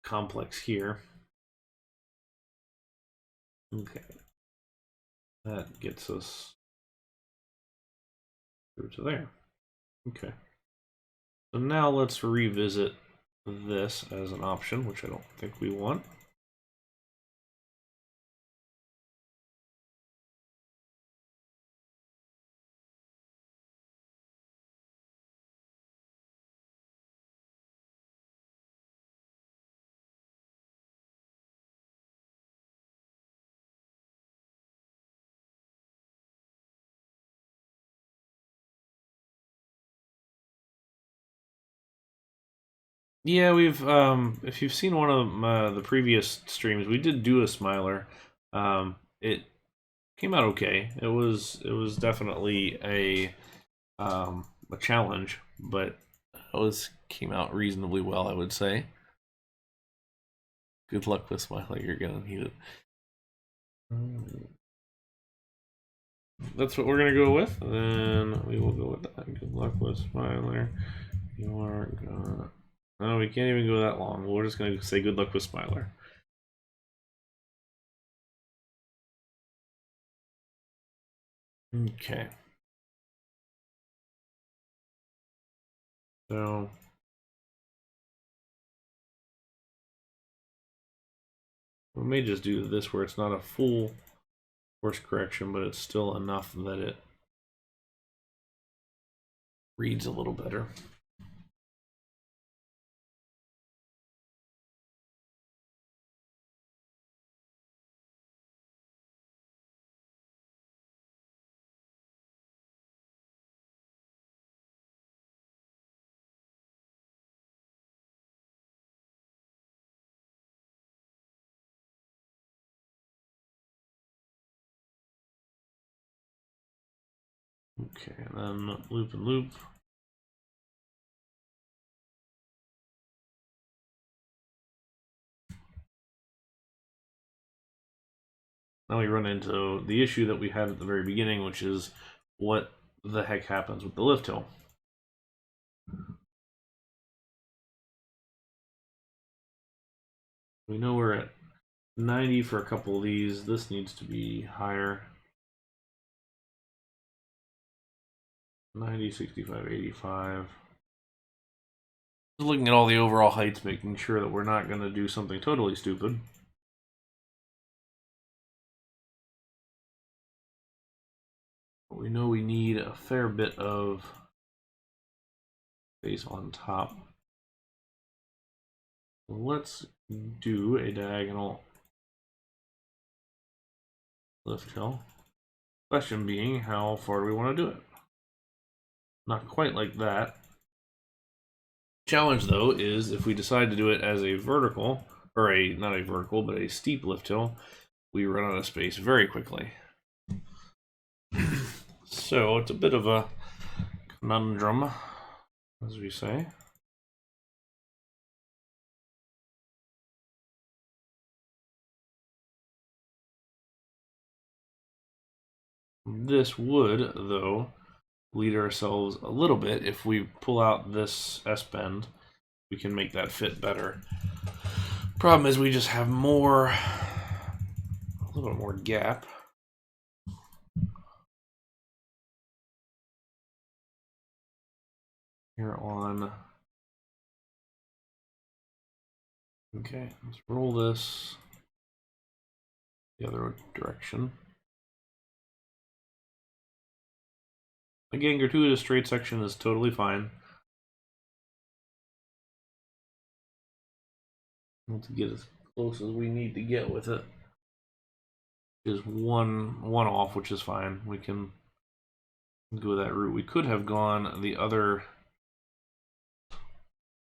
complex here. Okay, that gets us through to there. Okay, so now let's revisit this as an option, which I don't think we want. Yeah, we've if you've seen one of the previous streams, we did do a smiler. It came out okay. It was definitely a challenge, but it came out reasonably well, I would say. Good luck with smiler, you're gonna need it. That's what we're gonna go with. Then we will go with that. Good luck with smiler. You are gonna. No, we can't even go that long. We're just gonna say good luck with smiler. Okay. So we may just do this where it's not a full course correction, but it's still enough that it reads a little better. Okay, and then loop and loop. Now we run into the issue that we had at the very beginning, which is what the heck happens with the lift hill. We know we're at 90 for a couple of these. This needs to be higher. 90, 65, 85. Just looking at all the overall heights, making sure that we're not going to do something totally stupid. But we know we need a fair bit of space on top. Let's do a diagonal lift hill. Question being, how far do we want to do it? Not quite like that. Challenge though is if we decide to do it as a vertical, or not a vertical, but a steep lift hill, we run out of space very quickly. So it's a bit of a conundrum, as we say. This would, though, bleed ourselves a little bit. If we pull out this S-bend, we can make that fit better. Problem is we just have a little bit more gap. Here on. Okay, let's roll this the other direction. Again, gratuitous straight section is totally fine. To get as close as we need to get with it is one off, which is fine. We can go that route. We could have gone the other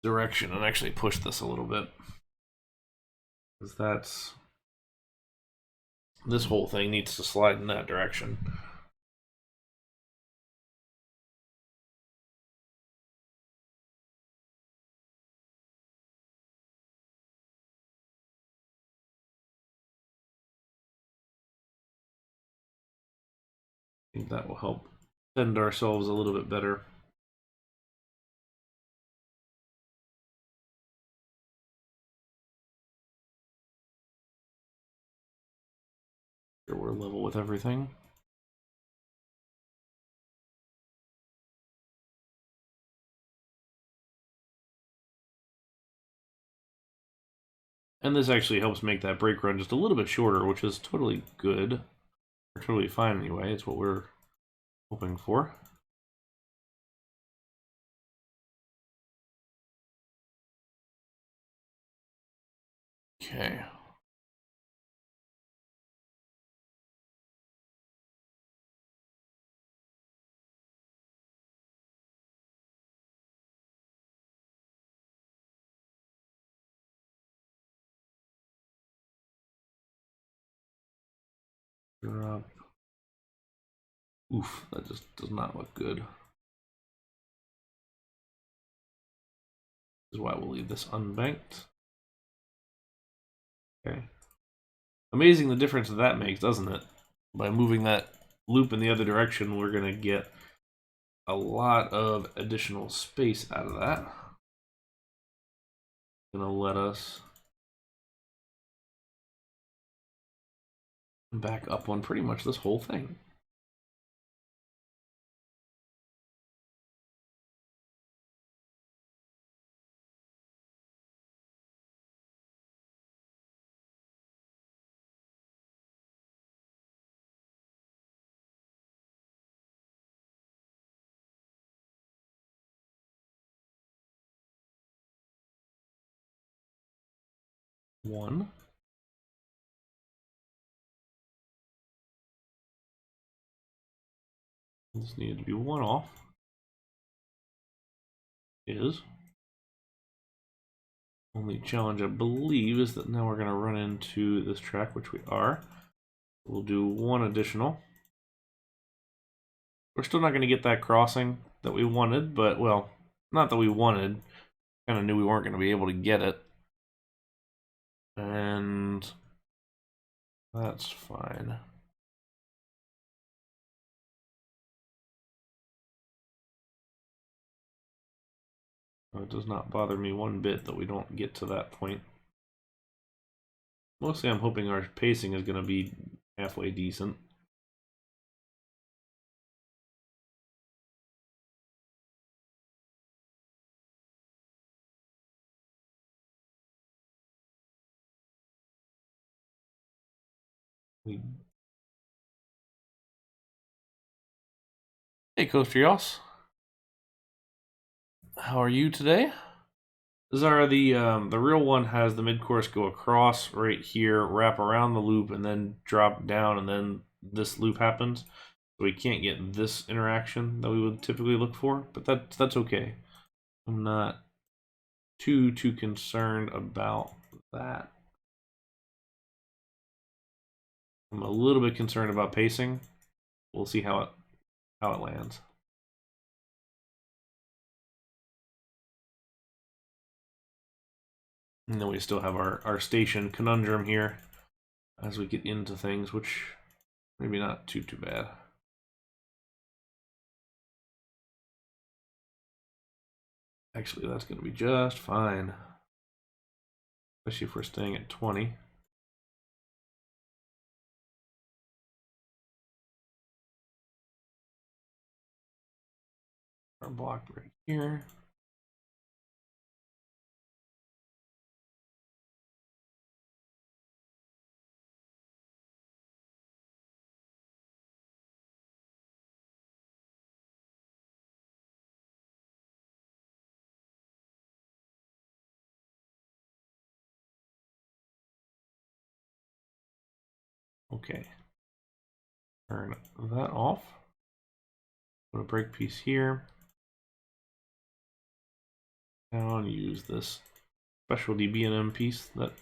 direction and actually push this a little bit, because this whole thing needs to slide in that direction. I think that will help bend ourselves a little bit better. Sure, we're level with everything. And this actually helps make that brake run just a little bit shorter, which is totally good. Or totally fine anyway. It's what we're hoping for. Okay. Drop. Oof, that just does not look good. This is why we'll leave this unbanked. Okay. Amazing the difference that makes, doesn't it? By moving that loop in the other direction, we're going to get a lot of additional space out of that. Going to let us back up on pretty much this whole thing. One. This needed to be one off. Is. Only challenge, I believe, is that now we're going to run into this track, which we are. We'll do one additional. We're still not going to get that crossing that we wanted, but, well, not that we wanted. Kind of knew we weren't going to be able to get it. And that's fine. It does not bother me one bit that we don't get to that point. Mostly I'm hoping our pacing is going to be halfway decent. Hey, Coaster Yoss. How are you today? Zara, the real one has the mid-course go across right here, wrap around the loop, and then drop down, and then this loop happens. So we can't get this interaction that we would typically look for, but that's okay. I'm not too concerned about that. I'm a little bit concerned about pacing. We'll see how it lands. And then we still have our station conundrum here as we get into things, which maybe not too bad. Actually, that's going to be just fine. Especially if we're staying at 20. Our block right here. Okay. Turn that off. Put a break piece here. Now use this specialty B&M piece that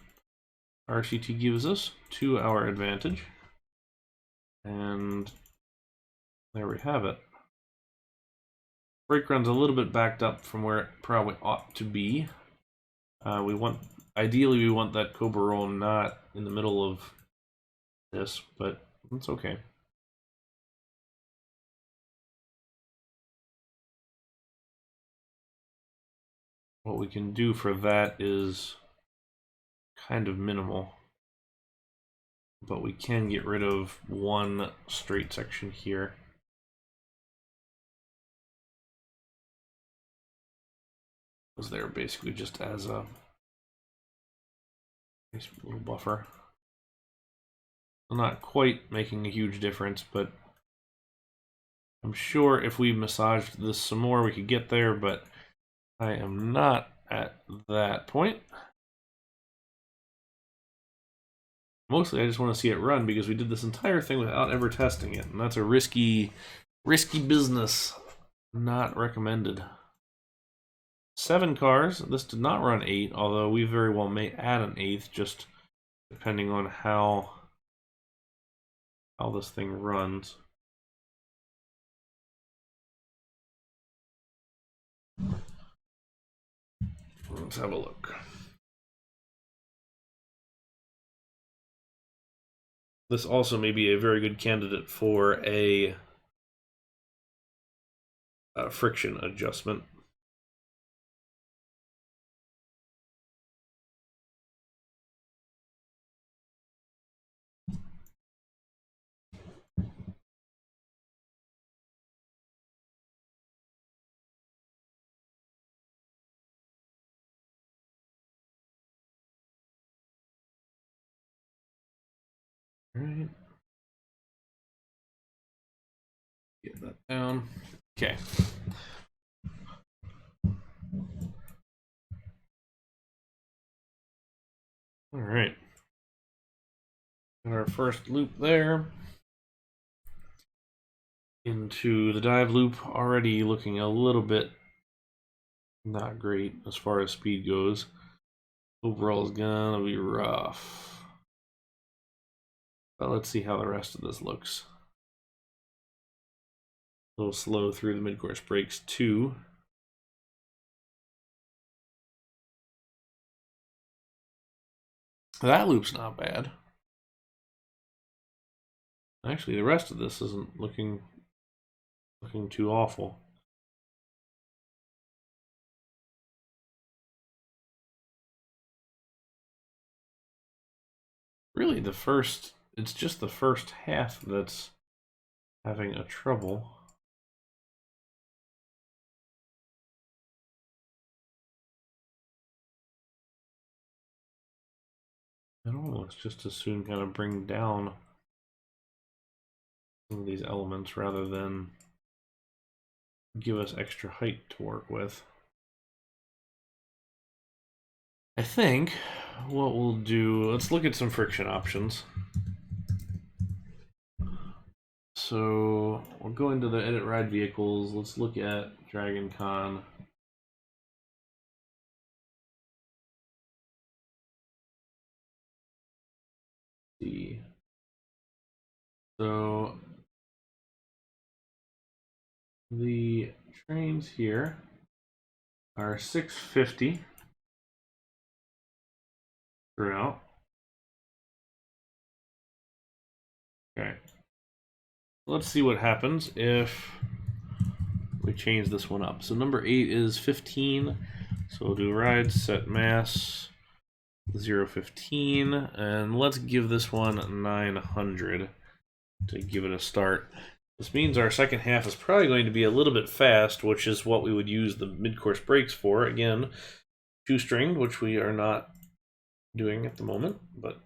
RCT gives us to our advantage. And there we have it. Brake run's a little bit backed up from where it probably ought to be. Ideally we want that Cobra roll not in the middle of this, but it's okay. What we can do for that is kind of minimal, but we can get rid of one straight section here. Was there basically just as a nice little buffer. Not quite making a huge difference, but I'm sure if we massaged this some more we could get there, but I am not at that point. Mostly I just want to see it run because we did this entire thing without ever testing it, and that's a risky business. Not recommended. 7 cars. This did not run 8, although we very well may add an 8th, just depending on how this thing runs. Let's have a look. This also may be a very good candidate for a friction adjustment. All right. Get that down. Okay. All right. Got our first loop there. Into the dive loop, already looking a little bit not great as far as speed goes. Overall is gonna be rough. But let's see how the rest of this looks. A little slow through the mid-course brakes too. That loop's not bad. Actually, the rest of this isn't looking too awful. Really, it's just the first half that's having a trouble. I'd almost just as soon kind of bring down some of these elements rather than give us extra height to work with. I think what we'll do, let's look at some friction options. So we'll go into the edit ride vehicles. Let's look at Dragon Khan. See. So the trains here are 650 throughout. Okay. Let's see what happens if we change this one up. So number 8 is 15. So we'll do ride, set mass, 015, and let's give this one 900 to give it a start. This means our second half is probably going to be a little bit fast, which is what we would use the mid-course brakes for. Again, shoestringed, which we are not doing at the moment, but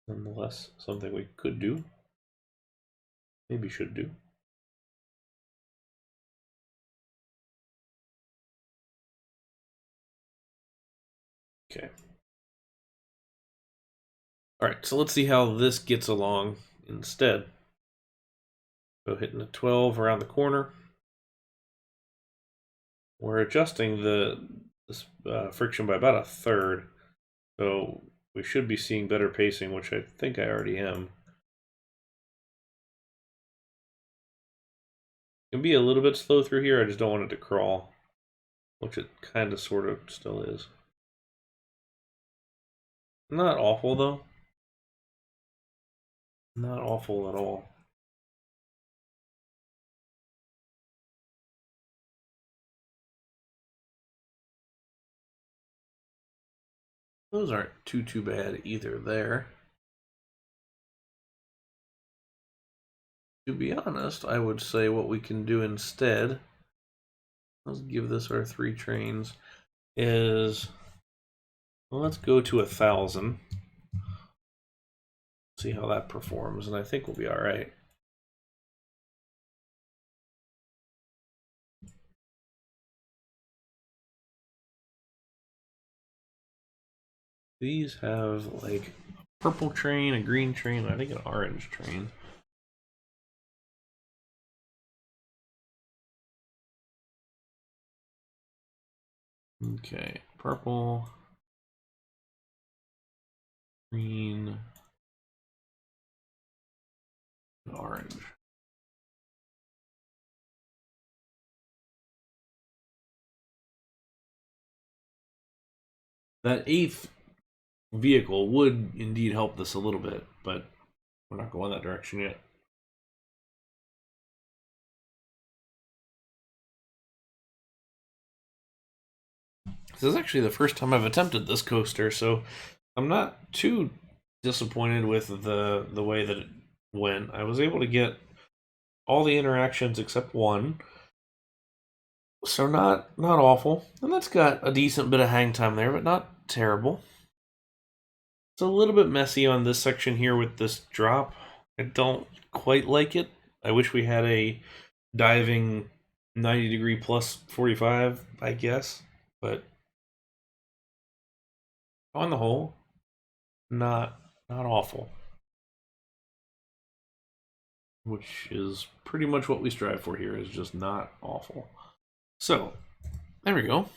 nonetheless something we could do, maybe should do. Okay. All right, so let's see how this gets along instead. So hitting a 12 around the corner. We're adjusting this friction by about a third. So we should be seeing better pacing, which I think I already am. It can be a little bit slow through here, I just don't want it to crawl, which it kind of sort of still is. Not awful though. Not awful at all. Those aren't too bad either there. To be honest, I would say what we can do instead, let's give this our 3 trains, is, well, let's go to 1,000. See how that performs, and I think we'll be all right. These have like a purple train, a green train, I think an orange train. Okay, purple, green, and orange. That 8th vehicle would indeed help this a little bit, but we're not going that direction yet. This is actually the first time I've attempted this coaster, so I'm not too disappointed with the way that it went. I was able to get all the interactions except one, so not awful. And that's got a decent bit of hang time there, but not terrible. It's a little bit messy on this section here with this drop. I don't quite like it. I wish we had a diving 90-degree plus 45, I guess, but on the whole, not awful. Which is pretty much what we strive for here, is just not awful. So, there we go.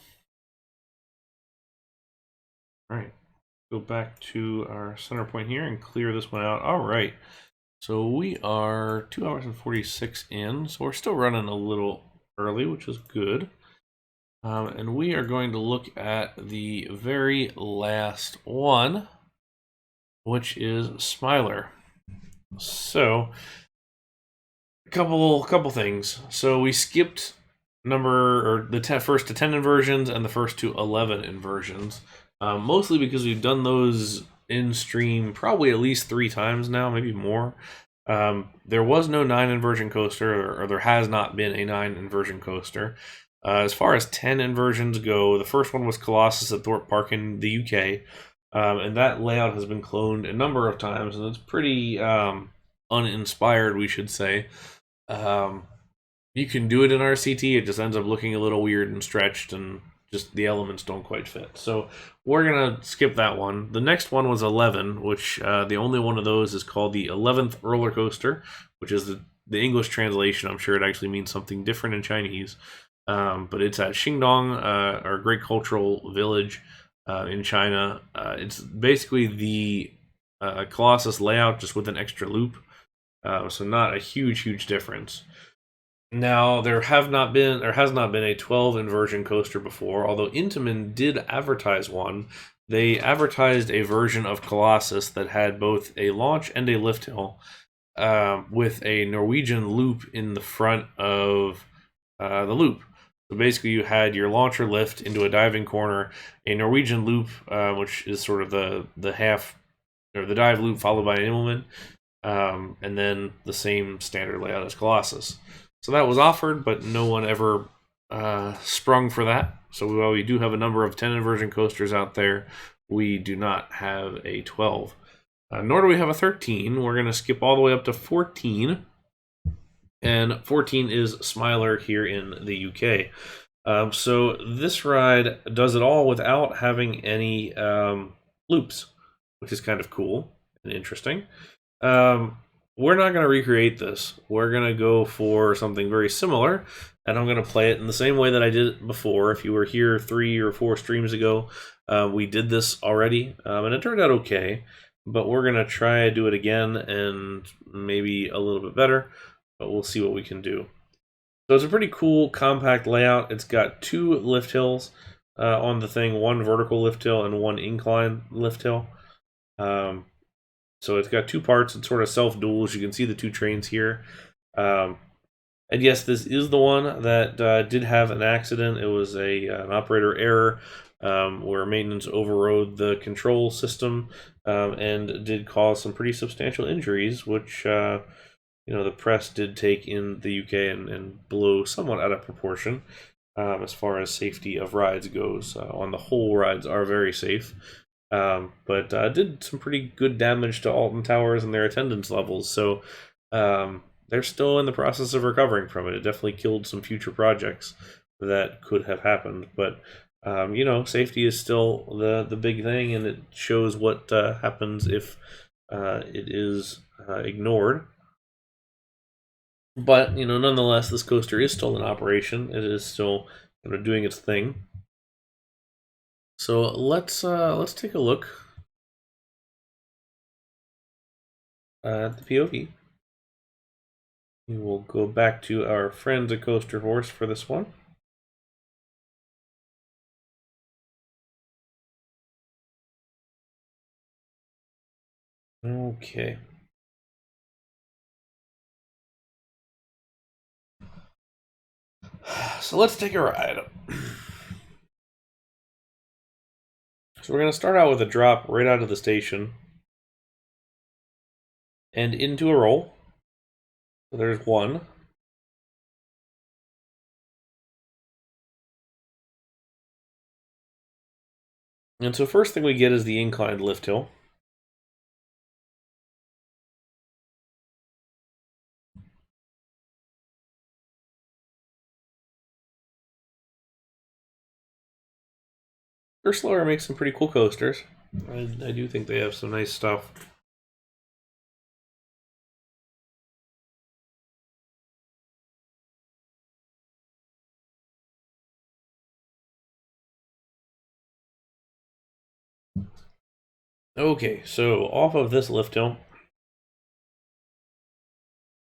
All right, go back to our center point here and clear this one out. All right, so we are 2 hours and 46 in, so we're still running a little early, which is good. And we are going to look at the very last one, which is Smiler. So, a couple things. So we skipped the first to 10 inversions and the first to 11 inversions, mostly because we've done those in stream probably at least 3 times now, maybe more. There was no 9 inversion coaster, or there has not been a 9 inversion coaster. As far as 10 inversions go, the first one was Colossus at Thorpe Park in the UK, and that layout has been cloned a number of times, and it's pretty uninspired, we should say. You can do it in RCT, it just ends up looking a little weird and stretched, and just the elements don't quite fit. So we're gonna skip that one. The next one was 11, which the only one of those is called the 11th roller coaster, which is the English translation. I'm sure it actually means something different in Chinese. But it's at Xingdong, our great cultural village in China. It's basically the Colossus layout, just with an extra loop. So not a huge difference. Now, there has not been a 12 inversion coaster before, although Intamin did advertise one. They advertised a version of Colossus that had both a launch and a lift hill, with a Norwegian loop in the front of the loop. So basically, you had your launcher lift into a diving corner, a Norwegian loop, which is sort of the half or the dive loop followed by an Immelman, and then the same standard layout as Colossus. So that was offered, but no one ever sprung for that. So while we do have a number of 10 inversion coasters out there, we do not have a 12. Nor do we have a 13. We're going to skip all the way up to 14. And 14 is Smiler here in the UK. So this ride does it all without having any loops, which is kind of cool and interesting. We're not going to recreate this. We're going to go for something very similar, and I'm going to play it in the same way that I did it before. If you were here 3 or 4 streams ago, we did this already, and it turned out okay, but we're going to try to do it again and maybe a little bit better, but we'll see what we can do. So it's a pretty cool, compact layout. It's got 2 lift hills on the thing, 1 vertical lift hill and 1 incline lift hill. So it's got 2 parts. It's sort of self-duals. You can see the 2 trains here. And yes, this is the one that did have an accident. It was an operator error where maintenance overrode the control system and did cause some pretty substantial injuries, which the press did take in the UK and blow somewhat out of proportion as far as safety of rides goes. On the whole, rides are very safe. But did some pretty good damage to Alton Towers and their attendance levels, so they're still in the process of recovering from it. It definitely killed some future projects that could have happened, but safety is still the big thing, and it shows what happens if it is ignored. But nonetheless, this coaster is still in operation. It is still doing its thing. So let's take a look at the POV. We will go back to our friend the coaster horse for this one. Okay. So let's take a ride. So we're going to start out with a drop right out of the station and into a roll. So there's 1. And so first thing we get is the inclined lift hill. Ursula makes some pretty cool coasters. I do think they have some nice stuff. Okay, so off of this lift hill,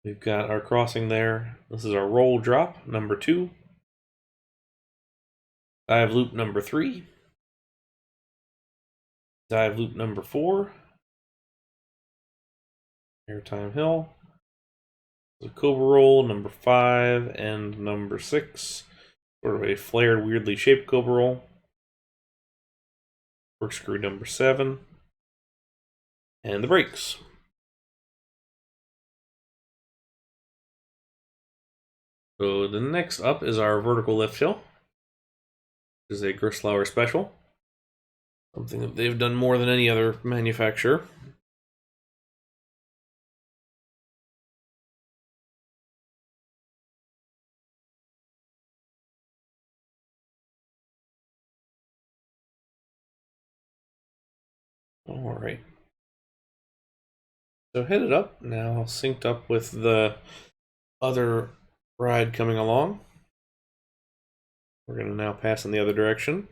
we've got our crossing there. This is our roll drop, number 2. Dive loop number 3. Dive loop number 4. Airtime hill. The Cobra roll number 5 and number 6. Sort of a flared, weirdly shaped Cobra roll. Corkscrew number 7. And the brakes. So the next up is our vertical lift hill. This is a Gerstlauer special. Something that they've done more than any other manufacturer. Alright. So headed up, now synced up with the other ride coming along. We're going to now pass in the other direction.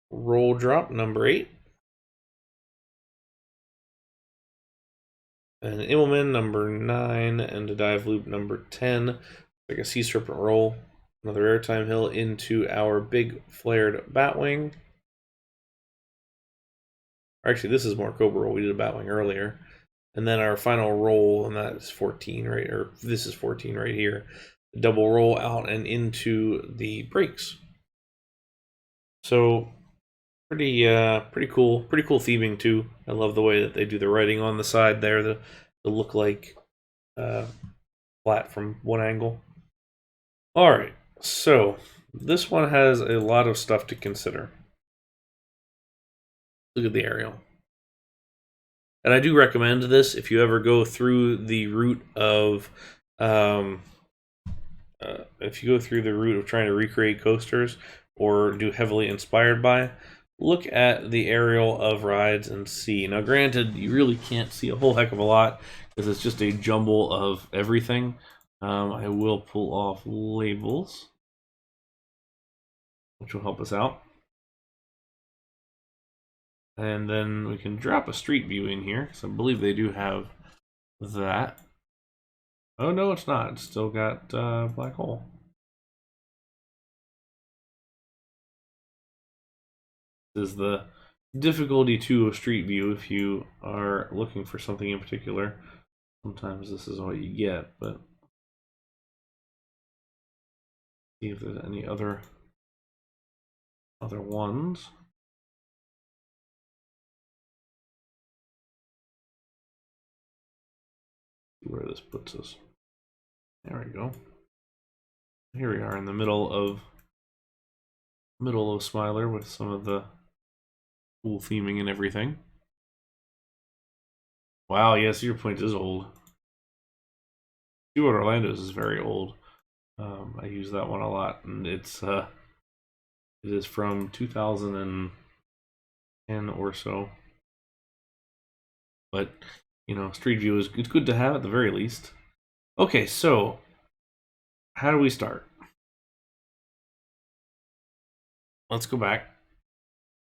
Roll drop number 8. An Immelman number 9 and a dive loop number 10. Like a sea serpent roll. Another airtime hill into our big flared batwing. Actually, this is more Cobra roll. We did a batwing earlier. And then our final roll, and that is 14, right? Or this is 14 right here. double roll out and into the brakes. So pretty cool theming too. I love the way that they do the writing on the side there, to look like flat from one angle. All right, so this one has a lot of stuff to consider. Look at the aerial. And I do recommend this if you ever go through the route of trying to recreate coasters or do heavily inspired by, look at the aerial of rides and see. Now granted, you really can't see a whole heck of a lot because it's just a jumble of everything. I will pull off labels, which will help us out. And then we can drop a street view in here, because I believe they do have that. Oh no, it's not. It's still got black hole. This is the difficulty too of street view if you are looking for something in particular. Sometimes this is all you get, but see if there's any other ones. See where this puts us. There we go. Here we are in the middle of Smiler with some of the cool theming and everything. Wow, yeah, Cedar Point is old. Stuart Orlando's is very old. I use that one a lot, and it is from 2010 or so. But you know, Street View is good to have at the very least. Okay, so how do we start? Let's go back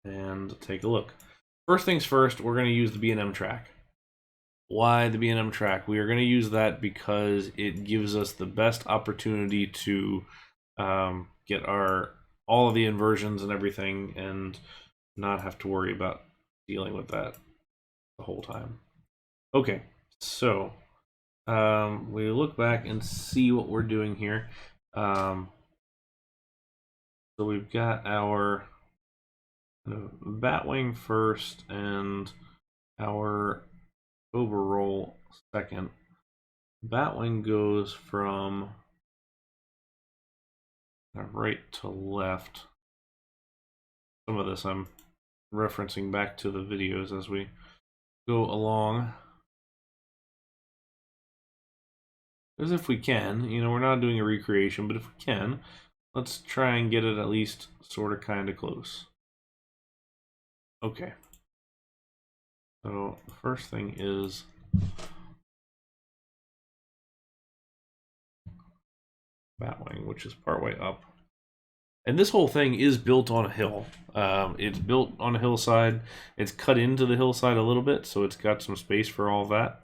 and take a look. First things first, we're going to use the B&M track. Why the B&M track? We are going to use that because it gives us the best opportunity to get all of the inversions and everything, and not have to worry about dealing with that the whole time. Okay, so we look back and see what we're doing here. So we've got our batwing first and our overroll second. Batwing goes from right to left. Some of this I'm referencing back to the videos as we go along. As if we can, you know, we're not doing a recreation, but if we can, let's try and get it at least sort of kind of close. Okay. So the first thing is batwing, which is partway up. And this whole thing is built on a hill. It's built on a hillside. It's cut into the hillside a little bit, so it's got some space for all that.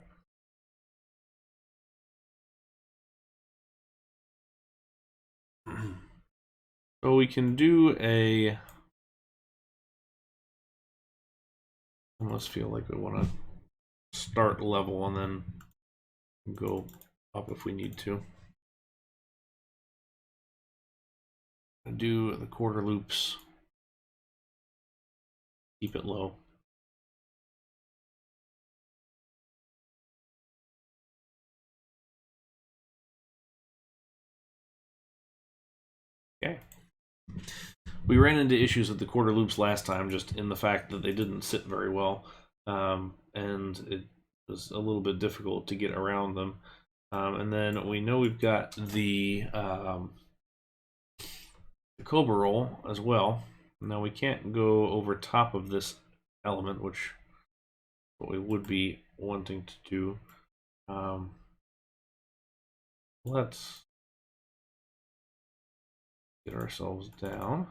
So we can do I almost feel like we want to start level and then go up if we need to. Do the quarter loops. Keep it low. Okay. We ran into issues with the quarter loops last time, just in the fact that they didn't sit very well, and it was a little bit difficult to get around them. And then we know we've got the Cobra roll as well. Now we can't go over top of this element, which what we would be wanting to do. Let's get ourselves down.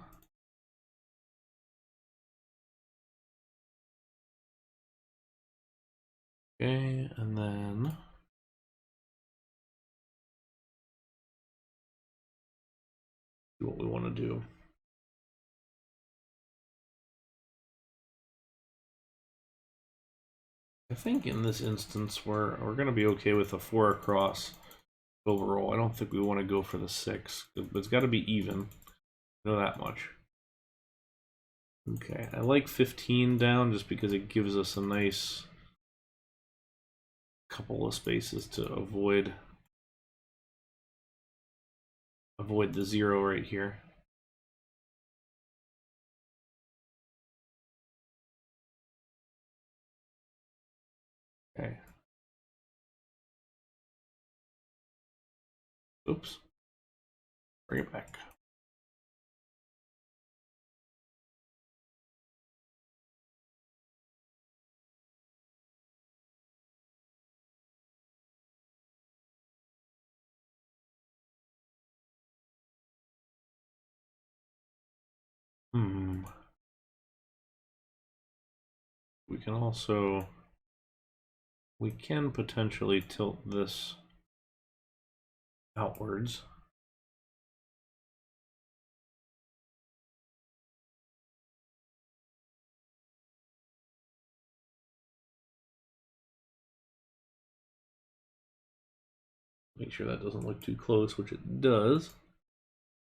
Okay, and then do what we want to do. I think in this instance we're going to be okay with a 4 across overall. I don't think we want to go for the 6. It's got to be even. I know that much. Okay, I like 15 down just because it gives us a nice couple of spaces to avoid the 0 right here. Okay. Oops. Bring it back. We can potentially tilt this outwards. Make sure that doesn't look too close, which it does.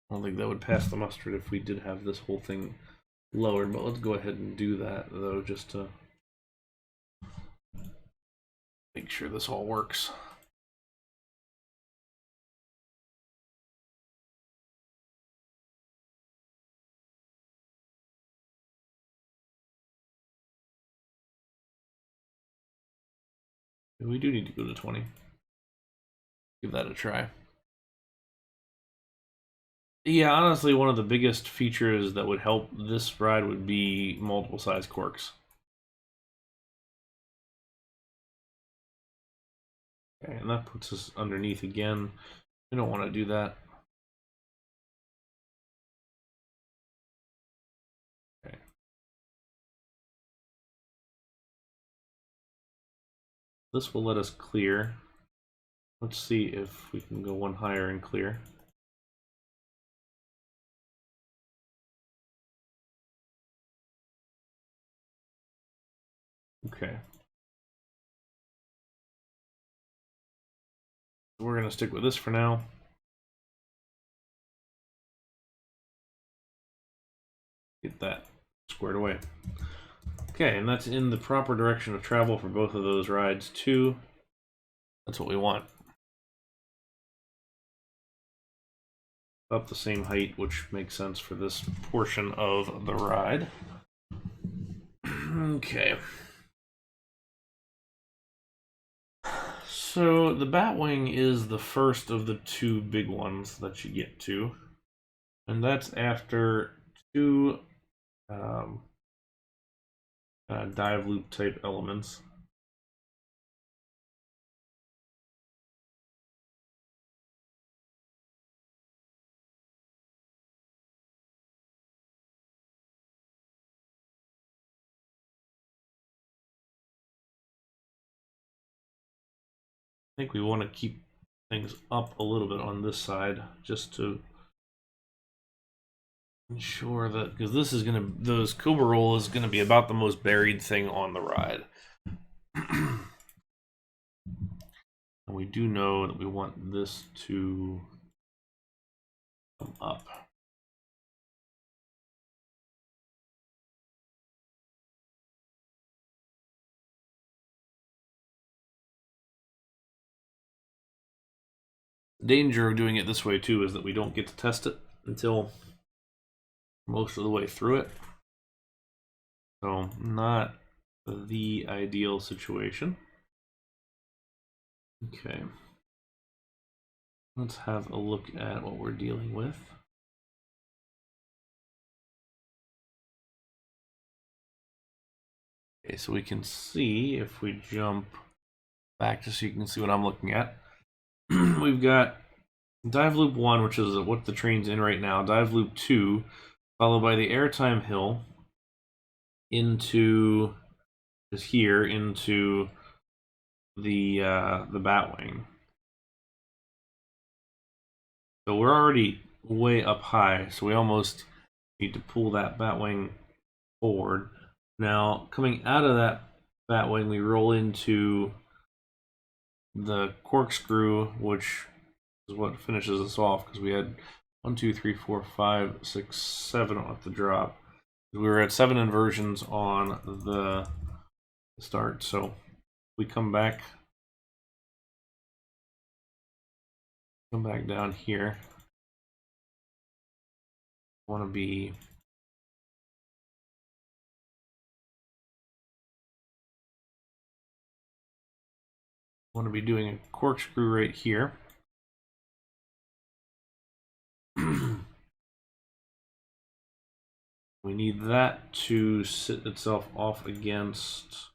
I don't think that would pass the mustard if we did have this whole thing lowered, but let's go ahead and do that, though, just to make sure this all works. We do need to go to 20. Give that a try. Yeah, honestly, one of the biggest features that would help this ride would be multiple size corks. Okay, and that puts us underneath again. We don't want to do that. Okay. This will let us clear. Let's see if we can go one higher and clear. Okay. We're going to stick with this for now. Get that squared away. Okay, and that's in the proper direction of travel for both of those rides too. That's what we want. About the same height, which makes sense for this portion of the ride. Okay. So the Batwing is the first of the 2 big ones that you get to. And that's after 2 dive loop type elements. I think we want to keep things up a little bit on this side just to ensure that, because this is gonna, those Cobra Roll is gonna be about the most buried thing on the ride. And we do know that we want this to come up. The danger of doing it this way too is that we don't get to test it until most of the way through it. So not the ideal situation. Okay. Let's have a look at what we're dealing with. Okay, so we can see if we jump back just so you can see what I'm looking at. We've got dive loop 1, which is what the train's in right now, dive loop 2, followed by the airtime hill into just here into the Batwing. So we're already way up high, so we almost need to pull that Batwing forward. Now, coming out of that Batwing, we roll into the Corkscrew, which is what finishes us off, because we had 1, 2, 3, 4, 5, 6, 7 off the drop. We were at 7 inversions on the start, so we come back down here. Want to be doing a corkscrew right here. We need that to sit itself off against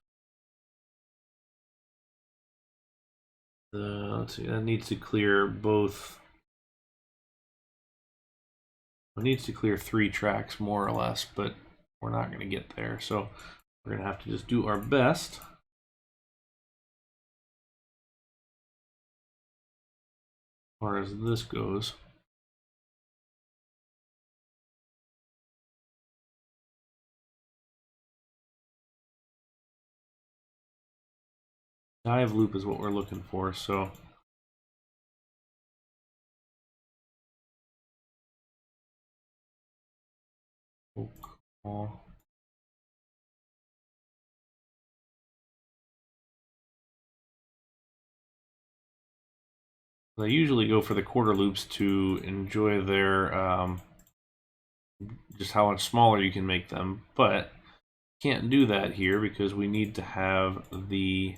the, let's see, that needs to clear both. It needs to clear 3 tracks more or less, but we're not going to get there, so we're going to have to just do our best. As far as this goes. Dive loop is what we're looking for, so I usually go for the quarter loops to enjoy their just how much smaller you can make them, but can't do that here because we need to have the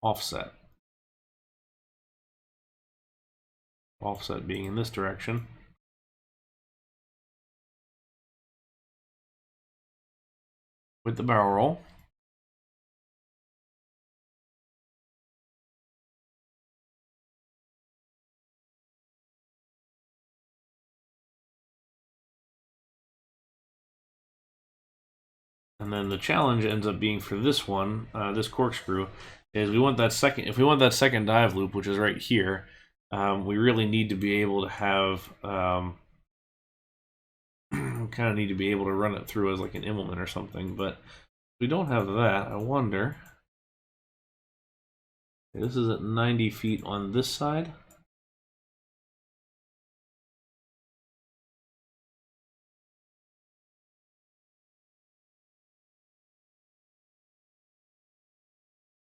offset. Offset being in this direction. With the barrel roll. And then the challenge ends up being for this one, this corkscrew, is we want that second. If we want that second dive loop, which is right here, we really need to be able to have, kind of need to be able to run it through as like an implement or something. But if we don't have that, I wonder. This is at 90 feet on this side.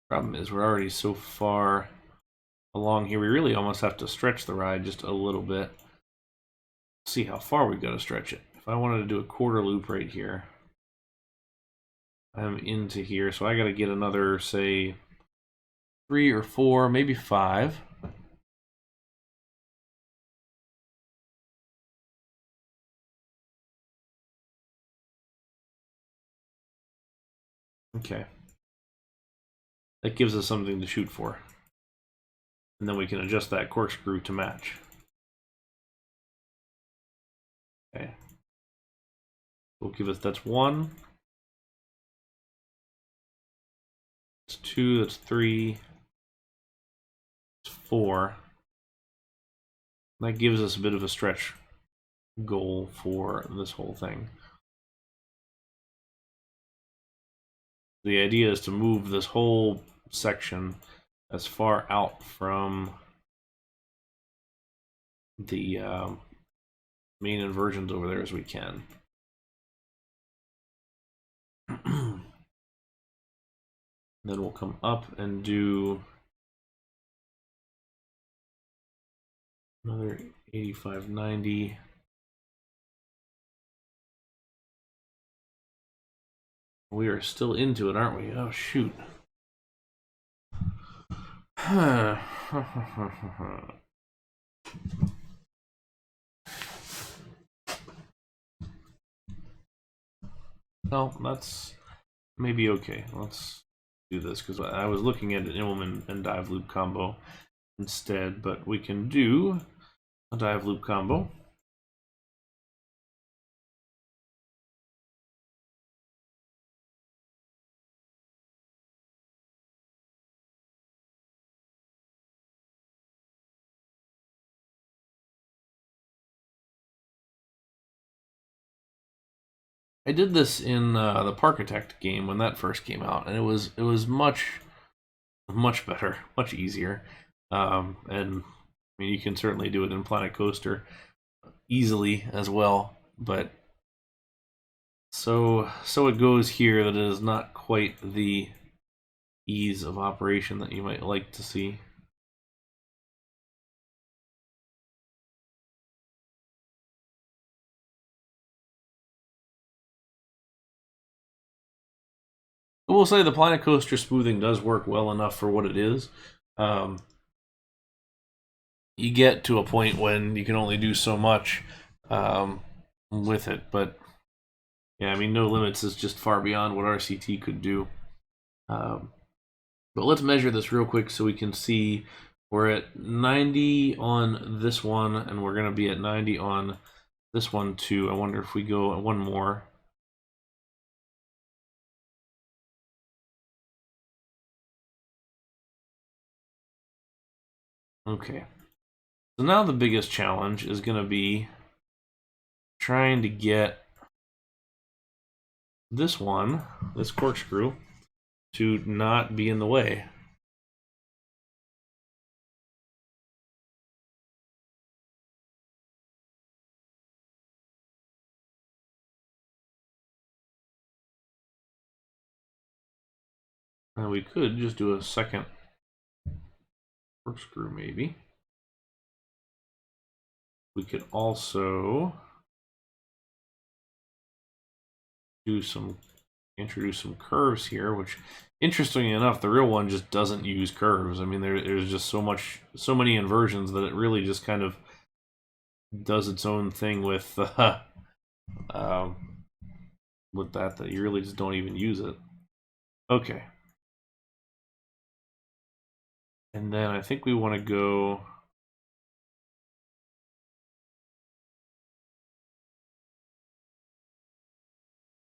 Problem is we're already so far along here, we really almost have to stretch the ride just a little bit. See how far we've got to stretch it. If I wanted to do a quarter loop right here, I'm into here, so I got to get another, say, 3 or 4, maybe 5. Okay. That gives us something to shoot for. And then we can adjust that corkscrew to match. Okay. Will give us, that's 1. That's 2, that's 3. That's 4. That gives us a bit of a stretch goal for this whole thing. The idea is to move this whole section as far out from the main inversions over there as we can. Then we'll come up and do another 85, 90. We are still into it, aren't we? Oh, shoot. Well, that's maybe okay. Let's do this because I was looking at an implement and dive loop combo instead, but we can do a dive loop combo. I did this in the Parkitect game when that first came out, and it was much better, much easier. And I mean, you can certainly do it in Planet Coaster easily as well, but so it goes here that it is not quite the ease of operation that you might like to see. I will say the Planet Coaster smoothing does work well enough for what it is. Um, you get to a point when you can only do so much with it, but yeah, I mean, no limits is just far beyond what RCT could do. But let's measure this real quick so we can see we're at 90 on this one, and we're going to be at 90 on this one too. I wonder if we go one more. Okay. So now the biggest challenge is going to be trying to get this one, this corkscrew, to not be in the way. Now we could just do a second corkscrew maybe. We could also introduce some curves here, which interestingly enough, the real one just doesn't use curves. I mean, there's just so many inversions that it really just kind of does its own thing with that you really just don't even use it. Okay. And then I think we want to go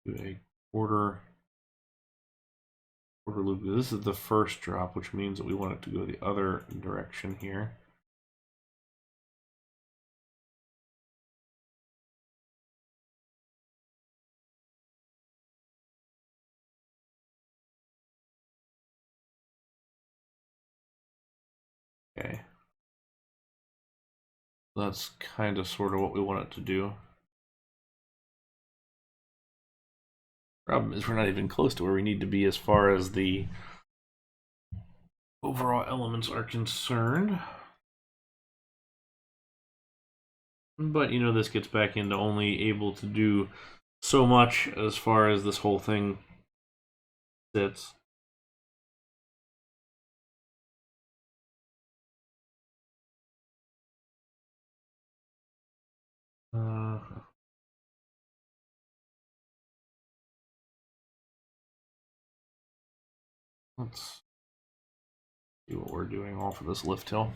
to a quarter loop. This is the first drop, which means that we want it to go the other direction here. Okay. That's kind of sort of what we want it to do. Problem is we're not even close to where we need to be as far as the overall elements are concerned. But, you know, this gets back into only able to do so much as far as this whole thing sits. Let's see what we're doing off of this lift hill.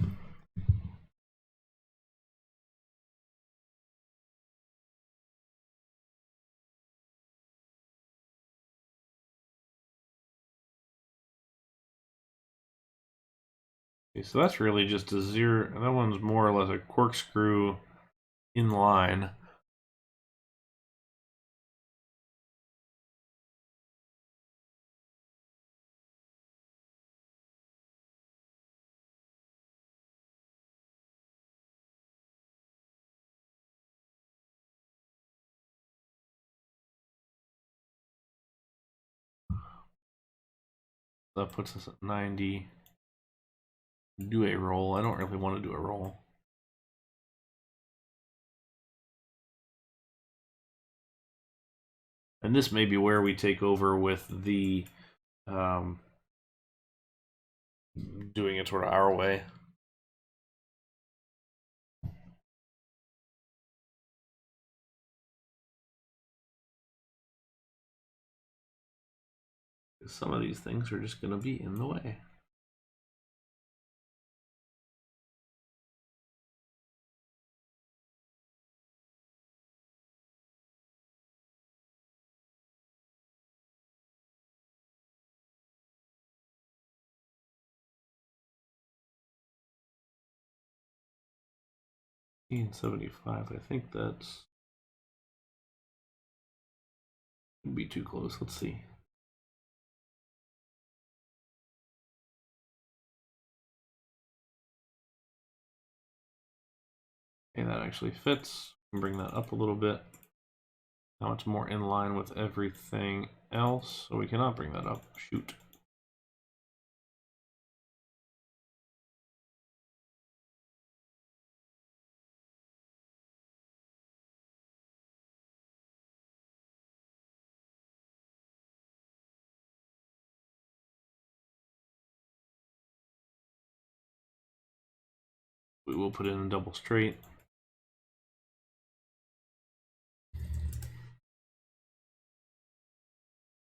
Okay, so that's really just a zero. That one's more or less a corkscrew in line. That puts us at 90. Do a roll. I don't really want to do a roll. And this may be where we take over with the doing it sort of our way. Some of these things are just going to be in the way. In 75, I think that's would be too close. Let's see. Okay, that actually fits. Bring that up a little bit. Now it's more in line with everything else, so we cannot bring that up. Shoot. We will put in a double straight.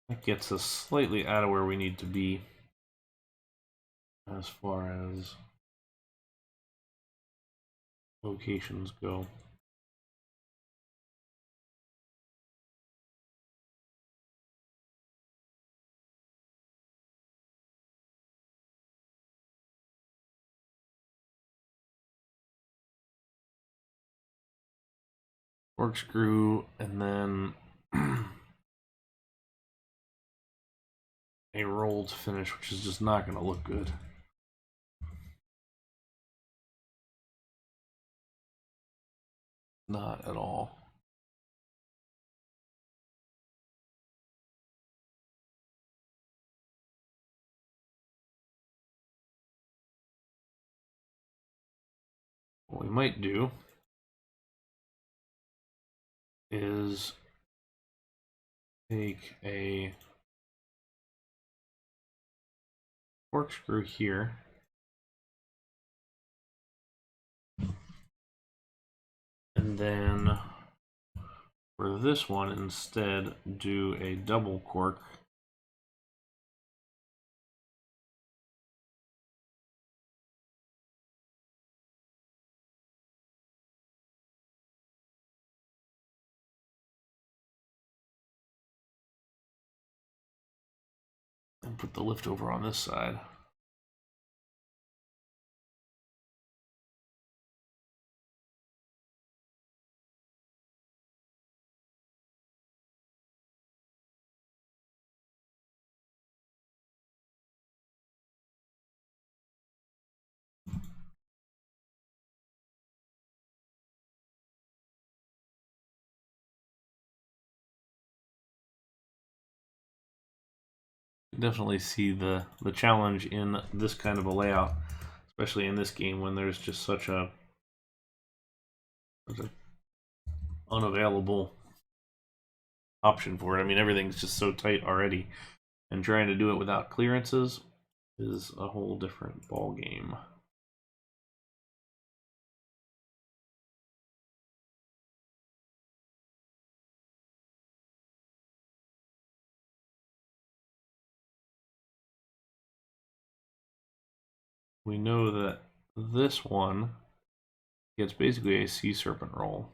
That gets us slightly out of where we need to be as far as locations go. Corkscrew, and then a rolled finish, which is just not going to look good. Not at all. What we might do is take a corkscrew here, and then for this one instead do a double cork. And put the lift over on this side. Definitely see the challenge in this kind of a layout, especially in this game when there's just such a unavailable option for it. I mean, everything's just so tight already, and trying to do it without clearances is a whole different ball game. We know that this one gets basically a sea serpent roll.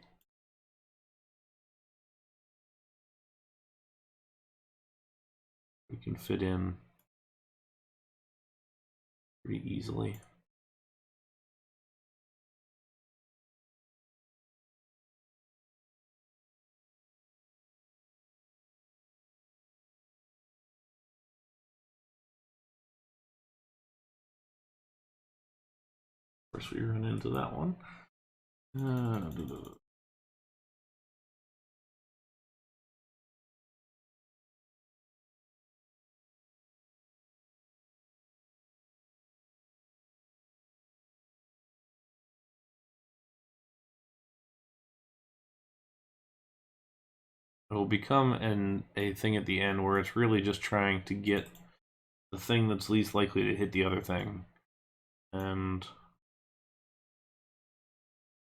We can fit in pretty easily. Of course, we run into that one. It'll become a thing at the end where it's really just trying to get the thing that's least likely to hit the other thing. And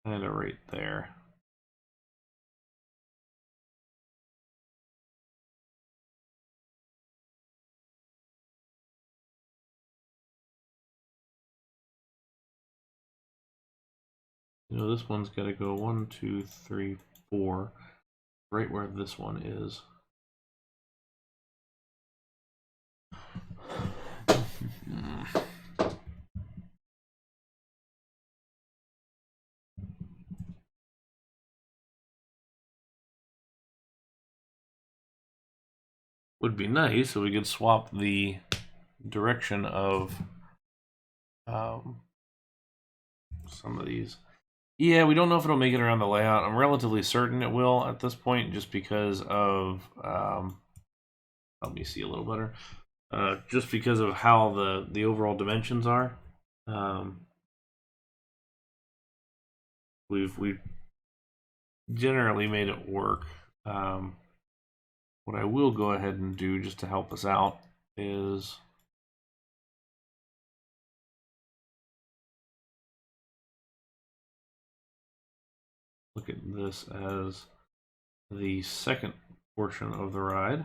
kind of right there. You know, this one's got to go 1, 2, 3, 4, right where this one is. Would be nice so we could swap the direction of some of these. Yeah, we don't know if it'll make it around the layout. I'm relatively certain it will at this point, just because of let me see a little better. Just because of how the overall dimensions are. We've generally made it work. What I will go ahead and do just to help us out is look at this as the second portion of the ride.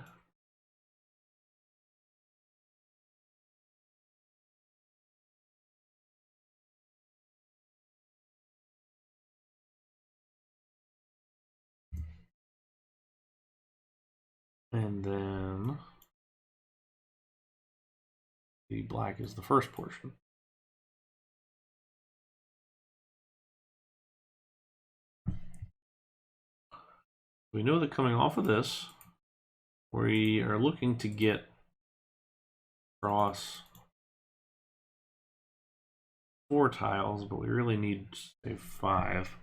And then the black is the first portion. We know that coming off of this, we are looking to get across 4 tiles, but we really need, say, 5.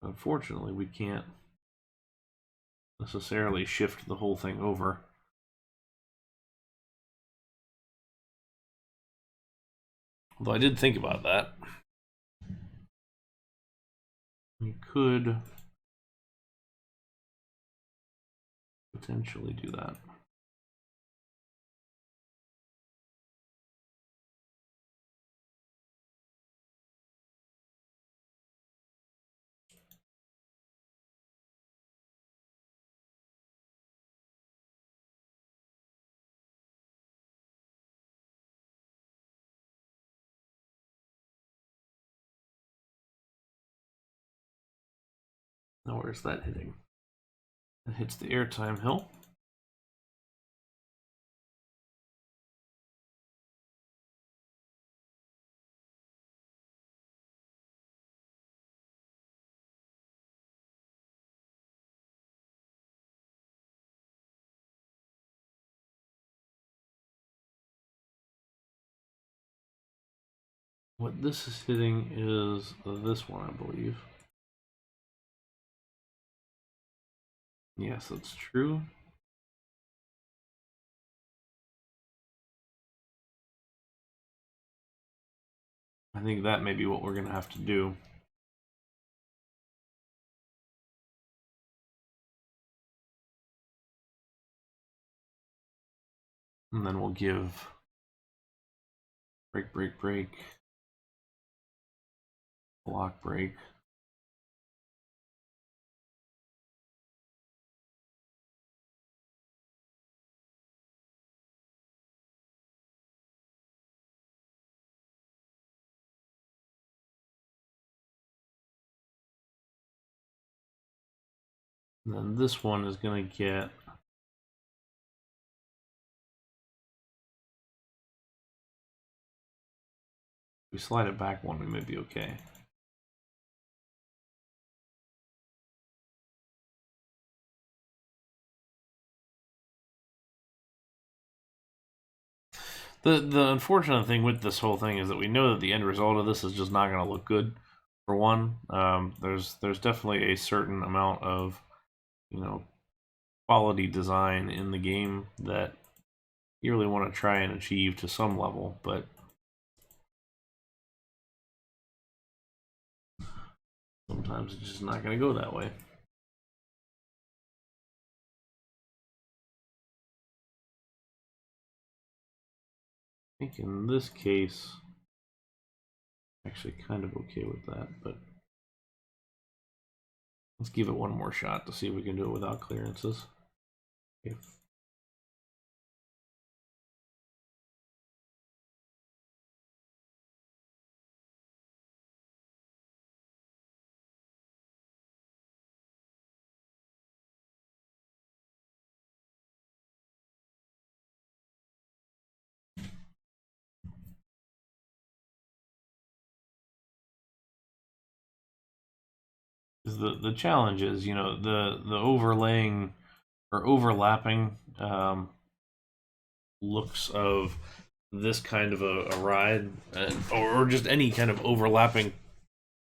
Unfortunately, we can't necessarily shift the whole thing over. Although I did think about that. We could potentially do that. Now where's that hitting? It hits the airtime hill. What this is hitting is this one, I believe. Yes, that's true. I think that may be what we're going to have to do. And then we'll give break, break, break, block, break. And then this one is going to get we slide it back one, we may be okay. The unfortunate thing with this whole thing is that we know that the end result of this is just not going to look good. For one, there's definitely a certain amount of quality design in the game that you really want to try and achieve to some level, but sometimes it's just not going to go that way. I think in this case, I'm actually kind of okay with that, but let's give it one more shot to see if we can do it without clearances. Okay. The challenge is, the overlaying or overlapping looks of this kind of a ride, or just any kind of overlapping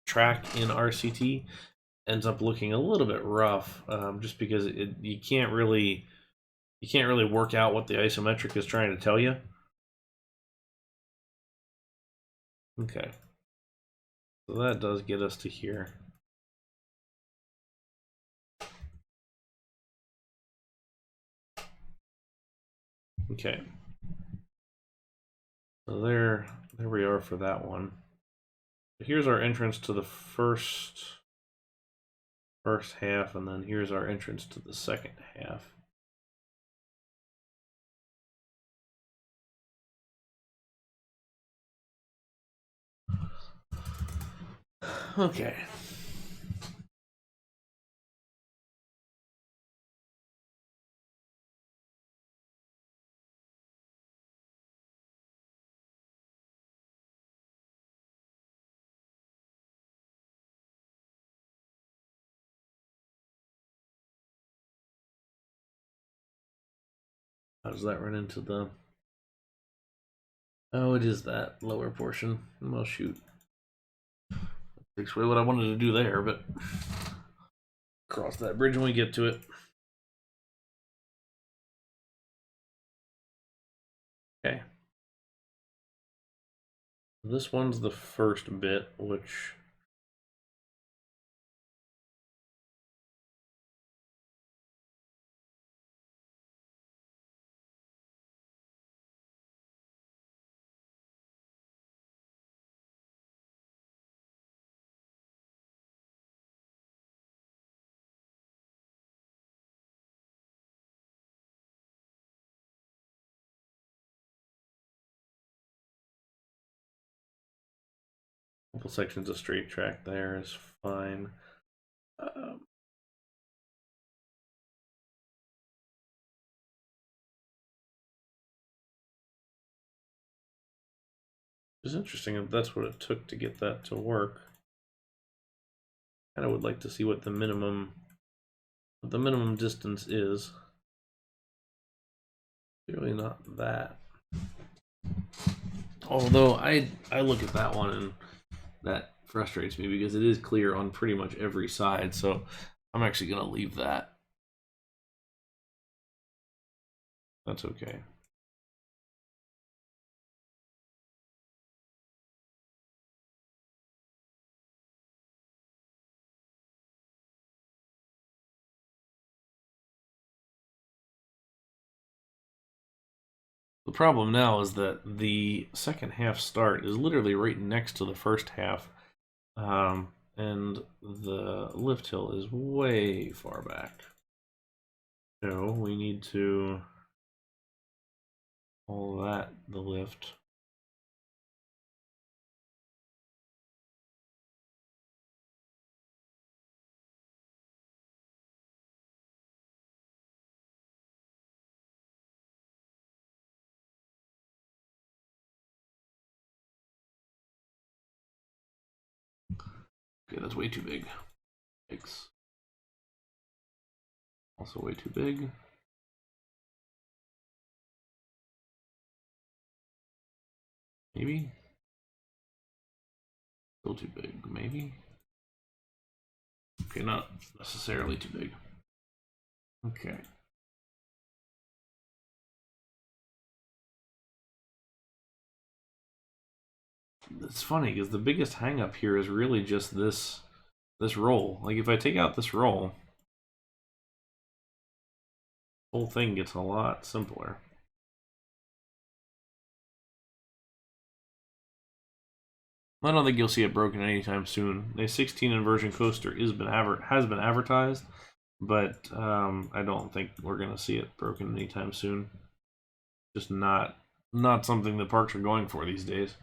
track in RCT ends up looking a little bit rough, just because you can't really work out what the isometric is trying to tell you. Okay, so that does get us to here. Okay, so there we are for that one. Here's our entrance to the first half, and then here's our entrance to the second half. Okay. How does that run into the... Oh, it is that lower portion. Well, shoot. Takes away what I wanted to do there, but cross that bridge when we get to it. Okay. This one's the first bit, which... couple sections of straight track there is fine. It's interesting if that's what it took to get that to work. Kind of would like to see what the minimum distance is. Clearly not that. Although I look at that one and that frustrates me because it is clear on pretty much every side, so I'm actually going to leave that. That's okay. The problem now is that the second half start is literally right next to the first half, and the lift hill is way far back. So we need to call that the lift. Okay, that's way too big. Yikes. Also way too big. Maybe? Still too big, maybe? Okay, not necessarily too big. Okay. It's funny because the biggest hang up here is really just this roll. Like if I take out this roll, the whole thing gets a lot simpler. I don't think you'll see it broken anytime soon. A 16 inversion coaster has been advertised, but I don't think we're gonna see it broken anytime soon. Just not something the parks are going for these days.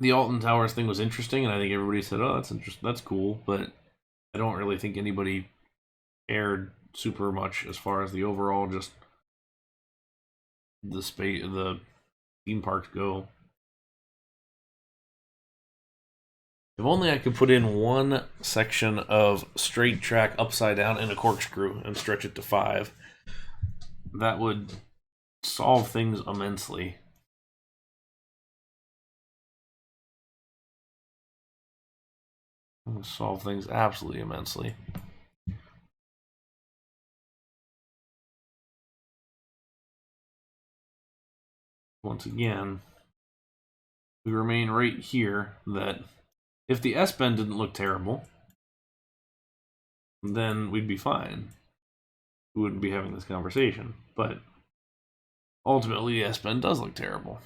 The Alton Towers thing was interesting, and I think everybody said, "Oh, that's interesting, that's cool," but I don't really think anybody cared super much as far as the overall just the theme parks go. If only I could put in one section of straight track upside down in a corkscrew and stretch it to 5. That would solve things immensely. It would solve things absolutely immensely. Once again, we remain right here that if the S-bend didn't look terrible, then we'd be fine. We wouldn't be having this conversation. But ultimately, the S-bend does look terrible.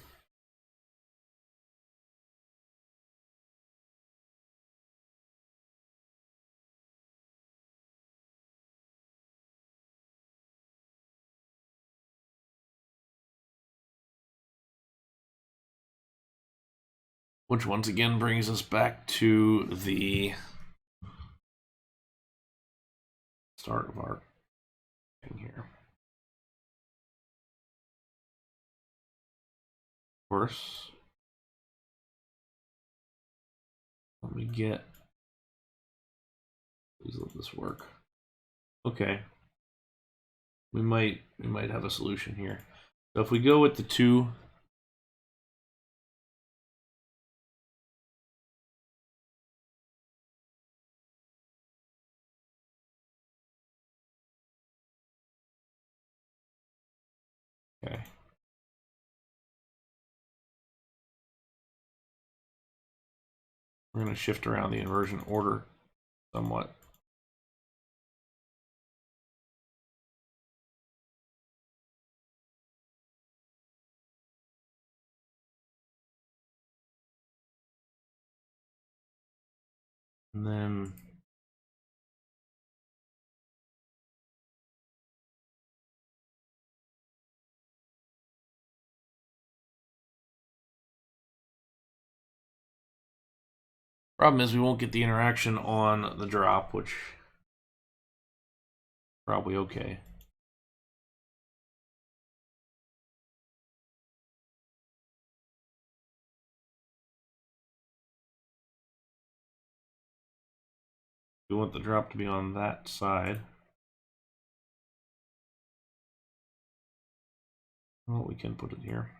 Which once again brings us back to the start of our thing here. Of course, let me get, please let this work. Okay, we might have a solution here. So if we go with the 2, okay. We're going to shift around the inversion order somewhat. And then problem is we won't get the interaction on the drop, which probably okay. We want the drop to be on that side. Well, we can put it here.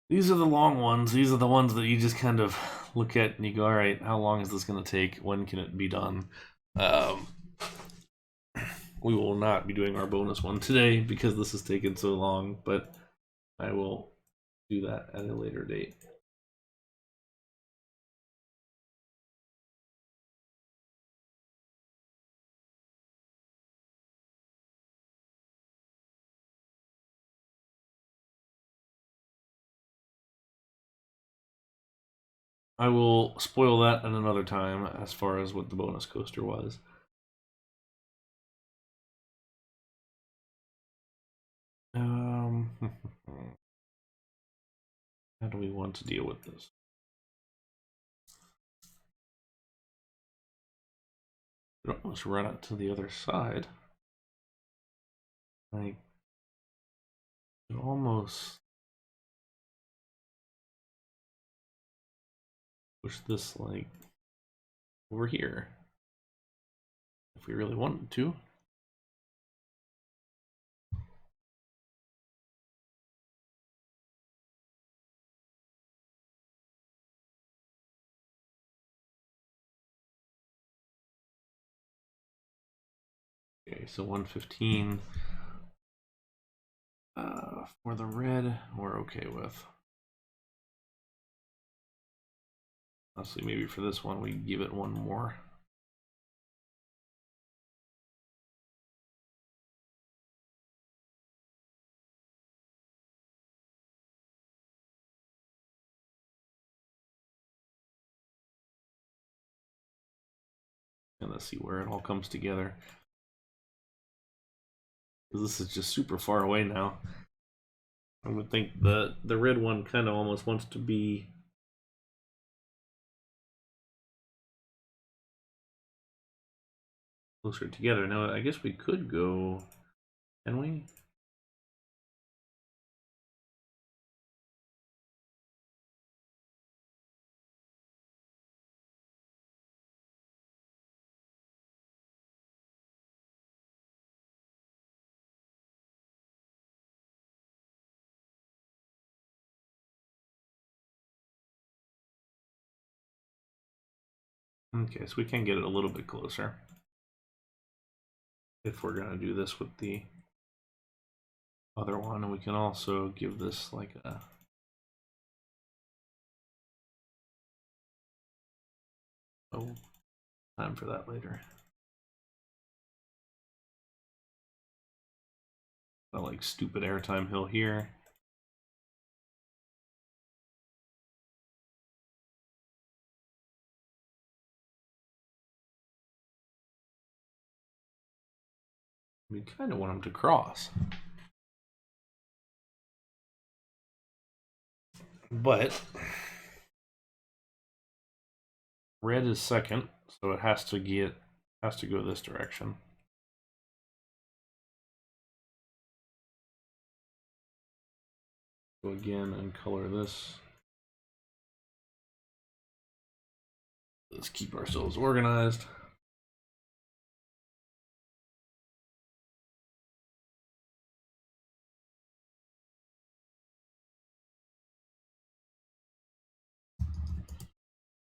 These are the long ones. These are the ones that you just kind of look at and you go, all right, how long is this going to take? When can it be done? We will not be doing our bonus one today because this has taken so long, but I will do that at a later date. I will spoil that at another time as far as what the bonus coaster was. How do we want to deal with this? Let's run it to the other side. I can almost push this like over here if we really wanted to. Okay, so 115 for the red, we're okay with. Honestly, maybe for this one, we give it one more. And let's see where it all comes together. This is just super far away now. I would think the red one kind of almost wants to be closer together. Now, I guess we could go, can we? Okay, so we can get it a little bit closer if we're going to do this with the other one. And we can also give this like a... Oh, time for that later. I like stupid airtime hill here. We kind of want them to cross. But red is second, so it has to go this direction. Go again and color this. Let's keep ourselves organized.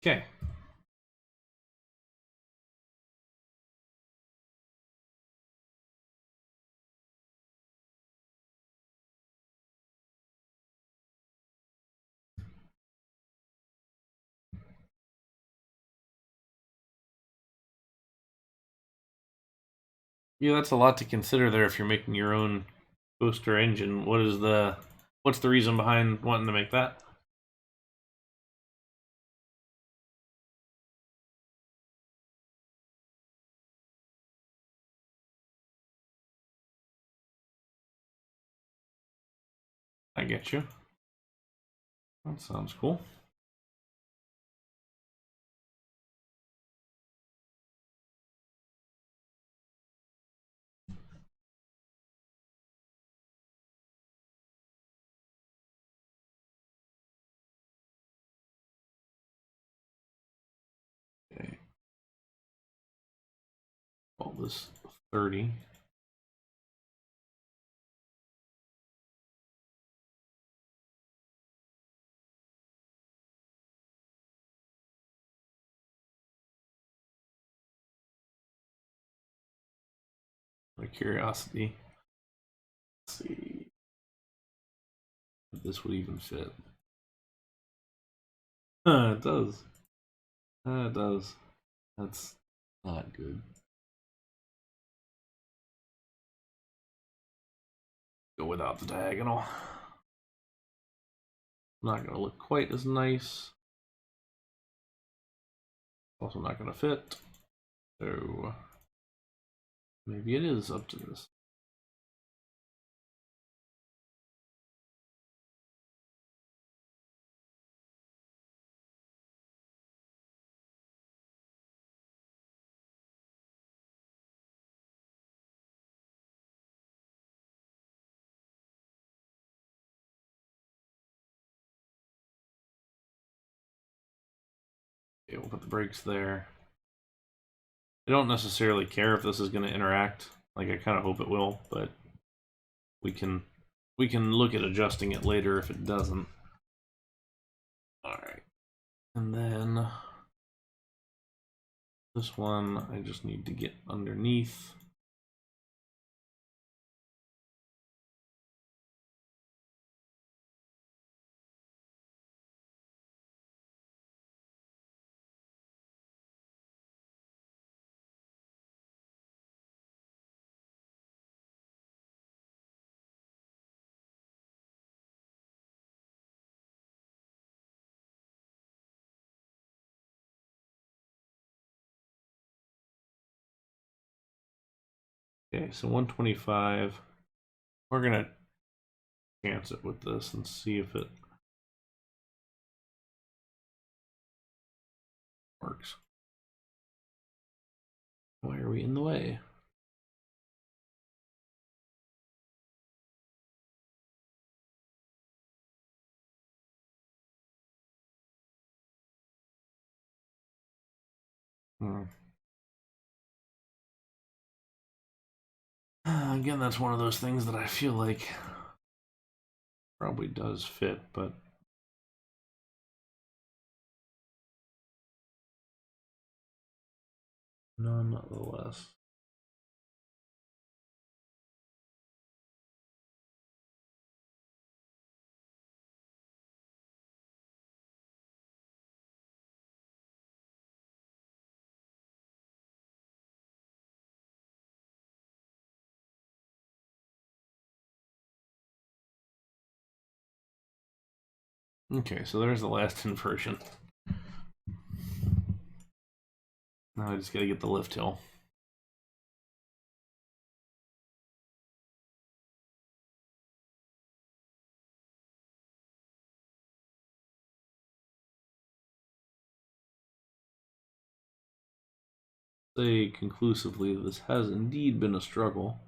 Okay. Yeah, that's a lot to consider there if you're making your own coaster engine. What's the reason behind wanting to make that? I get you. That sounds cool. Okay. Call this 30. Out of curiosity. Let's see if this would even fit. It does. It does. That's not good. Go without the diagonal. Not gonna look quite as nice. Also not gonna fit. So maybe it is up to this. Okay, we'll put the brakes there. I don't necessarily care if this is going to interact. Like, I kind of hope it will, but we can look at adjusting it later if it doesn't. Alright. And then this one, I just need to get underneath. Okay, so 125. We're gonna chance it with this and see if it works. Why are we in the way? Again, that's one of those things that I feel like probably does fit, but nonetheless. Okay, so there's the last inversion. Now I just gotta get the lift hill. Say conclusively this has indeed been a struggle.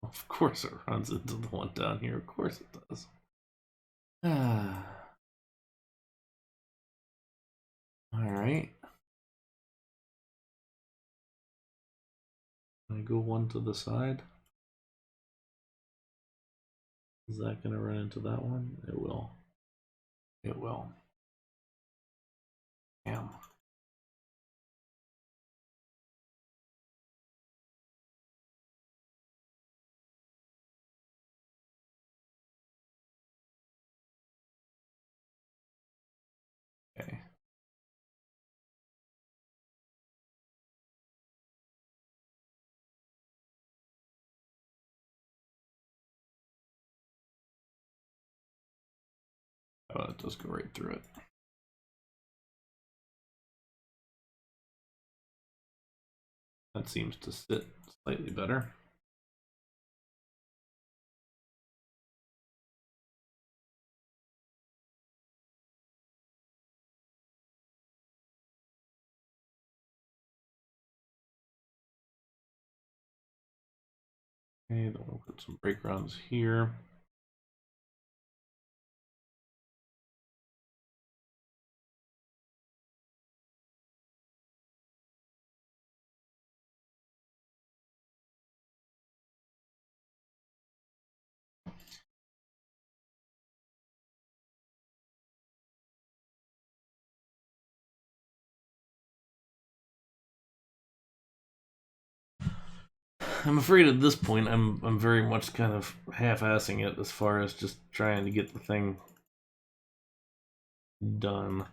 Of course it runs into the one down here. Of course it does. Alright. I go one to the side. Is that going to run into that one? It will. It will. Damn. Okay. Oh, it does go right through it. That seems to sit slightly better. Okay, then we'll put some brake rounds here. I'm afraid at this point I'm very much kind of half-assing it as far as just trying to get the thing done.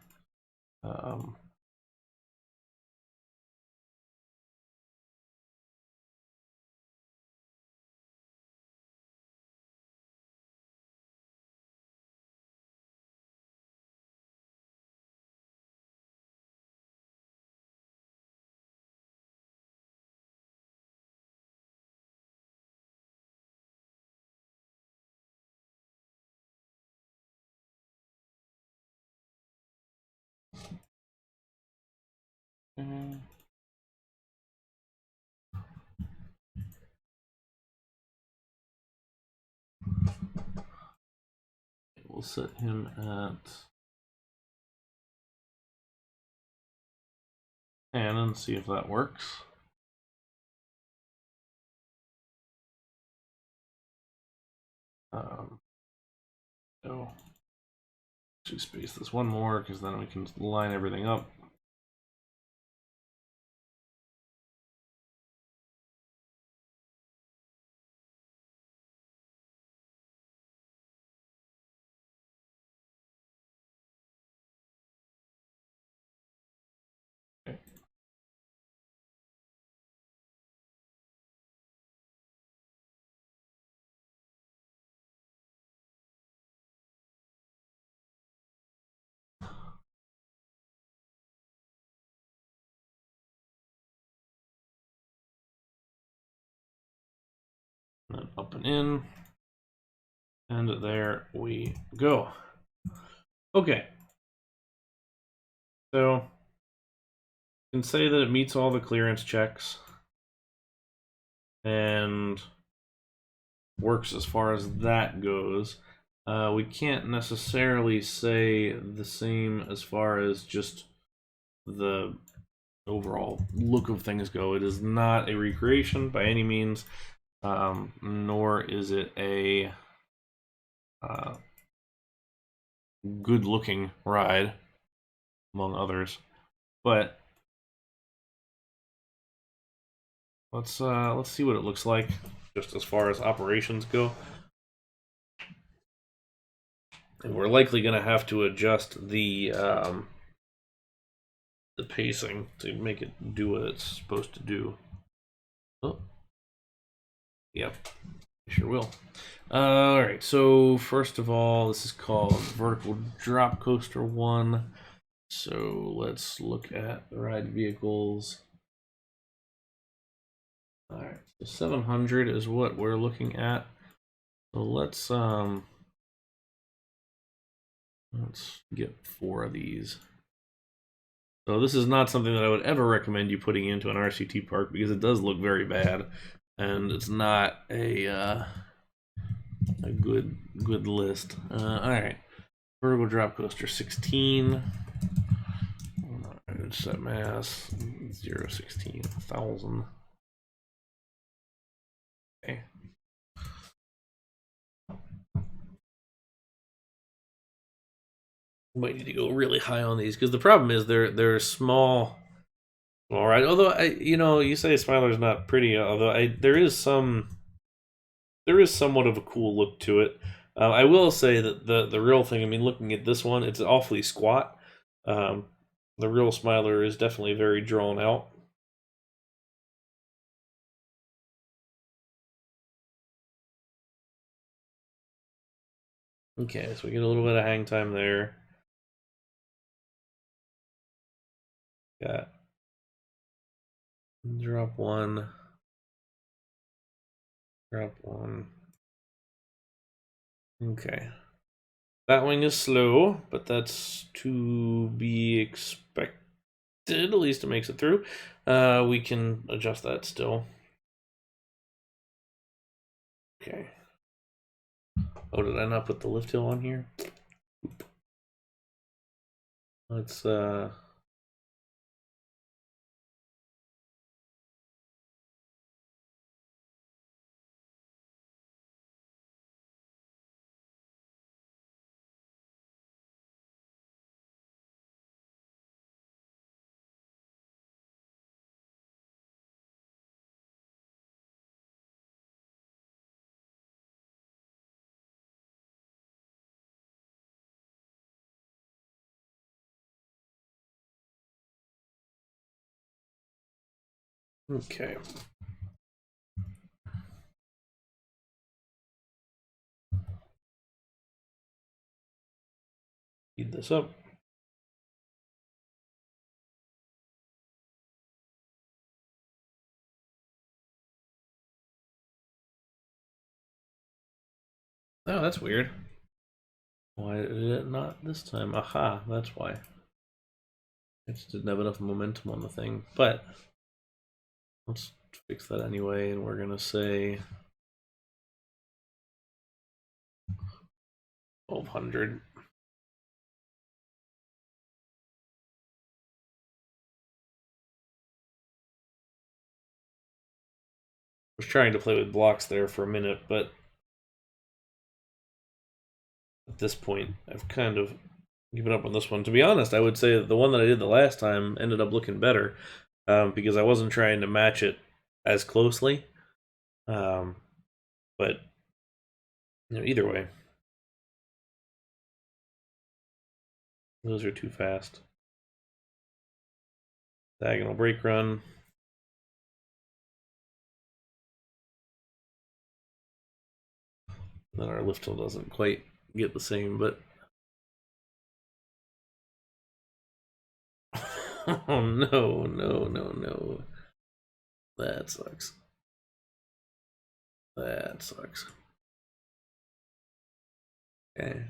Okay. We'll set him at 10 and see if that works. So, actually space this one more because then we can line everything up. Okay. And up and in. And there we go. Okay. So, you can say that it meets all the clearance checks. And works as far as that goes. We can't necessarily say the same as far as just the overall look of things go. It is not a recreation by any means, nor is it a good-looking ride, among others. But let's see what it looks like, just as far as operations go. And we're likely going to have to adjust the pacing to make it do what it's supposed to do. Oh, yep, sure will. All right, so first of all, this is called Vertical Drop Coaster 1. So let's look at the ride vehicles. All right, so 700 is what we're looking at. So let's get 4 of these. So this is not something that I would ever recommend you putting into an RCT park because it does look very bad, and it's not a good list. All right, vertical drop coaster 16. Set mass 0.16,000. Okay. Might need to go really high on these because the problem is they're small. All right, although you say Smiler's not pretty, although there is somewhat of a cool look to it. I will say that the real thing, I mean, looking at this one, it's awfully squat. The real Smiler is definitely very drawn out. Okay, so we get a little bit of hang time there. Got drop 1. Drop 1. Okay. That wing is slow, but that's to be expected. At least it makes it through. We can adjust that still. Okay. Oh, did I not put the lift hill on here? Let's okay. Speed this up. Oh, that's weird. Why did it not this time? Aha, that's why. I just didn't have enough momentum on the thing. But let's fix that anyway, and we're gonna say 1200. I was trying to play with blocks there for a minute, but at this point, I've kind of given up on this one. To be honest, I would say that the one that I did the last time ended up looking better because I wasn't trying to match it as closely. But either way, those are too fast. Diagonal brake run. Then our lift hill doesn't quite get the same, but oh no, no, no, no. That sucks. That sucks. Okay.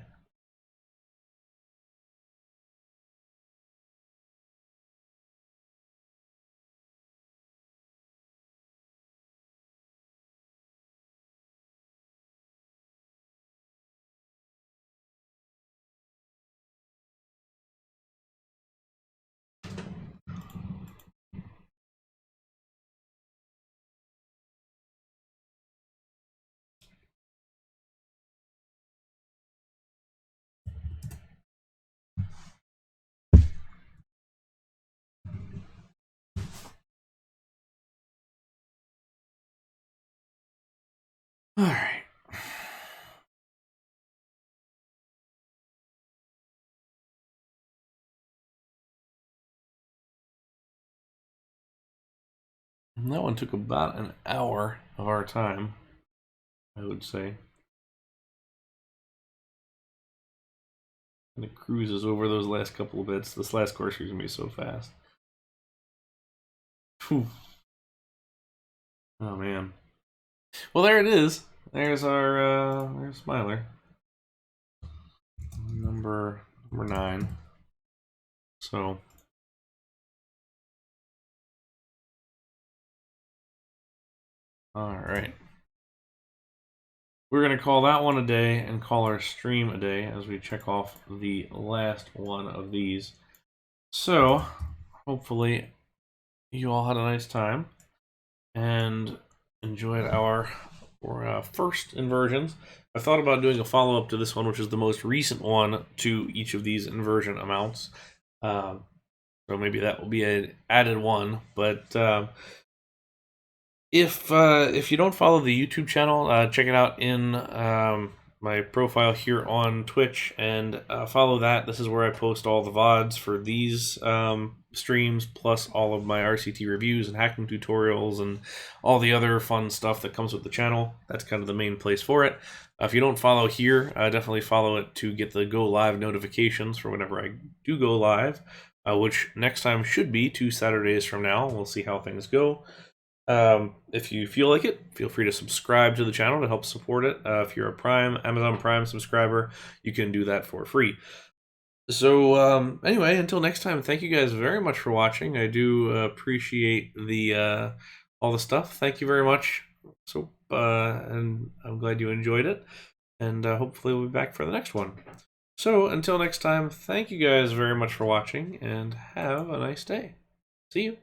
All right. And that one took about an hour of our time, I would say. And it cruises over those last couple of bits. This last course is going to be so fast. Whew. Oh, man. Well, there it is. There's our there's Smiler. Number 9. So all right. We're going to call that one a day and call our stream a day as we check off the last one of these. So, hopefully, you all had a nice time and enjoyed our first inversions. I thought about doing a follow-up to this one, which is the most recent one to each of these inversion amounts. So maybe that will be an added one, but if you don't follow the YouTube channel, check it out in my profile here on Twitch and follow that. This is where I post all the VODs for these streams, plus all of my RCT reviews and hacking tutorials and all the other fun stuff that comes with the channel. That's kind of the main place for it. If you don't follow here, definitely follow it to get the go live notifications for whenever I do go live, which next time should be 2 Saturdays from now. We'll see how things go. If you feel like it, feel free to subscribe to the channel to help support it. If you're a Amazon Prime subscriber, you can do that for free. So anyway, until next time, thank you guys very much for watching. I do appreciate the all the stuff. Thank you very much. So and I'm glad you enjoyed it, and hopefully we'll be back for the next one. So until next time, thank you guys very much for watching, and have a nice day. See you.